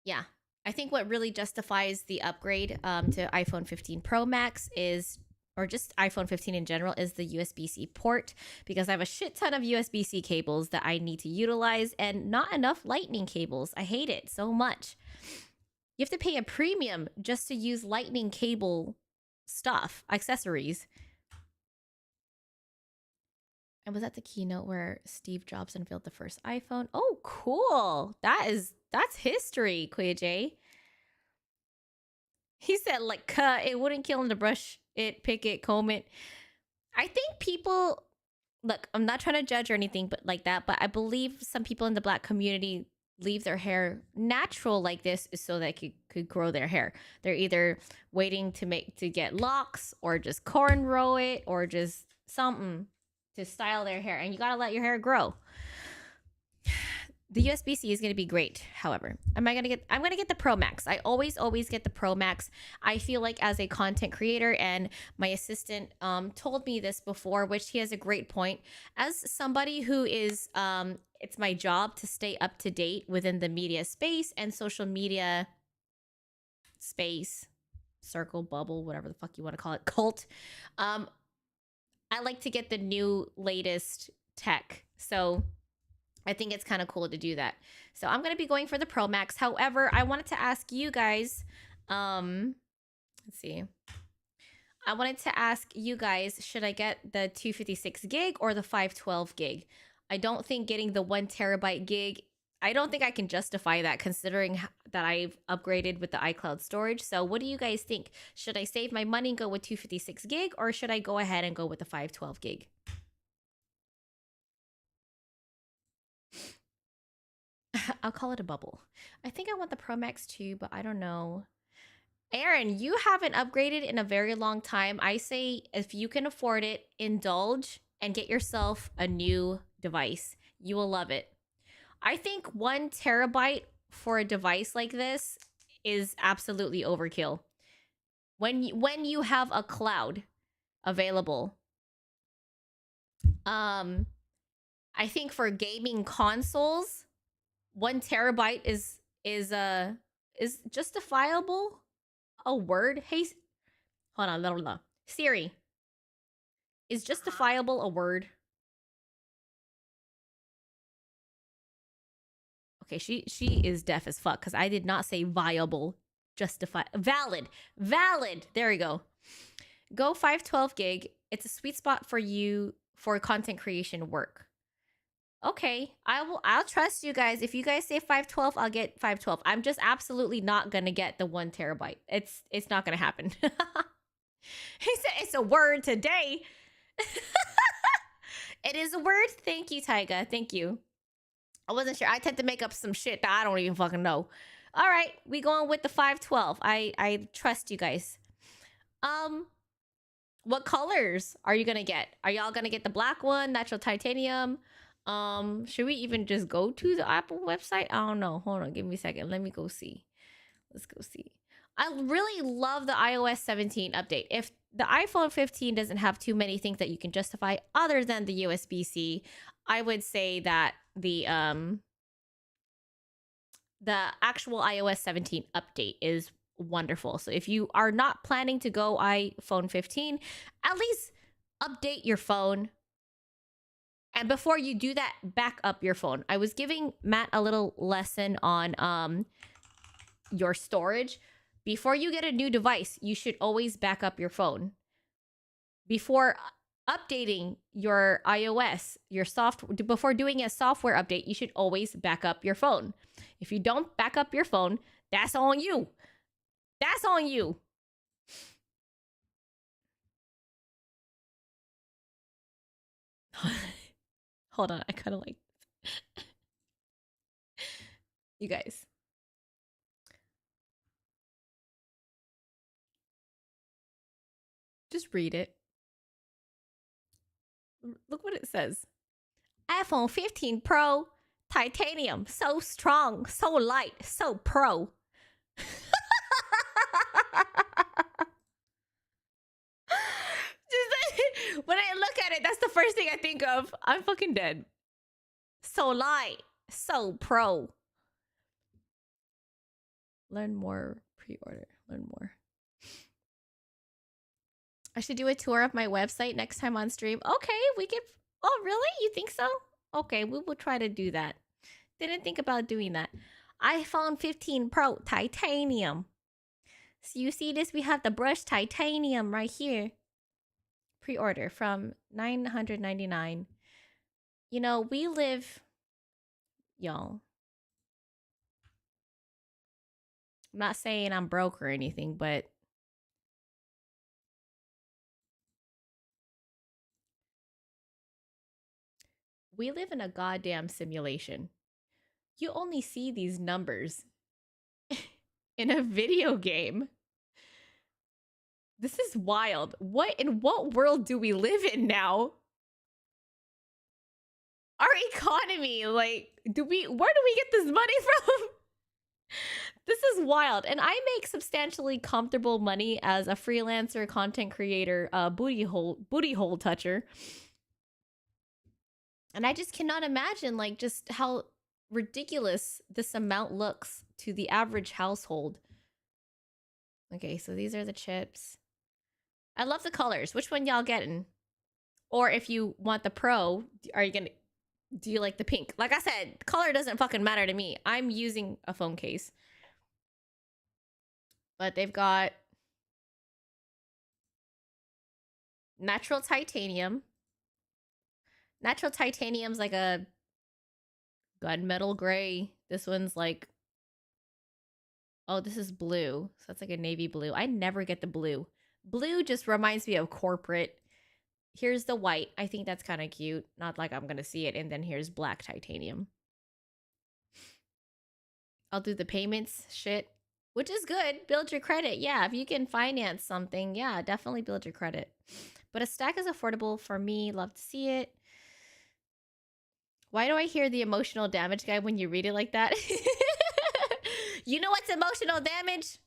Yeah. I think what really justifies the upgrade to iPhone 15 Pro Max is, or just iPhone 15 in general, is the USB-C port, because I have a shit ton of USB-C cables that I need to utilize and not enough lightning cables. I hate it so much. You have to pay a premium just to use lightning cable stuff, accessories. I was at the keynote where Steve Jobs unveiled the first iPhone. Oh, cool. That's history, Kuya J. He said, like, cut. It wouldn't kill him to brush it, pick it, comb it. I think people, look, I'm not trying to judge or anything but like that, but I believe some people in the Black community leave their hair natural like this so that they could grow their hair. They're either waiting to get locks or just cornrow it or just something to style their hair, and you gotta let your hair grow. The USB-C is going to be great. However, I'm going to get the Pro Max. I always get the Pro Max. I feel like as a content creator, and my assistant told me this before, which he has a great point. As somebody who is, it's my job to stay up to date within the media space and social media space, circle, bubble, whatever the fuck you want to call it, cult. I like to get the new latest tech. So I think it's kind of cool to do that. So I'm going to be going for the Pro Max. However, I wanted to ask you guys, let's see. I wanted to ask you guys, should I get the 256 gig or the 512 gig? I don't think getting the 1 terabyte gig, I don't think I can justify that considering that I've upgraded with the iCloud storage. So what do you guys think? Should I save my money and go with 256 gig, or should I go ahead and go with the 512 gig? I'll call it a bubble. I think I want the Pro Max too, but I don't know. Aaron, you haven't upgraded in a very long time. I say if you can afford it, indulge and get yourself a new device. You will love it. I think 1 terabyte for a device like this is absolutely overkill. When you have a cloud available, I think for gaming consoles, 1 terabyte is justifiable. A word? Hey, hold on, blah, blah, blah. Siri, is justifiable a word? Okay, she is deaf as fuck because I did not say viable. Valid. There we go. Go 512 gig. It's a sweet spot for you for content creation work. Okay, I'll trust you guys. If you guys say 512, I'll get 512. I'm just absolutely not gonna get the 1 terabyte. It's not gonna happen. He said it's a word today. It is a word. Thank you, Tyga. Thank you. I wasn't sure. I tend to make up some shit that I don't even fucking know. All right, we going with the 512. I trust you guys. What colors are you gonna get? Are y'all gonna get the black one, natural titanium? Should we even just go to the Apple website? I don't know. Hold on, give me a second. Let me go see. Let's go see. I really love the iOS 17 update. If the iPhone 15 doesn't have too many things that you can justify other than the USB-C, I would say that the actual iOS 17 update is wonderful. So if you are not planning to go iPhone 15, at least update your phone. And before you do that, back up your phone. I was giving Matt a little lesson on your storage. Before you get a new device, you should always back up your phone. Before updating your iOS, before doing a software update, you should always back up your phone. If you don't back up your phone, that's on you. That's on you. Hold on, I kind of like you guys. Just read it. Look what it says. iPhone 15 Pro, titanium, so strong, so light, so pro. When I look at it, that's the first thing I think of. I'm fucking dead. So light, so pro. Learn more, pre-order, learn more. I should do a tour of my website next time on stream. Okay, we could. Oh, really? You think so? Okay, we will try to do that. Didn't think about doing that. iPhone 15 Pro titanium. So you see this? We have the brushed titanium right here. Pre-order from $999. You know, we live, y'all. I'm not saying I'm broke or anything, but we live in a goddamn simulation. You only see these numbers in a video game. This is wild. In what world do we live in now? Our economy, like, where do we get this money from? This is wild. And I make substantially comfortable money as a freelancer, content creator, booty hole toucher. And I just cannot imagine, like, just how ridiculous this amount looks to the average household. Okay, so these are the chips. I love the colors. Which one y'all getting? Or if you want the Pro, do you like the pink? Like I said, color doesn't fucking matter to me. I'm using a phone case. But they've got natural titanium. Natural titanium's like a gunmetal gray. This one's like, oh, this is blue. So that's like a navy blue. I never get the blue. Blue just reminds me of corporate. Here's the white. I think that's kind of cute. Not like I'm going to see it. And then here's black titanium. I'll do the payments shit, which is good. Build your credit. Yeah, if you can finance something, yeah, definitely build your credit. But a stack is affordable for me. Love to see it. Why do I hear the emotional damage guy when you read it like that? You know what's emotional damage?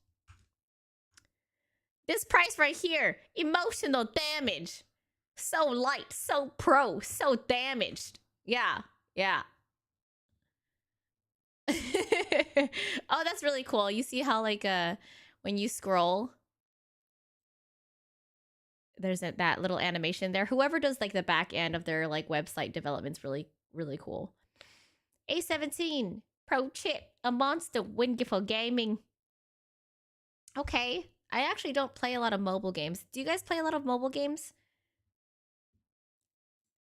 This price right here. Emotional damage. So light, so pro, so damaged. Yeah, yeah. Oh, that's really cool. You see how, like, when you scroll, there's that little animation there. Whoever does, like, the back end of their, like, website development's really, really cool. A17 Pro chip, a monster win for gaming. Okay. I actually don't play a lot of mobile games. Do you guys play a lot of mobile games?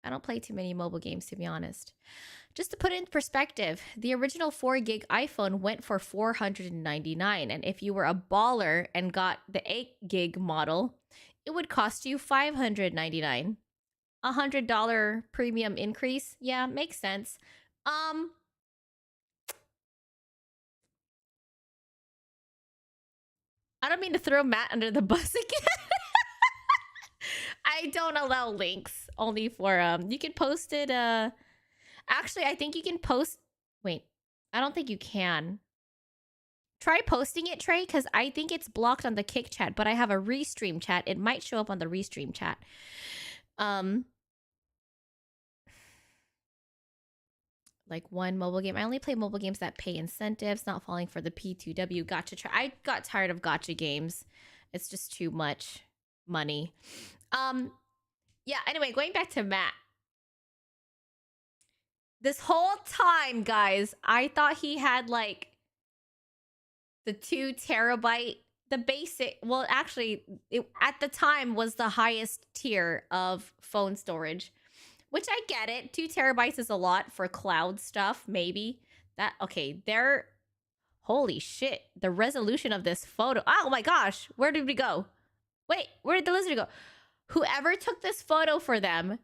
I don't play too many mobile games, to be honest. Just to put it in perspective, the original 4 gig iPhone went for $499. And if you were a baller and got the 8 gig model, it would cost you $599. $100 premium increase. Yeah, makes sense. I don't mean to throw Matt under the bus again. I don't allow links. Only for you can post it actually I think you can post wait. I don't think you can. Try posting it, Trey, because I think it's blocked on the Kick chat, but I have a restream chat. It might show up on the restream chat. Like one mobile game. I only play mobile games that pay incentives, not falling for the P2W gotcha. I got tired of gotcha games. It's just too much money. Yeah, anyway, going back to Matt. This whole time, guys, I thought he had like the 2 terabyte, the basic, well, actually, it, at the time was the highest tier of phone storage, which I get it. 2 terabytes is a lot for cloud stuff, maybe. That, okay, there, holy shit, the resolution of this photo. Oh my gosh, where did we go? Wait, where did the lizard go? Whoever took this photo for them,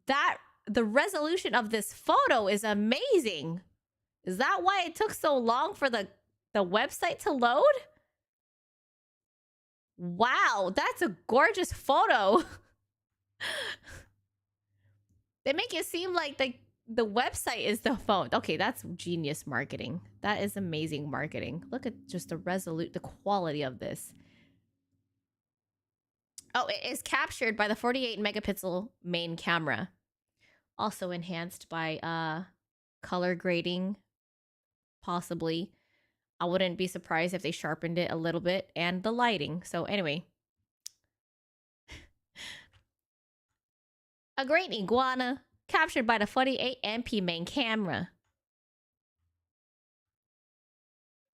that, the resolution of this photo is amazing. Is that why it took so long for the website to load? Wow, that's a gorgeous photo. They make it seem like the website is the phone. Okay, that's genius marketing. That is amazing marketing. Look at just the quality of this. Oh, it is captured by the 48 megapixel main camera. Also enhanced by color grading, possibly. I wouldn't be surprised if they sharpened it a little bit, and the lighting. So anyway. A great iguana captured by the 48 MP main camera.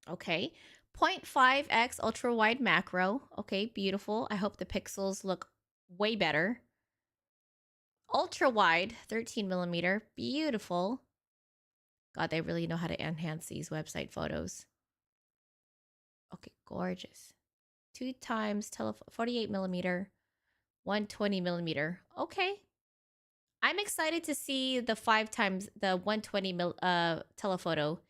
Okay. 0.5x ultra wide macro. Okay, beautiful. I hope the pixels look way better. Ultra wide, 13 millimeter. Beautiful. God, they really know how to enhance these website photos. Okay, gorgeous. 2 times 48 millimeter, 120 millimeter. Okay. I'm excited to see the 5 times the 120 telephoto,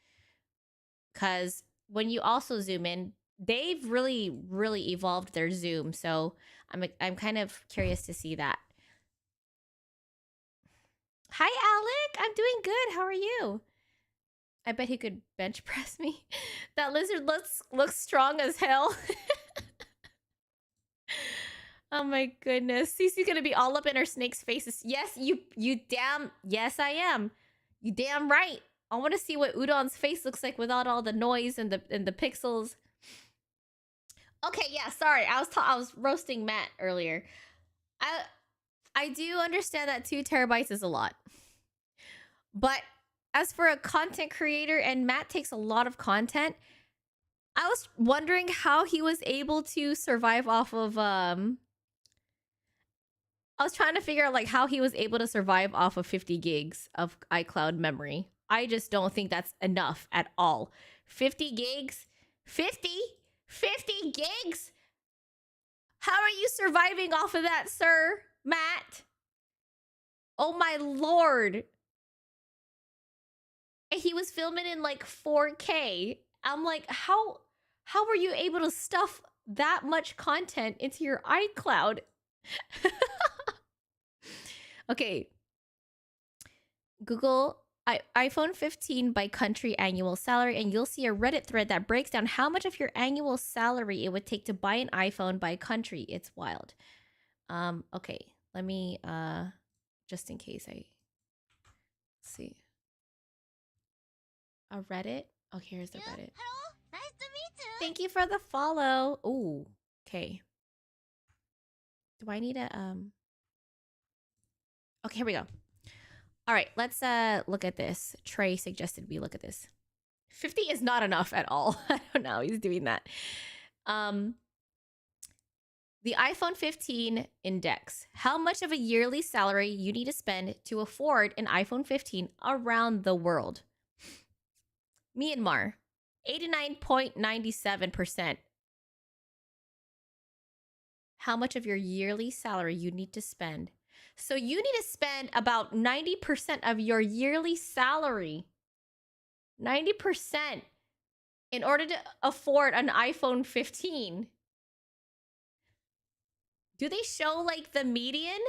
because when you also zoom in, they've really evolved their zoom. So I'm kind of curious to see that. Hi, Alec. I'm doing good. How are you? I bet he could bench press me. That lizard looks strong as hell. Oh my goodness. Cece's gonna be all up in her snake's faces. Yes, you damn, yes I am. You damn right. I want to see what Udon's face looks like without all the noise and the pixels. Okay, yeah, sorry. I was roasting Matt earlier. I do understand that 2 terabytes is a lot. But as for a content creator, and Matt takes a lot of content, I was wondering how he was able to survive off of I was trying to figure out like how he was able to survive off of 50 gigs of iCloud memory. I just don't think that's enough at all. 50 gigs? 50 gigs? How are you surviving off of that, sir? Matt? Oh my lord. And he was filming in like 4K. I'm like, how were you able to stuff that much content into your iCloud? Okay. Google iPhone 15 by country annual salary, and you'll see a Reddit thread that breaks down how much of your annual salary it would take to buy an iPhone by country. It's wild. Okay. Let me just in case I see. A Reddit? Oh, here's the Reddit. Hello, nice to meet you. Thank you for the follow. Ooh, okay. Do I need a Okay, here we go. All right, let's look at this. Trey suggested we look at this. 50 is not enough at all. I don't know how he's doing that. The iPhone 15 index. How much of a yearly salary you need to spend to afford an iPhone 15 around the world? Myanmar, 89.97%. How much of your yearly salary you need to spend? So you need to spend about 90% of your yearly salary. 90% in order to afford an iPhone 15. Do they show like the median?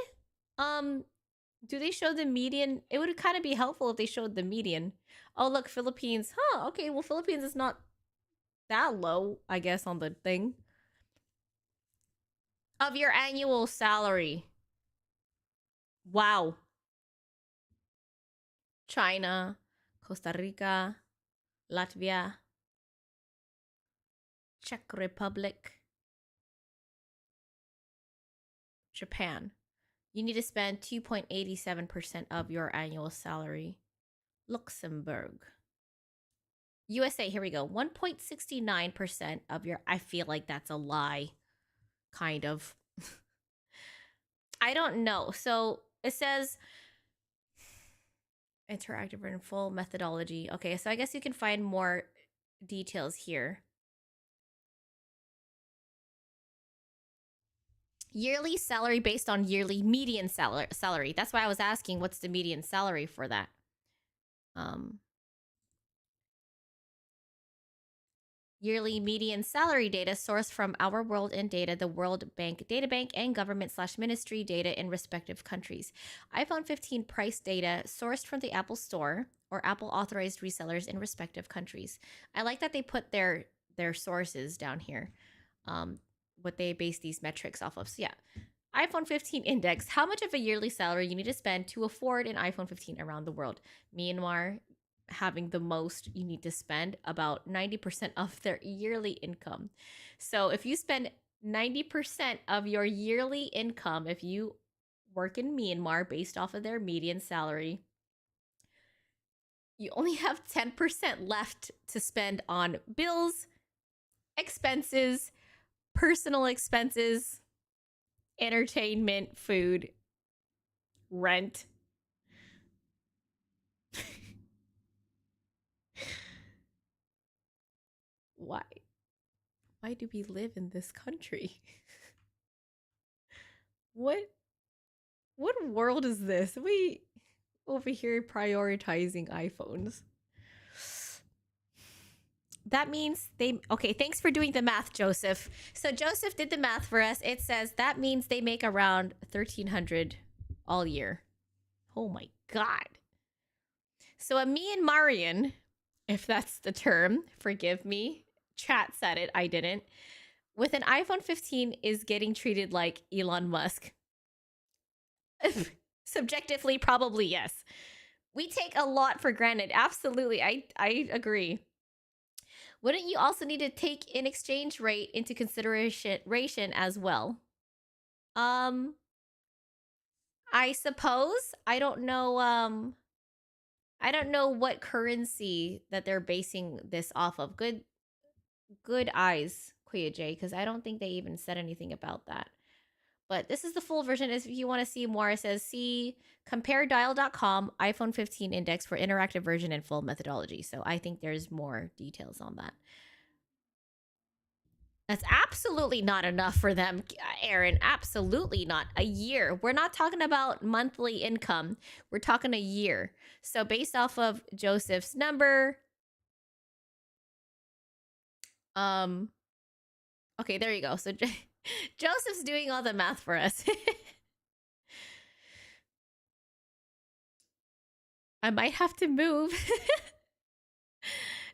Do they show the median? It would kind of be helpful if they showed the median. Oh, look, Philippines. Huh, okay, well, Philippines is not that low, I guess, on the thing. Of your annual salary. Wow. China, Costa Rica, Latvia, Czech Republic, Japan. You need to spend 2.87% of your annual salary. Luxembourg. USA, here we go. 1.69% of your... I feel like that's a lie. Kind of. I don't know. So it says... interactive and full methodology. Okay, so I guess you can find more details here. Yearly salary based on yearly median salary. That's why I was asking what's the median salary for that. Yearly median salary data sourced from Our World in Data, the World Bank Databank, and government/ministry data in respective countries. iPhone 15 price data sourced from the Apple Store or Apple authorized resellers in respective countries. I like that they put their sources down here. What they base these metrics off of. So yeah, iPhone 15 index. How much of a yearly salary you need to spend to afford an iPhone 15 around the world? Myanmar having the most, you need to spend about 90% of their yearly income. So if you spend 90% of your yearly income, if you work in Myanmar based off of their median salary, you only have 10% left to spend on bills, expenses, personal expenses, entertainment, food, rent. Why? Why do we live in this country? What world is this? We over here prioritizing iPhones. That means they... Okay, thanks for doing the math, Joseph. So Joseph did the math for us. It says that means they make around $1,300 all year. Oh my God. So a Myanmarian, if that's the term, forgive me. Chat said it, I didn't. With an iPhone 15 is getting treated like Elon Musk. Subjectively, probably yes. We take a lot for granted. Absolutely, I agree. Wouldn't you also need to take an exchange rate into consideration as well? I suppose. I don't know what currency that they're basing this off of. Good eyes, Kuya J, because I don't think they even said anything about that. But this is the full version. If you want to see more, it says see compareddial.com iPhone 15 index for interactive version and full methodology. So I think there's more details on that. That's absolutely not enough for them, Aaron. Absolutely not. A year. We're not talking about monthly income. We're talking a year. So based off of Joseph's number. Okay, there you go. So Joseph's doing all the math for us. I might have to move.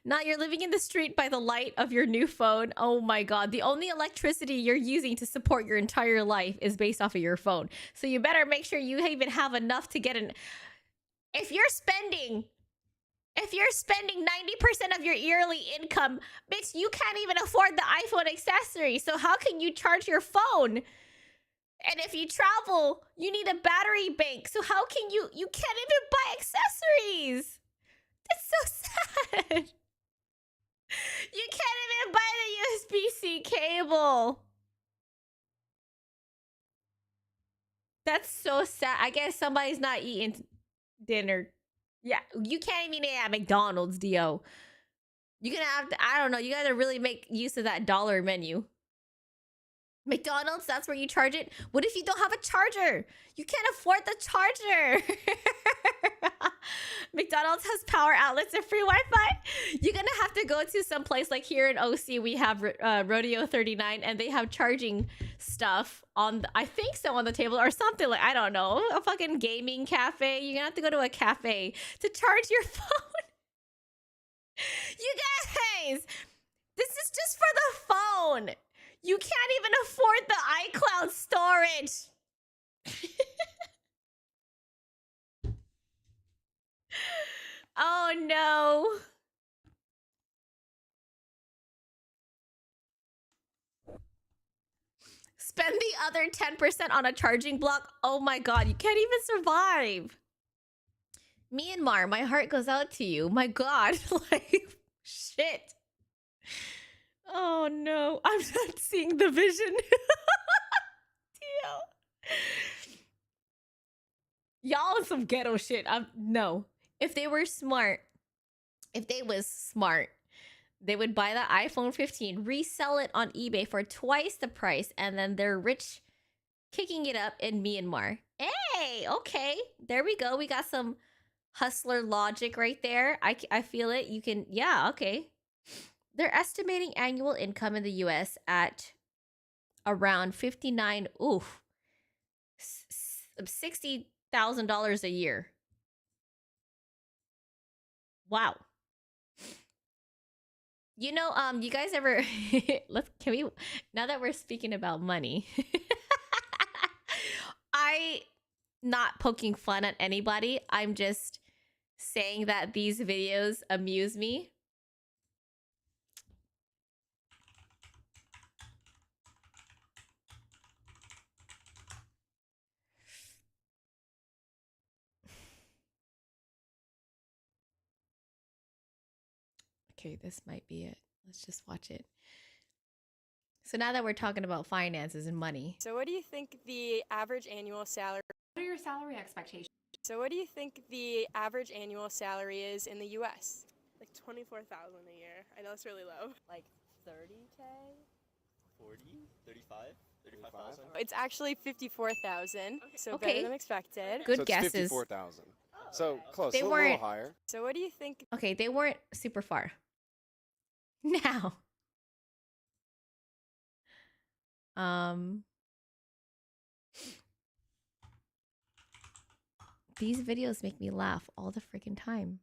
Not you're living in the street by the light of your new phone. Oh my God. The only electricity you're using to support your entire life is based off of your phone. So you better make sure you even have enough to get an... If you're spending 90% of your yearly income, bitch, you can't even afford the iPhone accessory. So how can you charge your phone? And if you travel, you need a battery bank. So how can you can't even buy accessories. That's so sad. You can't even buy the USB-C cable. That's so sad. I guess somebody's not eating dinner. Yeah, you can't even eat at McDonald's, Dio. You're gonna have to, I don't know, you gotta really make use of that dollar menu. McDonald's, that's where you charge it. What if you don't have a charger? You can't afford the charger. McDonald's has power outlets and free Wi-Fi. You're gonna have to go to some place like here in OC. We have Rodeo 39, and they have charging stuff on the, I think so, on the table or something, like, I don't know, a fucking gaming cafe. You're gonna have to go to a cafe to charge your phone. You guys, this is just for the phone. You can't even afford the iCloud storage. Oh no. Spend the other 10% on a charging block. Oh my god, you can't even survive. Myanmar, my heart goes out to you. My god, like, shit. Oh no, I'm not seeing the vision. Y'all on some ghetto shit. No. If they were smart, if they was smart, they would buy the iPhone 15, resell it on eBay for twice the price, and then they're rich, kicking it up in Myanmar. Hey, okay. There we go. We got some hustler logic right there. I feel it. You can, yeah, okay. They're estimating annual income in the US at around $60,000 a year. Wow. You know, you guys ever can we, now that we're speaking about money, I not poking fun at anybody. I'm just saying that these videos amuse me. Okay, this might be it. Let's just watch it. So now that we're talking about finances and money. So what do you think the average annual salary? What are your salary expectations? So what do you think the average annual salary is in the US? Like 24,000 a year. I know it's really low. Like 30K? 40? 35? 35,000? It's actually 54,000. Okay. So Okay. better than expected. Good So it's guesses. 54,000. So close, They a little weren't- higher. So what do you think? Okay, they weren't super far. Now. These videos make me laugh all the freaking time.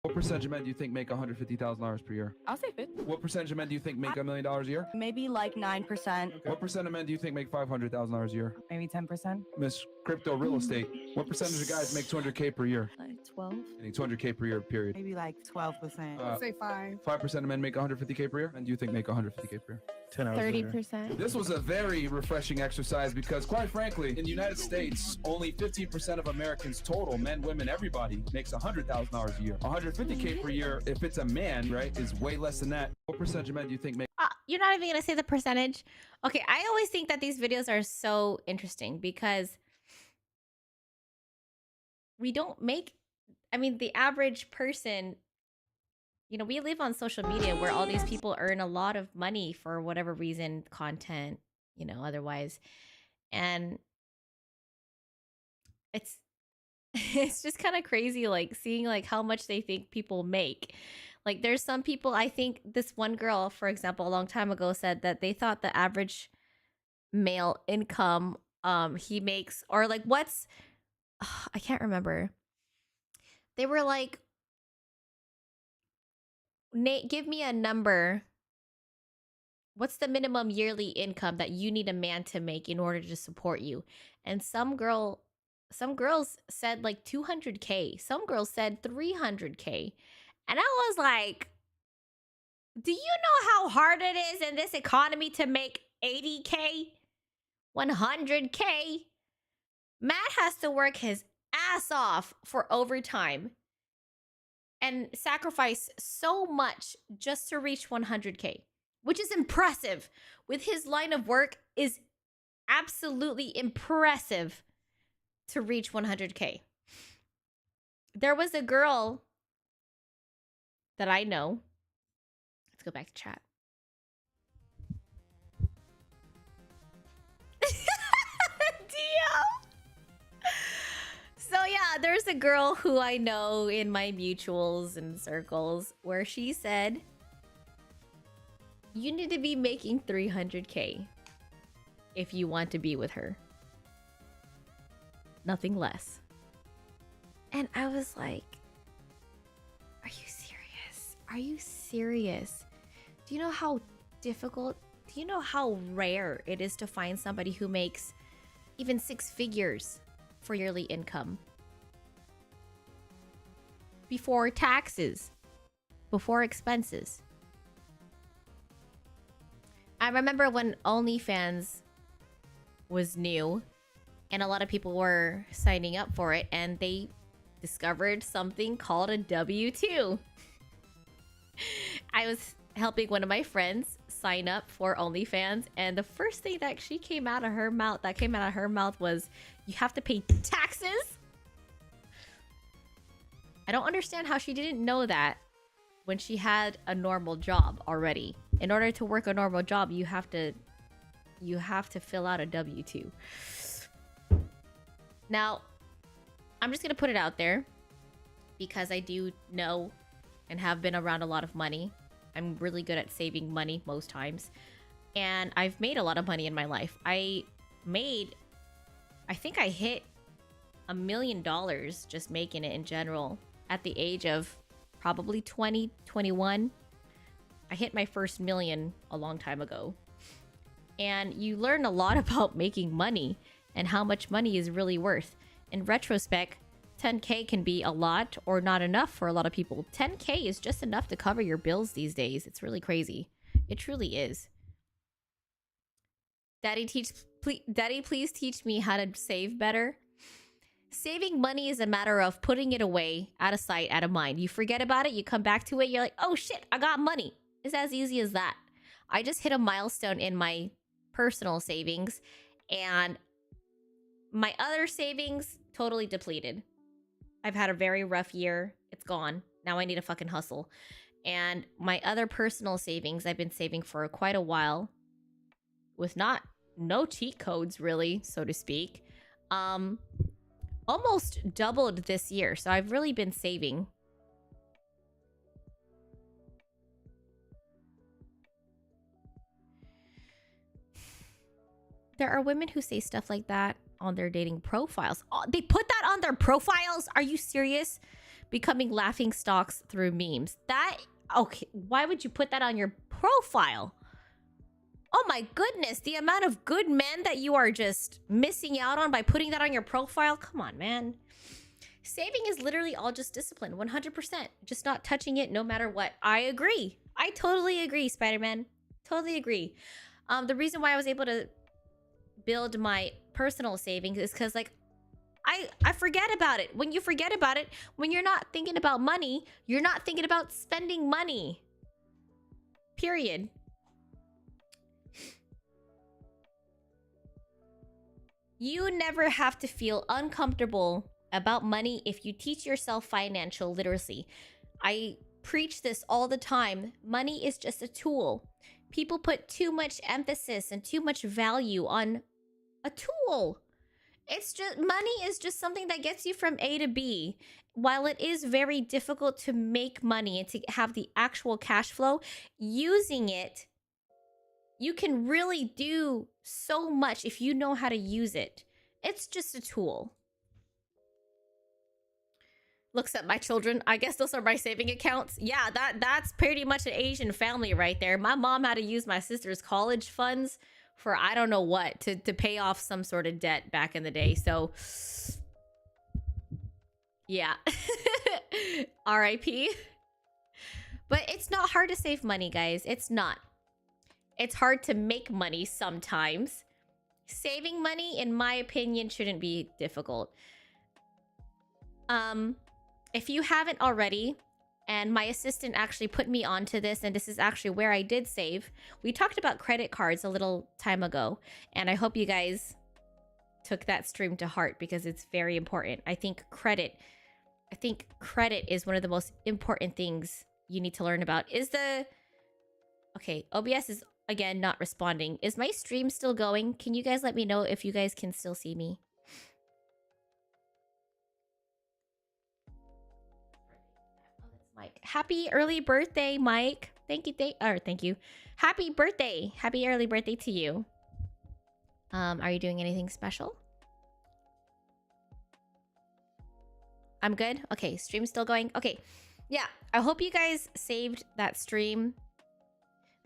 What percentage of men do you think make $150,000 per year? I'll say 50. What percentage of men do you think make $1 million a year? Maybe like 9%. What percent of men do you think make $500,000 a year? Maybe 10%. Miss Crypto Real Estate, what percentage of guys make $200K per year? Like 12. Any $200K per year, period. Maybe like 12%. Uh, Say 5. 5% of men make $150K per year? And do you think make $150K per year? 10 hours later. 30%. This was a very refreshing exercise because, quite frankly, in the United States, only 15% of Americans total, men, women, everybody, makes $100,000 a year. $150K per year, if it's a man, right, is way less than that. What percentage of men do you think make? You're not even gonna say the percentage? Okay, I always think that these videos are so interesting because we don't make, I mean, the average person, you know, we live on social media where all these people earn a lot of money for whatever reason, content, you know, otherwise. And it's it's just kind of crazy, like seeing like how much they think people make. Like there's some people, I think this one girl, for example, a long time ago said that they thought the average male income he makes, or like what's, I can't remember. They were like, Nate, give me a number. What's the minimum yearly income that you need a man to make in order to support you? And some girls said like 200K. Some girls said 300K. And I was like, do you know how hard it is in this economy to make 80K? 100K? Matt has to work his ass off for overtime and sacrifice so much just to reach 100K, which is impressive. With his line of work is absolutely impressive to reach 100K. There was a girl that I know. Let's go back to chat. So yeah, there's a girl who I know in my mutuals and circles where she said, You need to be making 300K if you want to be with her. Nothing less. And I was like, are you serious? Are you serious? Do you know how difficult, do you know how rare it is to find somebody who makes even 6 figures for yearly income? Before taxes, before expenses. I remember when OnlyFans was new and a lot of people were signing up for it and they discovered something called a W-2. I was helping one of my friends sign up for OnlyFans and the first thing that came out of her mouth was, you have to pay taxes? I don't understand how she didn't know that when she had a normal job already. In order to work a normal job, you have to fill out a W-2. Now, I'm just gonna put it out there because I do know and have been around a lot of money. I'm really good at saving money most times. And I've made a lot of money in my life. I think I hit $1 million just making it in general at the age of probably 20, 21. I hit my first million a long time ago. And you learn a lot about making money and how much money is really worth. In retrospect, 10K can be a lot or not enough for a lot of people. 10K is just enough to cover your bills these days. It's really crazy. It truly is. Daddy, please teach me how to save better. Saving money is a matter of putting it away, out of sight, out of mind. You forget about it, you come back to it, you're like, oh shit, I got money. It's as easy as that. I just hit a milestone in my personal savings, and my other savings totally depleted. I've had a very rough year. It's gone. Now I need to fucking hustle. And my other personal savings, I've been saving for quite a while with no cheat codes really, so to speak. Almost doubled this year. So I've really been saving. There are women who say stuff like that on their dating profiles. Oh, they put that on their profiles? Are you serious? Becoming laughing stocks through memes. Okay, why would you put that on your profile? Oh my goodness, the amount of good men that you are just missing out on by putting that on your profile. Come on, man. Saving is literally all just discipline, 100%. Just not touching it no matter what. I agree. I totally agree, Spider-Man. Totally agree. The reason why I was able to build my personal savings is because, like, I forget about it. When you forget about it, when you're not thinking about money, you're not thinking about spending money. Period. You never have to feel uncomfortable about money if you teach yourself financial literacy. I preach this all the time. Money is just a tool. People put too much emphasis and too much value on a tool. It's just, money is just something that gets you from A to B. While it is very difficult to make money and to have the actual cash flow, using it, you can really do so much if you know how to use it. It's just a tool. Looks at my children. I guess those are my saving accounts. Yeah, that's pretty much an Asian family right there. My mom had to use my sister's college funds for I don't know what to pay off some sort of debt back in the day. So yeah. RIP. But it's not hard to save money, guys. It's not. It's hard to make money sometimes. Saving money, in my opinion, shouldn't be difficult. If you haven't already, and my assistant actually put me onto this, and this is actually where I did save. We talked about credit cards a little time ago, and I hope you guys took that stream to heart because it's very important. I think credit is one of the most important things you need to learn about. Okay, OBS is again not responding. Is my stream still going? Can you guys let me know if you guys can still see me? Oh, that's Mike. Happy early birthday, Mike. Thank you. Happy birthday. Happy early birthday to you. Are you doing anything special? I'm good. Okay, stream's still going. Okay. Yeah, I hope you guys saved that stream.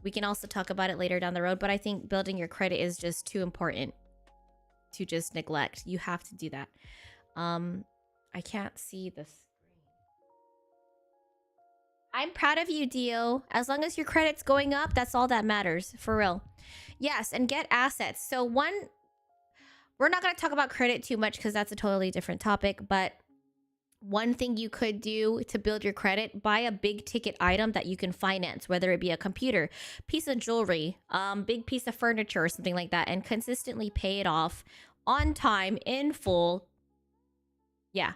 We can also talk about it later down the road, but I think building your credit is just too important to just neglect. You have to do that. I can't see the screen. I'm proud of you, Dio. As long as your credit's going up, that's all that matters, for real. Yes, and get assets. So we're not going to talk about credit too much because that's a totally different topic, but one thing you could do to build your credit, buy a big ticket item that you can finance, whether it be a computer, piece of jewelry, big piece of furniture or something like that, and consistently pay it off on time in full. Yeah.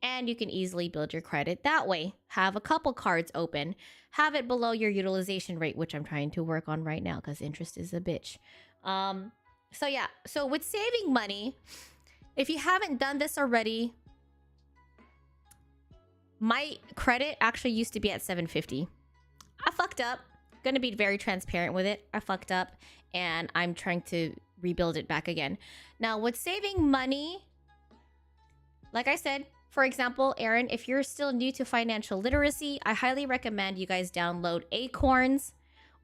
And you can easily build your credit that way. Have a couple cards open. Have it below your utilization rate, which I'm trying to work on right now because interest is a bitch. So yeah. So with saving money, if you haven't done this already, my credit actually used to be at 750. I fucked up. Gonna be very transparent with it. I fucked up and I'm trying to rebuild it back again. Now with saving money, like I said, for example, Aaron, if you're still new to financial literacy, I highly recommend you guys download Acorns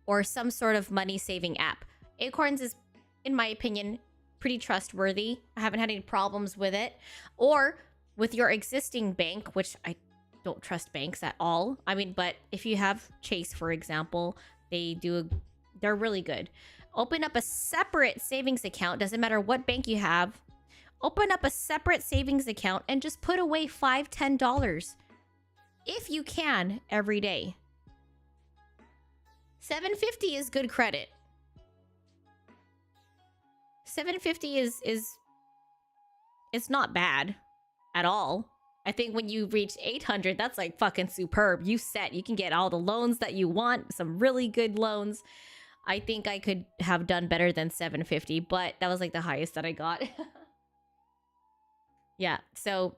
or some sort of money saving app. Acorns is, in my opinion, pretty trustworthy. I haven't had any problems with it. Or with your existing bank, which I don't trust banks at all. I mean, but if you have Chase, for example, they're really good. Open up a separate savings account. Doesn't matter what bank you have. Open up a separate savings account and just put away $5, $10 if you can every day. 750 is good credit. 750 is it's not bad at all. I think when you reach 800, that's like fucking superb. You can get all the loans that you want, some really good loans. I think I could have done better than 750, but that was like the highest that I got. Yeah, so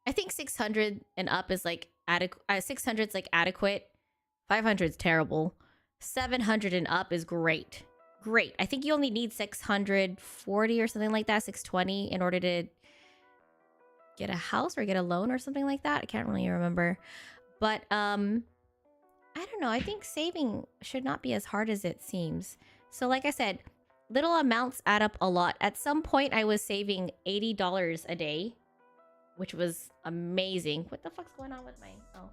I think 600 and up is like adequate. 600 is like adequate. 500 is terrible. 700 and up is great. Great. I think you only need 640 or something like that, 620 in order to get a house or get a loan or something like that. I can't really remember. But I don't know. I think saving should not be as hard as it seems. So like I said, little amounts add up a lot. At some point, I was saving $80 a day, which was amazing. What the fuck's going on with my... Oh.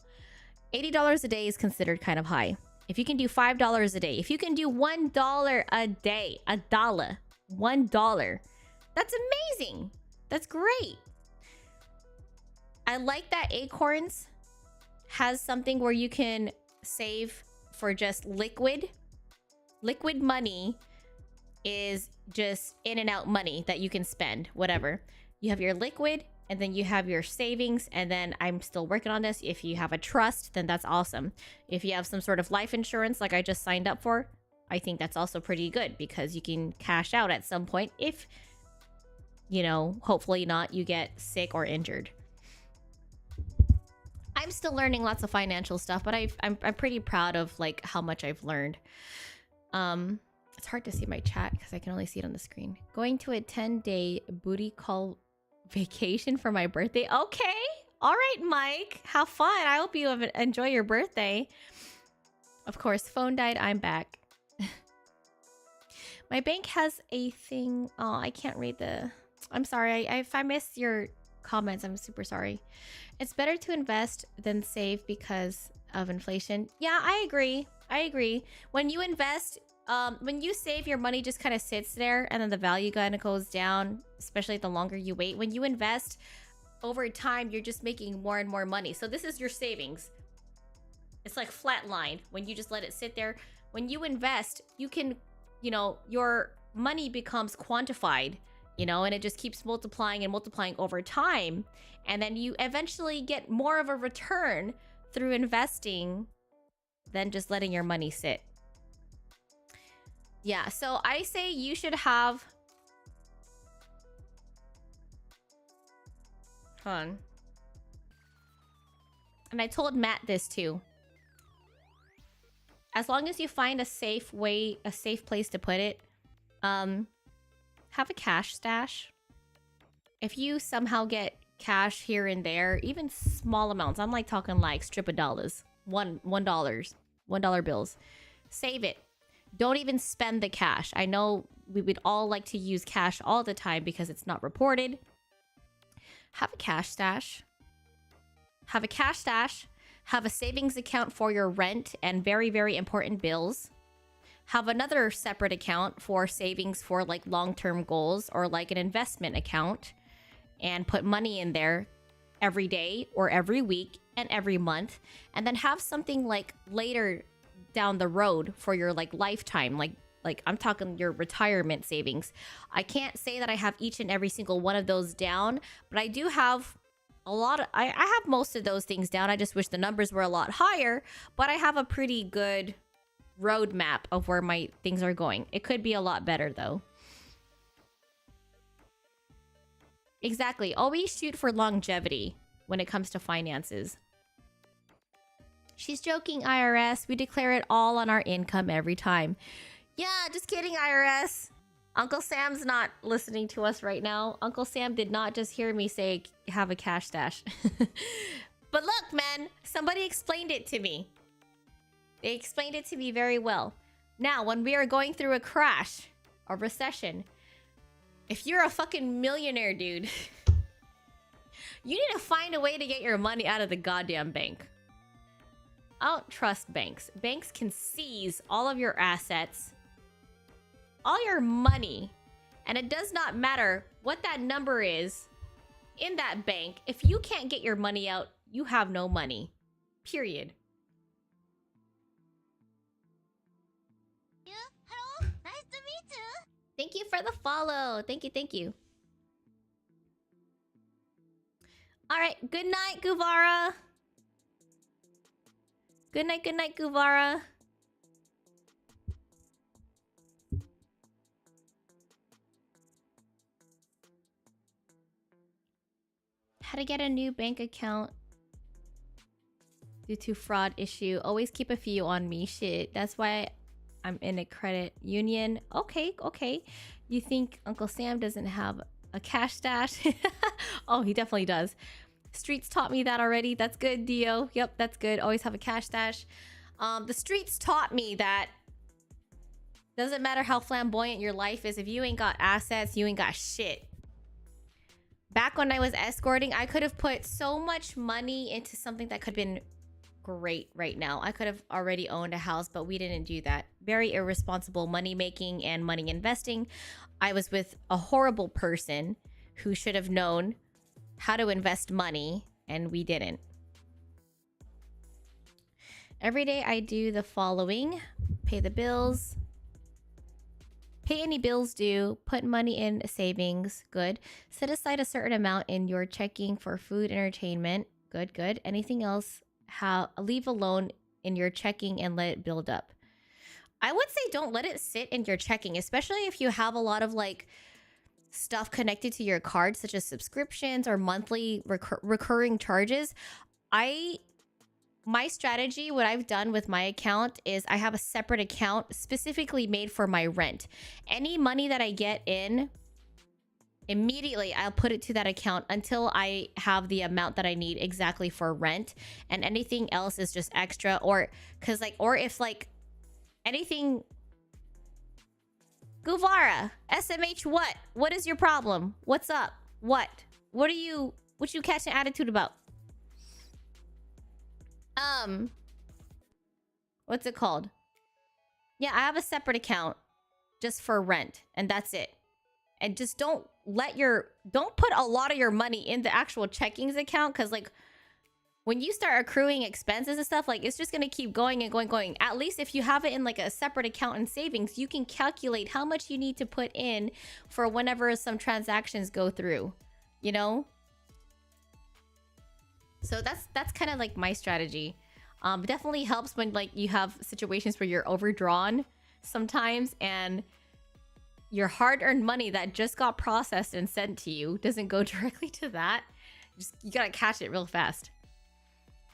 $80 a day is considered kind of high. If you can do $5 a day, if you can do $1 a day, $1, that's amazing. That's great. I like that Acorns has something where you can save for just liquid money. Is just in and out money that you can spend, whatever. You have your liquid, and then you have your savings, and then I'm still working on this. If you have a trust, then that's awesome. If you have some sort of life insurance like I just signed up for, I think that's also pretty good because you can cash out at some point if, you know, hopefully not, you get sick or injured. I'm still learning lots of financial stuff, but I'm pretty proud of like how much I've learned. It's hard to see my chat because I can only see it on the screen. Going to a 10-day booty call vacation for my birthday. Okay. All right, Mike. Have fun. I hope you enjoy your birthday. Of course, phone died. I'm back. My bank has a thing. Oh, I can't read the... I'm sorry. If I missed your comments, I'm super sorry. It's better to invest than save because of inflation. Yeah, I agree. When you invest... when you save, your money just kind of sits there and then the value kind of goes down, especially the longer you wait. When you invest over time, you're just making more and more money. So this is your savings. It's like flatline when you just let it sit there. When you invest, you can, you know, your money becomes quantified, you know, and it just keeps multiplying and multiplying over time. And then you eventually get more of a return through investing than just letting your money sit. Yeah, so I say you should have... Hold on. And I told Matt this too. as long as you find a safe place to put it, have a cash stash. If you somehow get cash here and there, even small amounts, I'm like talking like strip of dollars, $1 bills, save it. Don't even spend the cash. I know we would all like to use cash all the time because it's not reported. Have a cash stash. Have a cash stash. Have a savings account for your rent and very, very important bills. Have another separate account for savings for like long-term goals or like an investment account, and put money in there every day or every week and every month. And then have something like later down the road for your like lifetime, like I'm talking your retirement savings. I can't say that I have each and every single one of those down, but I do have a lot of, I have most of those things down. I just wish the numbers were a lot higher, but I have a pretty good roadmap of where my things are going. It could be a lot better though. Exactly. Always shoot for longevity when it comes to finances. She's joking, IRS. We declare it all on our income every time. Yeah, just kidding, IRS. Uncle Sam's not listening to us right now. Uncle Sam did not just hear me say, have a cash stash. But look, man, somebody explained it to me. They explained it to me very well. Now, when we are going through a crash, a recession, if you're a fucking millionaire, dude, you need to find a way to get your money out of the goddamn bank. I don't trust banks. Banks can seize all of your assets, all your money, and it does not matter what that number is in that bank. If you can't get your money out, you have no money. Period. Hello, nice to meet you. Thank you for the follow. Thank you, thank you. All right, good night, Guvara. Good night, Guvara. How to get a new bank account due to fraud issue. Always keep a few on me. Shit, that's why I'm in a credit union. Okay. You think Uncle Sam doesn't have a cash stash? Oh, he definitely does. Streets taught me that already. That's good, Dio. Yep, that's good. Always have a cash stash. The streets taught me that doesn't matter how flamboyant your life is. If you ain't got assets, you ain't got shit. Back when I was escorting, I could have put so much money into something that could have been great right now. I could have already owned a house, but we didn't do that. Very irresponsible money making and money investing. I was with a horrible person who should have known how to invest money, and we didn't. Every day I do the following: pay the bills, pay any bills due, put money in savings, good. Set aside a certain amount in your checking for food, entertainment, good. Anything else, leave alone in your checking and let it build up. I would say don't let it sit in your checking, especially if you have a lot of like stuff connected to your card, such as subscriptions or monthly recurring charges. My strategy, what I've done with my account is I have a separate account specifically made for my rent. Any money that I get in, immediately I'll put it to that account until I have the amount that I need exactly for rent, and anything else is just extra. Or if like anything. Guvara, SMH, what is your problem? What's up? What you catching attitude about? What's it called? Yeah, I have a separate account just for rent, and that's it. And just don't put a lot of your money in the actual checkings account, because like when you start accruing expenses and stuff, like it's just gonna keep going and going. At least if you have it in like a separate account in savings, you can calculate how much you need to put in for whenever some transactions go through, you know? So that's kind of like my strategy. Definitely helps when like you have situations where you're overdrawn sometimes and your hard-earned money that just got processed and sent to you doesn't go directly to that. You gotta catch it real fast.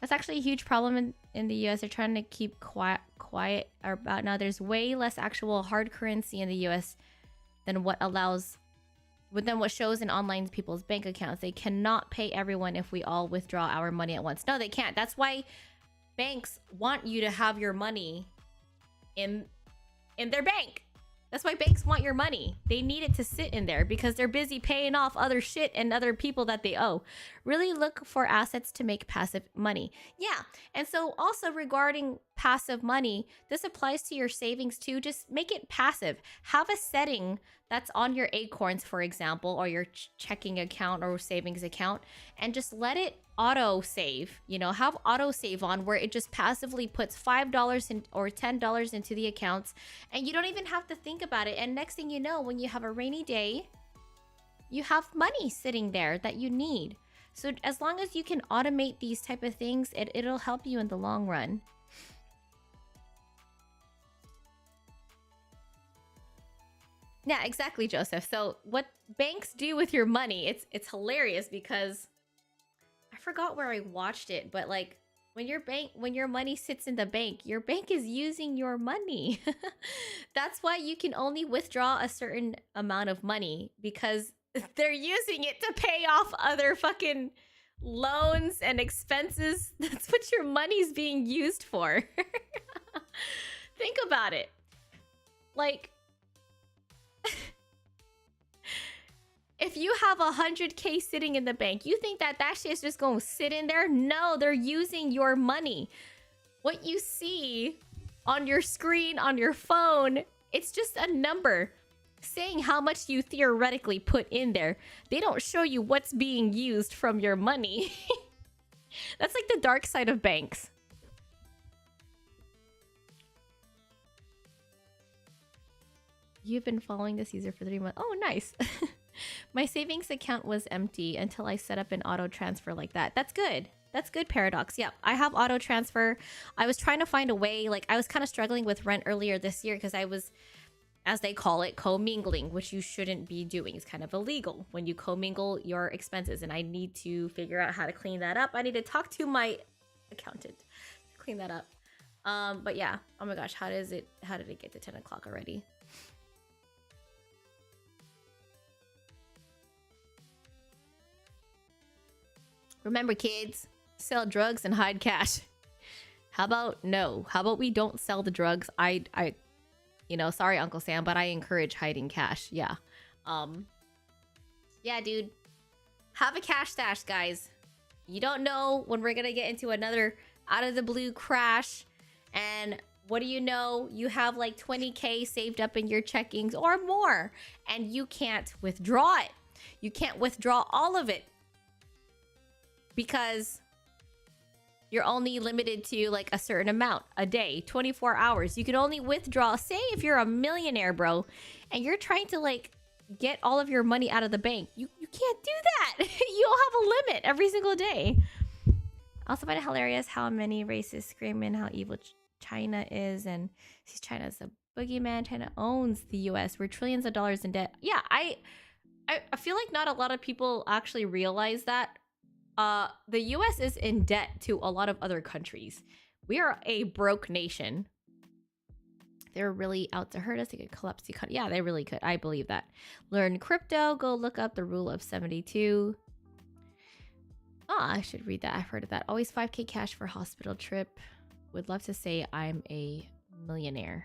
That's actually a huge problem in the US. They're trying to keep quiet about now. There's way less actual hard currency in the US than what shows in online people's bank accounts. They cannot pay everyone if we all withdraw our money at once. No, they can't. That's why banks want you to have your money in their bank. That's why banks want your money. They need it to sit in there because they're busy paying off other shit and other people that they owe. Really look for assets to make passive money. Yeah. And so also regarding passive money, this applies to your savings too. Just make it passive. Have a setting that's on your Acorns, for example, or your checking account or savings account, and just let it auto save. You know, have auto save on where it just passively puts $5 in, or $10 into the accounts, and you don't even have to think about it. And next thing you know, when you have a rainy day, you have money sitting there that you need. So as long as you can automate these type of things, it'll help you in the long run. Yeah, exactly, Joseph. So what banks do with your money, it's hilarious because I forgot where I watched it, but like when your money sits in the bank, your bank is using your money. That's why you can only withdraw a certain amount of money, because they're using it to pay off other fucking loans and expenses. That's what your money's being used for. Think about it. Like, if you have 100K sitting in the bank, you think that shit's just gonna sit in there? No, they're using your money. What you see on your screen, on your phone, it's just a number saying how much you theoretically put in there. They don't show you what's being used from your money. That's like the dark side of banks. You've been following this user for 3 months. Oh, nice. My savings account was empty until I set up an auto transfer like that. That's good. That's good, Paradox. Yeah, I have auto transfer. I was trying to find a way. Like, I was kind of struggling with rent earlier this year because I was, as they call it, commingling, which you shouldn't be doing. It's kind of illegal when you commingle your expenses, and I need to figure out how to clean that up. I need to talk to my accountant to clean that up. But yeah. Oh my gosh, how did it get to 10 o'clock already? Remember, kids, sell drugs and hide cash. How about no? How about we don't sell the drugs? You know, sorry, Uncle Sam, but I encourage hiding cash. Yeah. Yeah, dude. Have a cash stash, guys. You don't know when we're gonna get into another out of the blue crash. And what do you know? You have like 20K saved up in your checkings or more, and you can't withdraw it. You can't withdraw all of it, because you're only limited to like a certain amount a day, 24 hours. You can only withdraw, say if you're a millionaire, bro, and you're trying to like get all of your money out of the bank. You can't do that. You'll have a limit every single day. I also find it hilarious how many racists screaming how evil China is, and China's a boogeyman. China owns the US. We're trillions of dollars in debt. Yeah, I feel like not a lot of people actually realize that. The US is in debt to a lot of other countries. We are a broke nation. They're really out to hurt us. They could collapse the economy. Yeah, they really could. I believe that. Learn crypto. Go look up the rule of 72. Oh, I should read that. I've heard of that. Always 5K cash for hospital trip. Would love to say I'm a millionaire.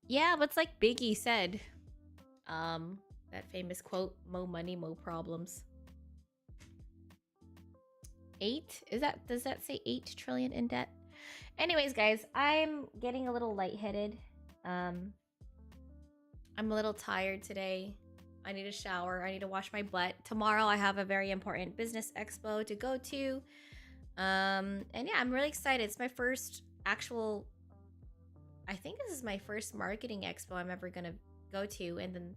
Yeah, but it's like Biggie said. That famous quote, "Mo money, mo problems." 8? Does that say 8 trillion in debt? Anyways, guys, I'm getting a little lightheaded. I'm a little tired today. I need a shower. I need to wash my butt. Tomorrow I have a very important business expo to go to. And yeah, I'm really excited. It's my first actual, I think this is my first marketing expo I'm ever gonna go to, and then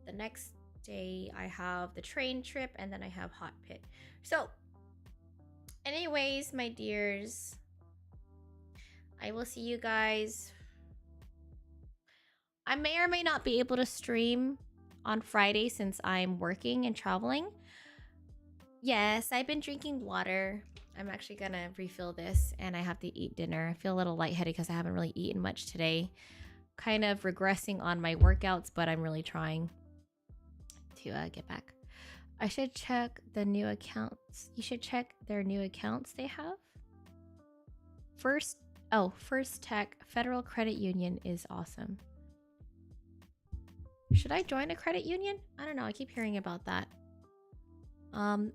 the next day I have the train trip, and then I have Hot Pit. So anyways, my dears, I will see you guys. I may or may not be able to stream on Friday since I'm working and traveling. Yes, I've been drinking water. I'm actually gonna refill this and I have to eat dinner. I feel a little lightheaded because I haven't really eaten much today. Kind of regressing on my workouts, but I'm really trying to get back. I should check the new accounts. You should check their new accounts they have. First Tech Federal Credit Union is awesome. Should I join a credit union? I don't know. I keep hearing about that. Anyway.